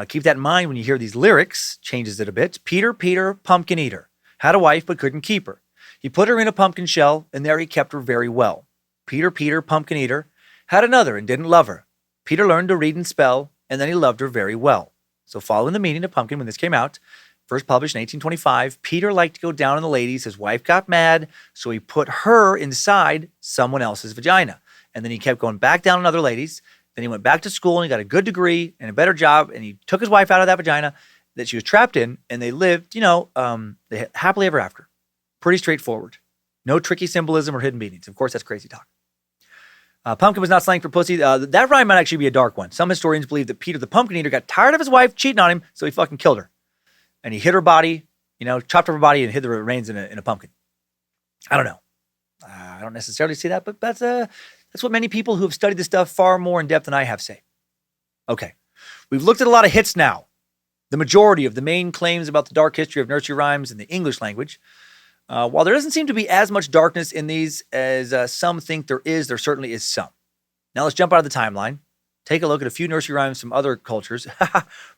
Keep that in mind when you hear these lyrics. Changes it a bit. Peter, Pumpkin Eater. Had a wife but couldn't keep her. He put her in a pumpkin shell, and there he kept her very well. Peter, Pumpkin Eater. Had another and didn't love her. Peter learned to read and spell, and then he loved her very well. So following the meaning of pumpkin when this came out, first published in 1825, Peter liked to go down on the ladies. His wife got mad, so he put her inside someone else's vagina. And then he kept going back down on other ladies Then he went back to school and he got a good degree and a better job. And he took his wife out of that vagina that she was trapped in. And they lived, they happily ever after. Pretty straightforward. No tricky symbolism or hidden meanings. Of course, that's crazy talk. Pumpkin was not slang for pussy. That rhyme might actually be a dark one. Some historians believe that Peter the Pumpkin Eater got tired of his wife cheating on him, so he fucking killed her. And he hid her body, chopped up her body and hid the remains in a pumpkin. I don't know. I don't necessarily see that, but that's what many people who have studied this stuff far more in depth than I have say. Okay. We've looked at a lot of hits now. The majority of the main claims about the dark history of nursery rhymes in the English language. While there doesn't seem to be as much darkness in these as some think there is, there certainly is some. Now let's jump out of the timeline. Take a look at a few nursery rhymes from other cultures.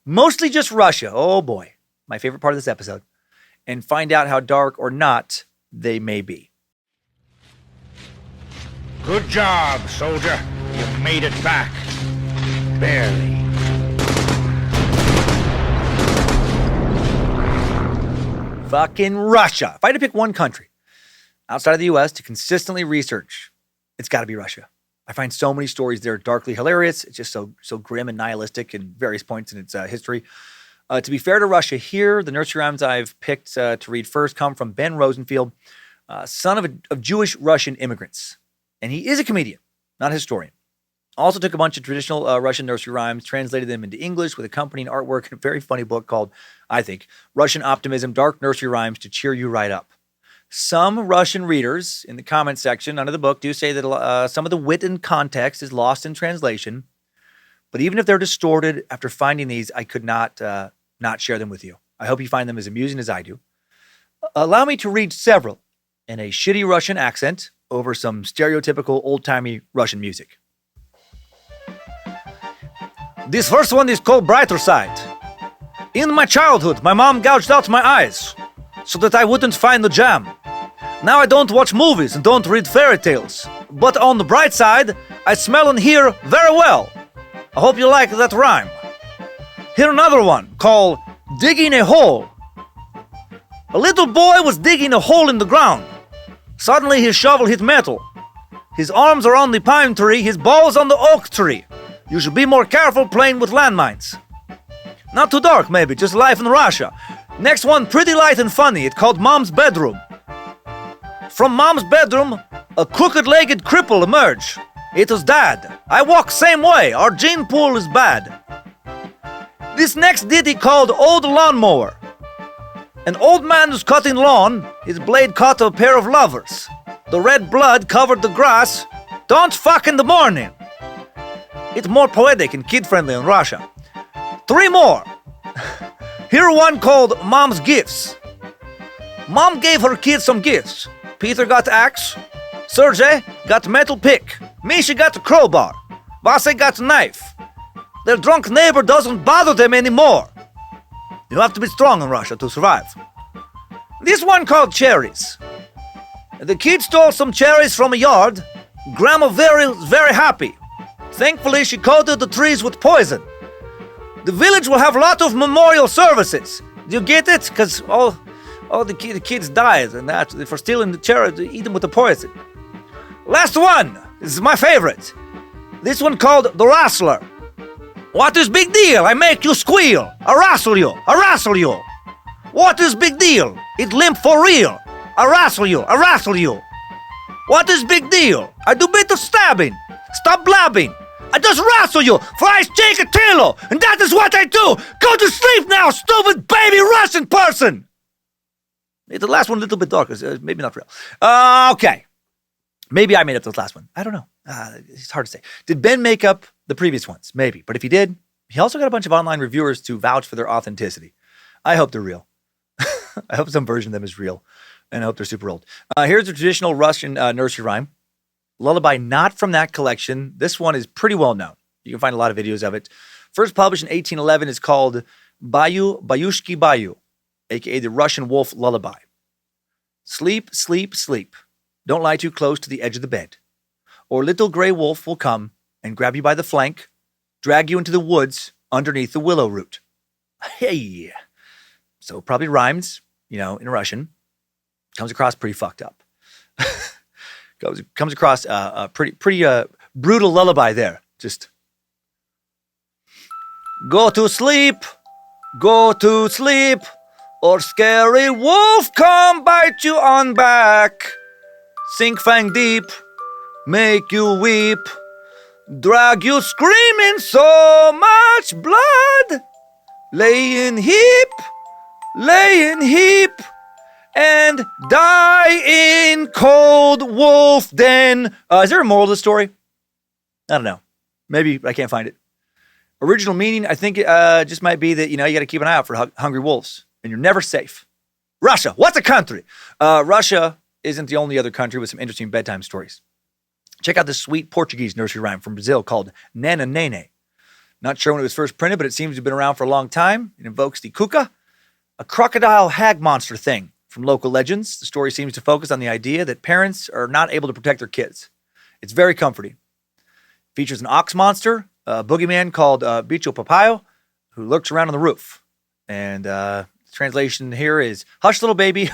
Mostly just Russia. Oh boy. My favorite part of this episode. And find out how dark or not they may be. Good job, soldier. You made it back. Barely. Fucking Russia. If I had to pick one country outside of the U.S. to consistently research, it's got to be Russia. I find so many stories there darkly hilarious. It's just so grim and nihilistic in various points in its history. To be fair to Russia here, the nursery rhymes I've picked to read first come from Ben Rosenfield, son of Jewish Russian immigrants. And he is a comedian, not a historian. Also took a bunch of traditional Russian nursery rhymes, translated them into English with accompanying artwork and a very funny book called, I think, Russian Optimism, Dark Nursery Rhymes to Cheer You Right Up. Some Russian readers in the comment section under the book do say that some of the wit and context is lost in translation. But even if they're distorted, after finding these, I could not share them with you. I hope you find them as amusing as I do. Allow me to read several in a shitty Russian accent over some stereotypical old-timey Russian music. This first one is called Brighter Side. In my childhood, my mom gouged out my eyes so that I wouldn't find the jam. Now I don't watch movies and don't read fairy tales. But on the bright side, I smell and hear very well. I hope you like that rhyme. Here another one called Digging a Hole. A little boy was digging a hole in the ground. Suddenly his shovel hit metal. His arms are on the pine tree, his balls on the oak tree. You should be more careful playing with landmines. Not too dark, maybe, just life in Russia. Next one, pretty light and funny. It's called Mom's Bedroom. From Mom's bedroom, a crooked-legged cripple emerged. It was Dad. I walk same way. Our gene pool is bad. This next ditty called Old Lawnmower. An old man was cutting lawn. His blade caught a pair of lovers. The red blood covered the grass. Don't fuck in the morning. It's more poetic and kid-friendly in Russia. 3 more. Here one called Mom's Gifts. Mom gave her kids some gifts. Peter got axe. Sergey got metal pick. Misha got a crowbar. Vasey got a knife. Their drunk neighbor doesn't bother them anymore. You have to be strong in Russia to survive. This one called Cherries. The kid stole some cherries from a yard. Grandma very happy. Thankfully, she coated the trees with poison. The village will have a lot of memorial services. Do you get it? Because all the kids died and that for stealing the cherry to eat them with the poison. Last one. This is my favorite. This one called The Wrestler. What is big deal? I make you squeal. I wrestle you. I wrestle you. What is big deal? It limp for real. I wrestle you. I wrestle you. What is big deal? I do bit of stabbing. Stop blabbing. I just wrestle you for I take a pillow, and that is what I do. Go to sleep now, stupid baby Russian person. The last one a little bit darker, maybe not real. Okay. Maybe I made up the last one. I don't know. It's hard to say. Did Ben make up the previous ones? Maybe. But if he did, he also got a bunch of online reviewers to vouch for their authenticity. I hope they're real. I hope some version of them is real. And I hope they're super old. Here's a traditional Russian nursery rhyme. Lullaby not from that collection. This one is pretty well known. You can find a lot of videos of it. First published in 1811, it's called Bayu Bayushki Bayu, a.k.a. the Russian wolf lullaby. Sleep, sleep, sleep. Don't lie too close to the edge of the bed, or little gray wolf will come and grab you by the flank, drag you into the woods underneath the willow root. Hey! So probably rhymes, in Russian. Comes across pretty fucked up. Comes across a pretty brutal lullaby there. Just Go to sleep, or scary wolf come bite you on back. Sink fang deep, make you weep, drag you screaming so much blood. Lay in heap, and die in cold wolf den. Is there a moral to the story? I don't know. Maybe, but I can't find it. Original meaning, I think just might be that, you got to keep an eye out for hungry wolves, and you're never safe. Russia, what's a country? Russia isn't the only other country with some interesting bedtime stories. Check out this sweet Portuguese nursery rhyme from Brazil called Nana Nene. Not sure when it was first printed, but it seems to have been around for a long time. It invokes the kuka, a crocodile hag monster thing from local legends. The story seems to focus on the idea that parents are not able to protect their kids. It's very comforting. It features an ox monster, a boogeyman called Bicho Papayo, who lurks around on the roof. And the translation here is, hush little baby,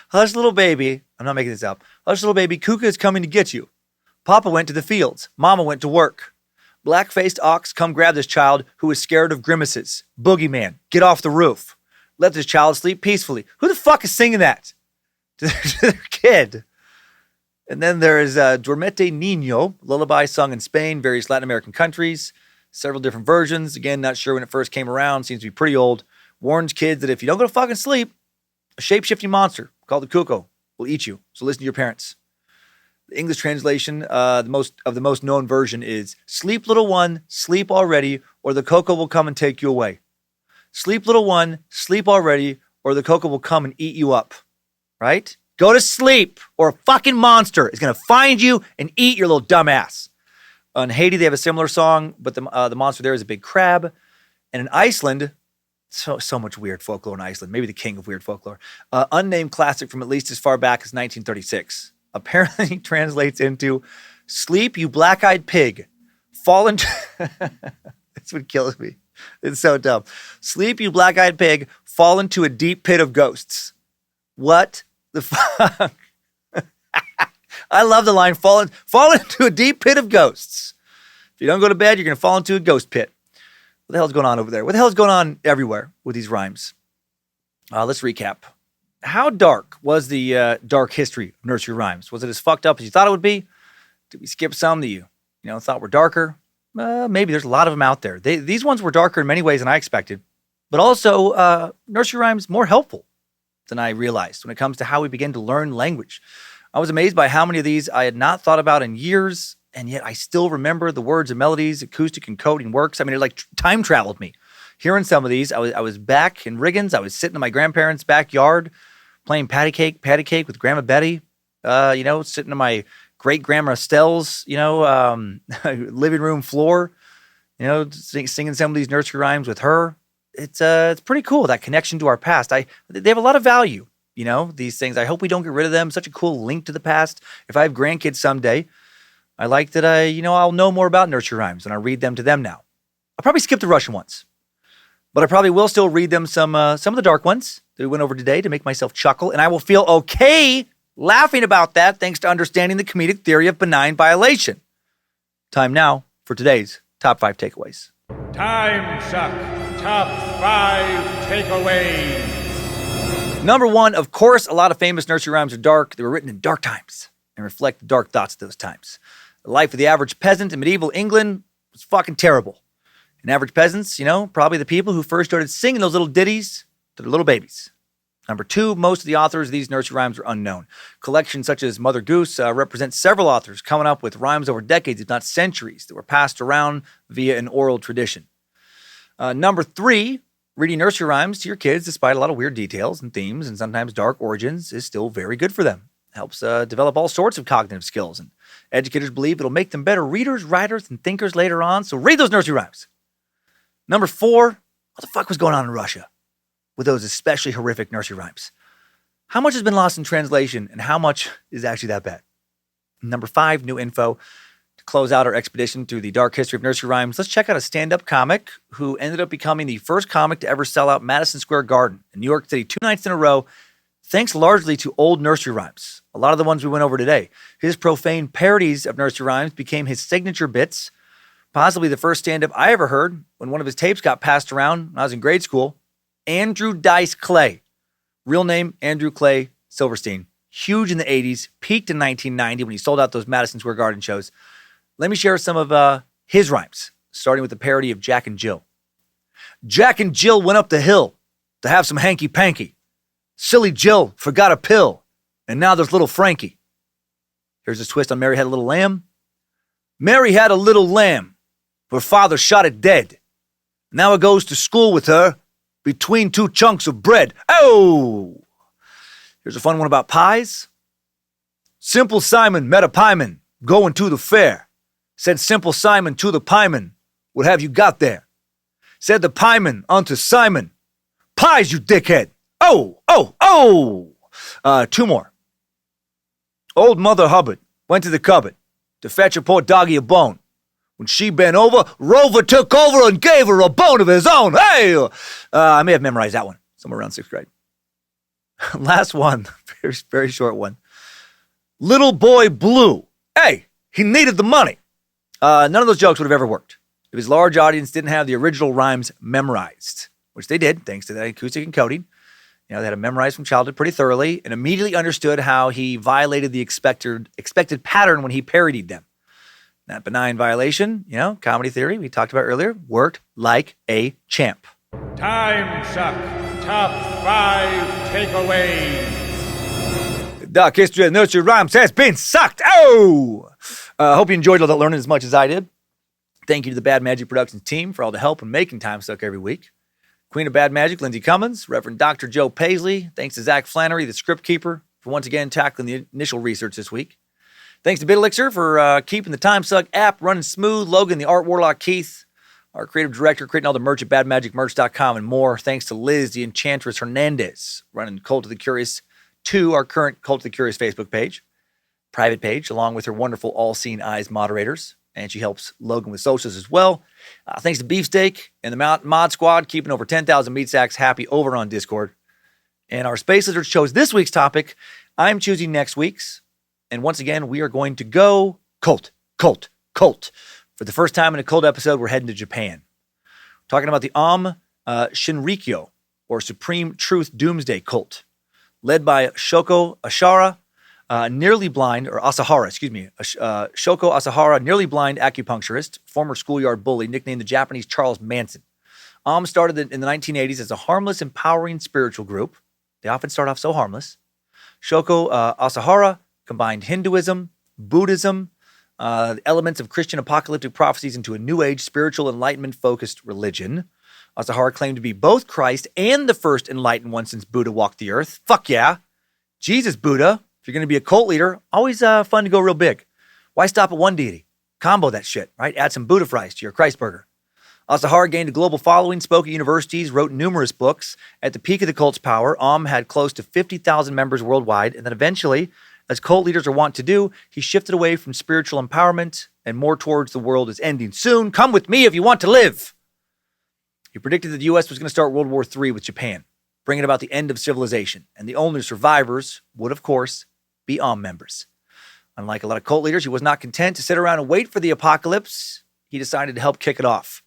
hush little baby, I'm not making this up, hush little baby, Kuka is coming to get you. Papa went to the fields, Mama went to work. Black-faced ox, come grab this child who is scared of grimaces. Boogeyman, get off the roof. Let this child sleep peacefully. Who the fuck is singing that to their kid? And then there is Dormete Niño, lullaby sung in Spain, various Latin American countries, several different versions. Again, not sure when it first came around. Seems to be pretty old. Warns kids that if you don't go to fucking sleep, a shape-shifting monster called the Cuco will eat you. So listen to your parents. The English translation, the most known version is, sleep little one, sleep already, or the Coco will come and take you away. Sleep little one, sleep already, or the Coco will come and eat you up. Right? Go to sleep, or a fucking monster is going to find you and eat your little dumbass. In Haiti, they have a similar song, but the monster there is a big crab. And in Iceland, so much weird folklore in Iceland, maybe the king of weird folklore. Unnamed classic from at least as far back as 1936. Apparently translates into, sleep, you black-eyed pig. Fall into... This would kill me. It's so dumb. Sleep, you black-eyed pig. Fall into a deep pit of ghosts. What the fuck? I love the line, fall into a deep pit of ghosts. If you don't go to bed, you're going to fall into a ghost pit. What the hell's going on over there? What the hell's going on everywhere with these rhymes? Let's recap. How dark was the dark history of nursery rhymes? Was it as fucked up as you thought it would be? Did we skip some that you thought were darker? Maybe there's a lot of them out there. These ones were darker in many ways than I expected, but also nursery rhymes more helpful than I realized when it comes to how we begin to learn language. I was amazed by how many of these I had not thought about in years, and yet I still remember the words and melodies, acoustic encoding works. I mean, it like time traveled me. Hearing some of these, I was back in Riggins. I was sitting in my grandparents' backyard playing patty cake with Grandma Betty, sitting in my great-grandma Estelle's, living room floor, singing some of these nursery rhymes with her. It's pretty cool, that connection to our past. They have a lot of value, these things. I hope we don't get rid of them. Such a cool link to the past. If I have grandkids someday, I like that I'll know more about nursery rhymes and I read them to them now. I'll probably skip the Russian ones, but I probably will still read them some of the dark ones that we went over today to make myself chuckle, and I will feel okay laughing about that thanks to understanding the comedic theory of benign violation. Time now for today's top 5 takeaways. Timesuck top 5 takeaways. Number 1, of course, a lot of famous nursery rhymes are dark. They were written in dark times and reflect the dark thoughts of those times. The life of the average peasant in medieval England was fucking terrible. And average peasants, probably the people who first started singing those little ditties to their little babies. Number 2, most of the authors of these nursery rhymes are unknown. Collections such as Mother Goose represent several authors coming up with rhymes over decades, if not centuries, that were passed around via an oral tradition. Number 3, reading nursery rhymes to your kids, despite a lot of weird details and themes and sometimes dark origins, is still very good for them. It helps develop all sorts of cognitive skills, and educators believe it'll make them better readers, writers, and thinkers later on, so read those nursery rhymes. Number 4, what the fuck was going on in Russia with those especially horrific nursery rhymes? How much has been lost in translation, and how much is actually that bad? Number 5, new info. To close out our expedition through the dark history of nursery rhymes, let's check out a stand-up comic who ended up becoming the first comic to ever sell out Madison Square Garden in New York City 2 nights in a row, thanks largely to old nursery rhymes. A lot of the ones we went over today. His profane parodies of nursery rhymes became his signature bits, Possibly the first stand-up I ever heard when one of his tapes got passed around when I was in grade school. Andrew Dice Clay. Real name, Andrew Clay Silverstein. Huge in the 80s, peaked in 1990 when he sold out those Madison Square Garden shows. Let me share some of his rhymes, starting with the parody of Jack and Jill. Jack and Jill went up the hill to have some hanky-panky. Silly Jill forgot a pill, and now there's little Frankie. Here's his twist on Mary Had a Little Lamb. Mary had a little lamb. Her father shot it dead. Now it goes to school with her between two chunks of bread. Oh! Here's a fun one about pies. Simple Simon met a pieman going to the fair. Said Simple Simon to the pieman, what have you got there? Said the pieman unto Simon, pies, you dickhead. Oh, oh, oh! Two more. Old Mother Hubbard went to the cupboard to fetch a poor doggy a bone. When she bent over, Rover took over and gave her a bone of his own. Hey! I may have memorized that one somewhere around 6th grade. Last one, very, very short one. Little boy blue. Hey, he needed the money. None of those jokes would have ever worked if his large audience didn't have the original rhymes memorized, which they did thanks to that acoustic encoding. They had them memorized from childhood pretty thoroughly and immediately understood how he violated the expected pattern when he parodied them. That benign violation, comedy theory we talked about earlier, worked like a champ. Timesuck. Top 5 takeaways. The dark history of nursery rhymes has been sucked. Oh! Hope you enjoyed all that learning as much as I did. Thank you to the Bad Magic Productions team for all the help in making Timesuck every week. Queen of Bad Magic, Lindsay Cummins, Reverend Dr. Joe Paisley. Thanks to Zach Flannery, the script keeper, for once again tackling the initial research this week. Thanks to BitElixir for keeping the Timesuck app running smooth. Logan, the art warlock Keith, our creative director, creating all the merch at badmagicmerch.com and more. Thanks to Liz, the Enchantress Hernandez, running Cult of the Curious 2, our current Cult of the Curious Facebook page, private page, along with her wonderful all-seeing eyes moderators. And she helps Logan with socials as well. Thanks to Beefsteak and the Mod Squad, keeping over 10,000 meat sacks happy over on Discord. And our Space Lizards chose this week's topic. I'm choosing next week's. And once again, we are going to go cult. For the first time in a cult episode, we're heading to Japan. Talking about the Shinrikyo, or Supreme Truth Doomsday Cult, led by Shoko Asahara, nearly blind, or Asahara, Shoko Asahara, nearly blind acupuncturist, former schoolyard bully, nicknamed the Japanese Charles Manson. Started in the 1980s as a harmless, empowering spiritual group. They often start off so harmless. Shoko Asahara combined Hinduism, Buddhism, the elements of Christian apocalyptic prophecies into a New Age, spiritual, enlightenment-focused religion. Asahara claimed to be both Christ and the first enlightened one since Buddha walked the earth. Fuck yeah. Jesus, Buddha. If you're going to be a cult leader, always fun to go real big. Why stop at one deity? Combo that shit, right? Add some Buddha fries to your Christ burger. Asahara gained a global following, spoke at universities, wrote numerous books. At the peak of the cult's power, had close to 50,000 members worldwide, and then eventually, as cult leaders are wont to do, he shifted away from spiritual empowerment and more towards the world is ending soon. Come with me if you want to live. He predicted that the U.S. was going to start World War III with Japan, bringing about the end of civilization, and the only survivors would, of course, be members. Unlike a lot of cult leaders, he was not content to sit around and wait for the apocalypse. He decided to help kick it off.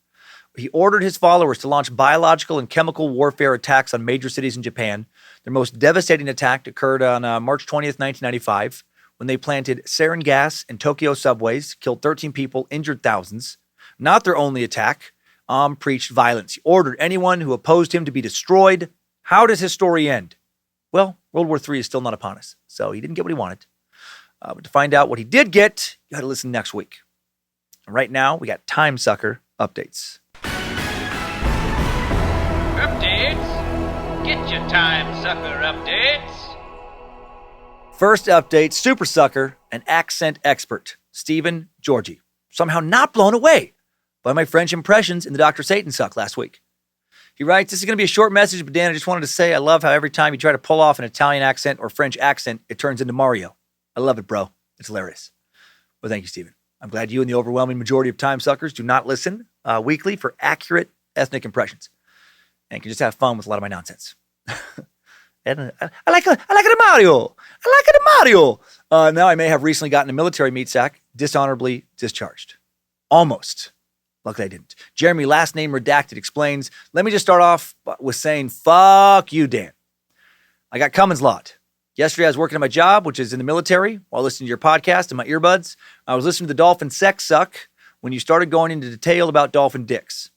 He ordered his followers to launch biological and chemical warfare attacks on major cities in Japan. Their most devastating attack occurred on March 20th, 1995, when they planted sarin gas in Tokyo subways, killed 13 people, injured thousands. Not their only attack. Preached violence. He ordered anyone who opposed him to be destroyed. How does his story end? Well, World War III is still not upon us, so he didn't get what he wanted. But to find out what he did get, you got to listen next week. And right now, we got Timesucker updates. Updates? Get your Timesucker updates. First update, Super Sucker, an accent expert, Stephen Georgie, somehow not blown away by my French impressions in the Dr. Satan Suck last week. He writes, this is going to be a short message, but Dan, I just wanted to say I love how every time you try to pull off an Italian accent or French accent, it turns into Mario. I love it, bro. It's hilarious. Well, thank you, Stephen. I'm glad you and the overwhelming majority of Time Suckers do not listen weekly for accurate ethnic impressions and can just have fun with a lot of my nonsense. And I like it, Mario. I like it, Mario. Now I may have recently gotten a military meat sack dishonorably discharged. Almost. Luckily I didn't. Jeremy, last name redacted, explains, let me just start off with saying, fuck you, Dan. I got Cummins lot. Yesterday I was working at my job, which is in the military, while listening to your podcast in my earbuds. I was listening to the dolphin sex suck when you started going into detail about dolphin dicks.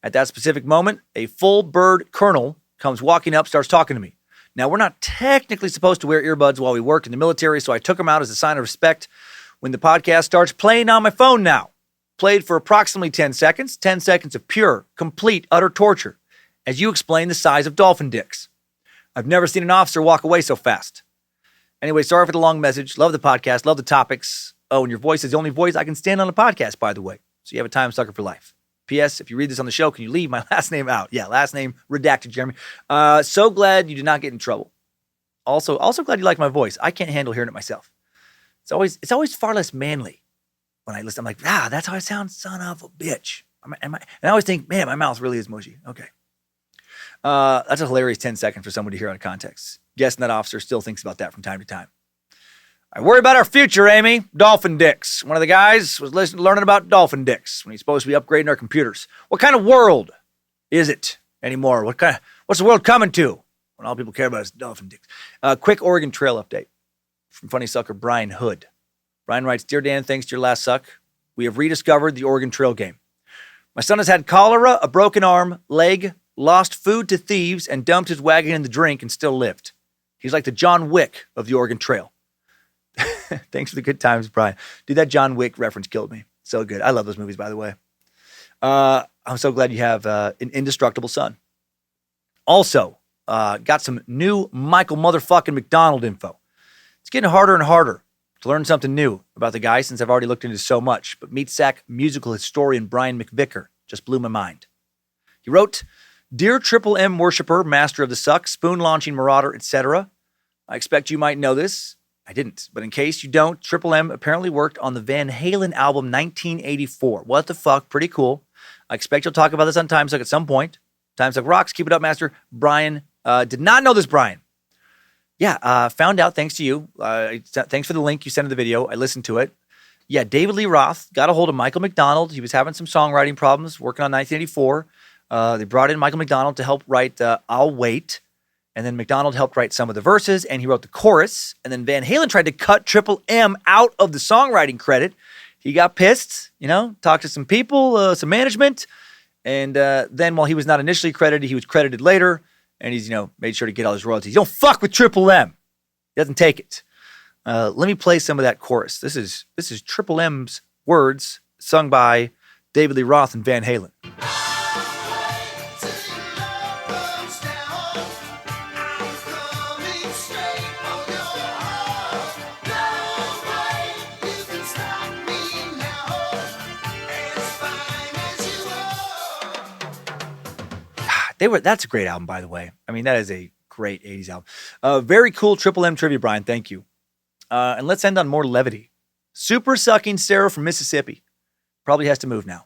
At that specific moment, a full bird colonel comes walking up, starts talking to me. Now, we're not technically supposed to wear earbuds while we work in the military, so I took them out as a sign of respect when the podcast starts playing on my phone now. Played for approximately 10 seconds of pure, complete, utter torture, as you explain the size of dolphin dicks. I've never seen an officer walk away so fast. Anyway, sorry for the long message. Love the podcast, love the topics. Oh, and your voice is the only voice I can stand on a podcast, by the way. So you have a time sucker for life. P.S. If you read this on the show, can you leave my last name out? Yeah, last name redacted, Jeremy. So glad you did not get in trouble. Also glad you like my voice. I can't handle hearing it myself. It's always far less manly when I listen. I'm like, that's how I sound, son of a bitch. And I always think, man, my mouth really is mushy. Okay. That's a hilarious 10 seconds for someone to hear out of context. Guessing that officer still thinks about that from time to time. I worry about our future, Amy. Dolphin dicks. One of the guys was learning about dolphin dicks when he's supposed to be upgrading our computers. What kind of world is it anymore? What's the world coming to when all people care about is dolphin dicks? Quick Oregon Trail update from funny sucker Brian Hood. Brian writes, Dear Dan, thanks to your last suck, we have rediscovered the Oregon Trail game. My son has had cholera, a broken arm, leg, lost food to thieves, and dumped his wagon in the drink and still lived. He's like the John Wick of the Oregon Trail. Thanks for the good times, Brian. Dude, that John Wick reference killed me. So good. I love those movies, by the way. I'm so glad you have an indestructible son. Also, got some new Michael motherfucking McDonald info. It's getting harder and harder to learn something new about the guy since I've already looked into so much. But Meat Sack musical historian Brian McVicker just blew my mind. He wrote, Dear Triple M worshiper, master of the suck, spoon launching marauder, etc. I expect you might know this. I didn't, but in case you don't, Triple M apparently worked on the Van Halen album 1984. What the fuck? Pretty cool. I expect you'll talk about this on Timesuck at some point. Timesuck rocks. Keep it up, master. Brian. Did not know this, Brian. Yeah, found out thanks to you. Thanks for the link you sent in the video. I listened to it. Yeah, David Lee Roth got a hold of Michael McDonald. He was having some songwriting problems working on 1984. They brought in Michael McDonald to help write I'll Wait. And then McDonald helped write some of the verses, and he wrote the chorus. And then Van Halen tried to cut Triple M out of the songwriting credit. He got pissed, talked to some people, some management. And then while he was not initially credited, he was credited later. And he's, made sure to get all his royalties. You don't fuck with Triple M. He doesn't take it. Let me play some of that chorus. This is Triple M's words sung by David Lee Roth and Van Halen. That's a great album, by the way. I mean, that is a great 80s album. Very cool Triple M trivia, Brian. Thank you. And let's end on more levity. Super sucking Sarah from Mississippi probably has to move now.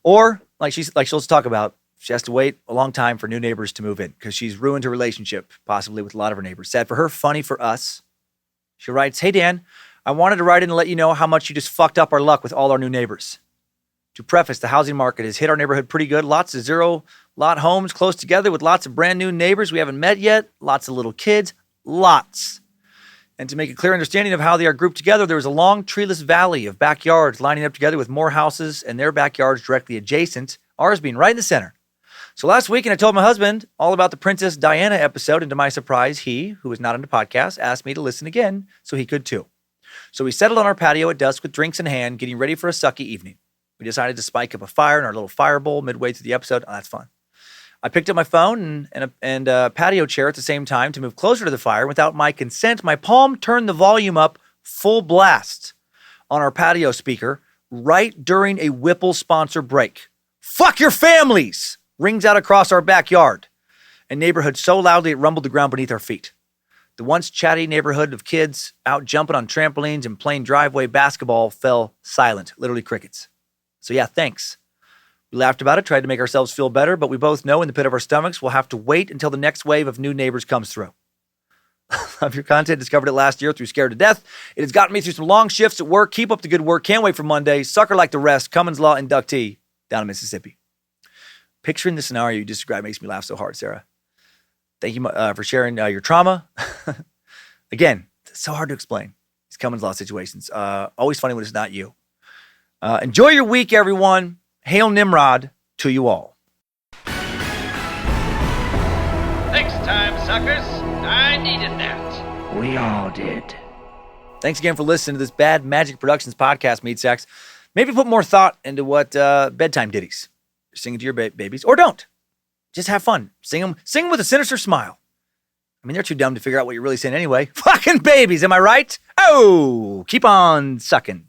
Or, like she'll talk about, she has to wait a long time for new neighbors to move in because she's ruined her relationship, possibly with a lot of her neighbors. Sad for her, funny for us. She writes, Hey, Dan, I wanted to write in and let you know how much you just fucked up our luck with all our new neighbors. To preface, the housing market has hit our neighborhood pretty good. Lots of zero-lot homes close together with lots of brand new neighbors we haven't met yet. Lots of little kids. Lots. And to make a clear understanding of how they are grouped together, there was a long treeless valley of backyards lining up together with more houses and their backyards directly adjacent, ours being right in the center. So last weekend, I told my husband all about the Princess Diana episode, and to my surprise, he, who was not on the podcast, asked me to listen again so he could too. So we settled on our patio at dusk with drinks in hand, getting ready for a sucky evening. We decided to spike up a fire in our little fire bowl midway through the episode. Oh, that's fun. I picked up my phone and a patio chair at the same time to move closer to the fire. Without my consent, my palm turned the volume up full blast on our patio speaker right during a Whipple sponsor break. Fuck your families! Rings out across our backyard and neighborhood so loudly it rumbled the ground beneath our feet. The once chatty neighborhood of kids out jumping on trampolines and playing driveway basketball fell silent, literally crickets. So yeah, thanks. We laughed about it, tried to make ourselves feel better, but we both know in the pit of our stomachs we'll have to wait until the next wave of new neighbors comes through. Love your content. Discovered it last year through Scared to Death. It has gotten me through some long shifts at work. Keep up the good work. Can't wait for Monday. Sucker like the rest. Cummins Law inductee down in Mississippi. Picturing the scenario you described makes me laugh so hard, Sarah. Thank you for sharing your trauma. Again, it's so hard to explain. These Cummins Law situations. Always funny when it's not you. Enjoy your week, everyone. Hail Nimrod to you all. Thanks, time suckers. I needed that. We all did. Thanks again for listening to this Bad Magic Productions podcast, Meat Sacks. Maybe put more thought into what bedtime ditties. Sing it to your babies, or don't. Just have fun. Sing them with a sinister smile. I mean, they're too dumb to figure out what you're really saying anyway. Fucking babies, am I right? Oh, keep on sucking.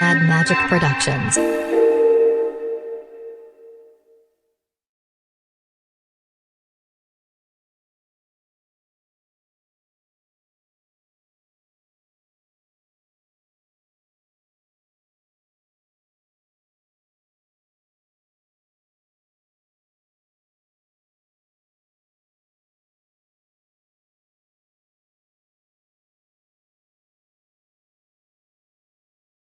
Bad Magic Productions.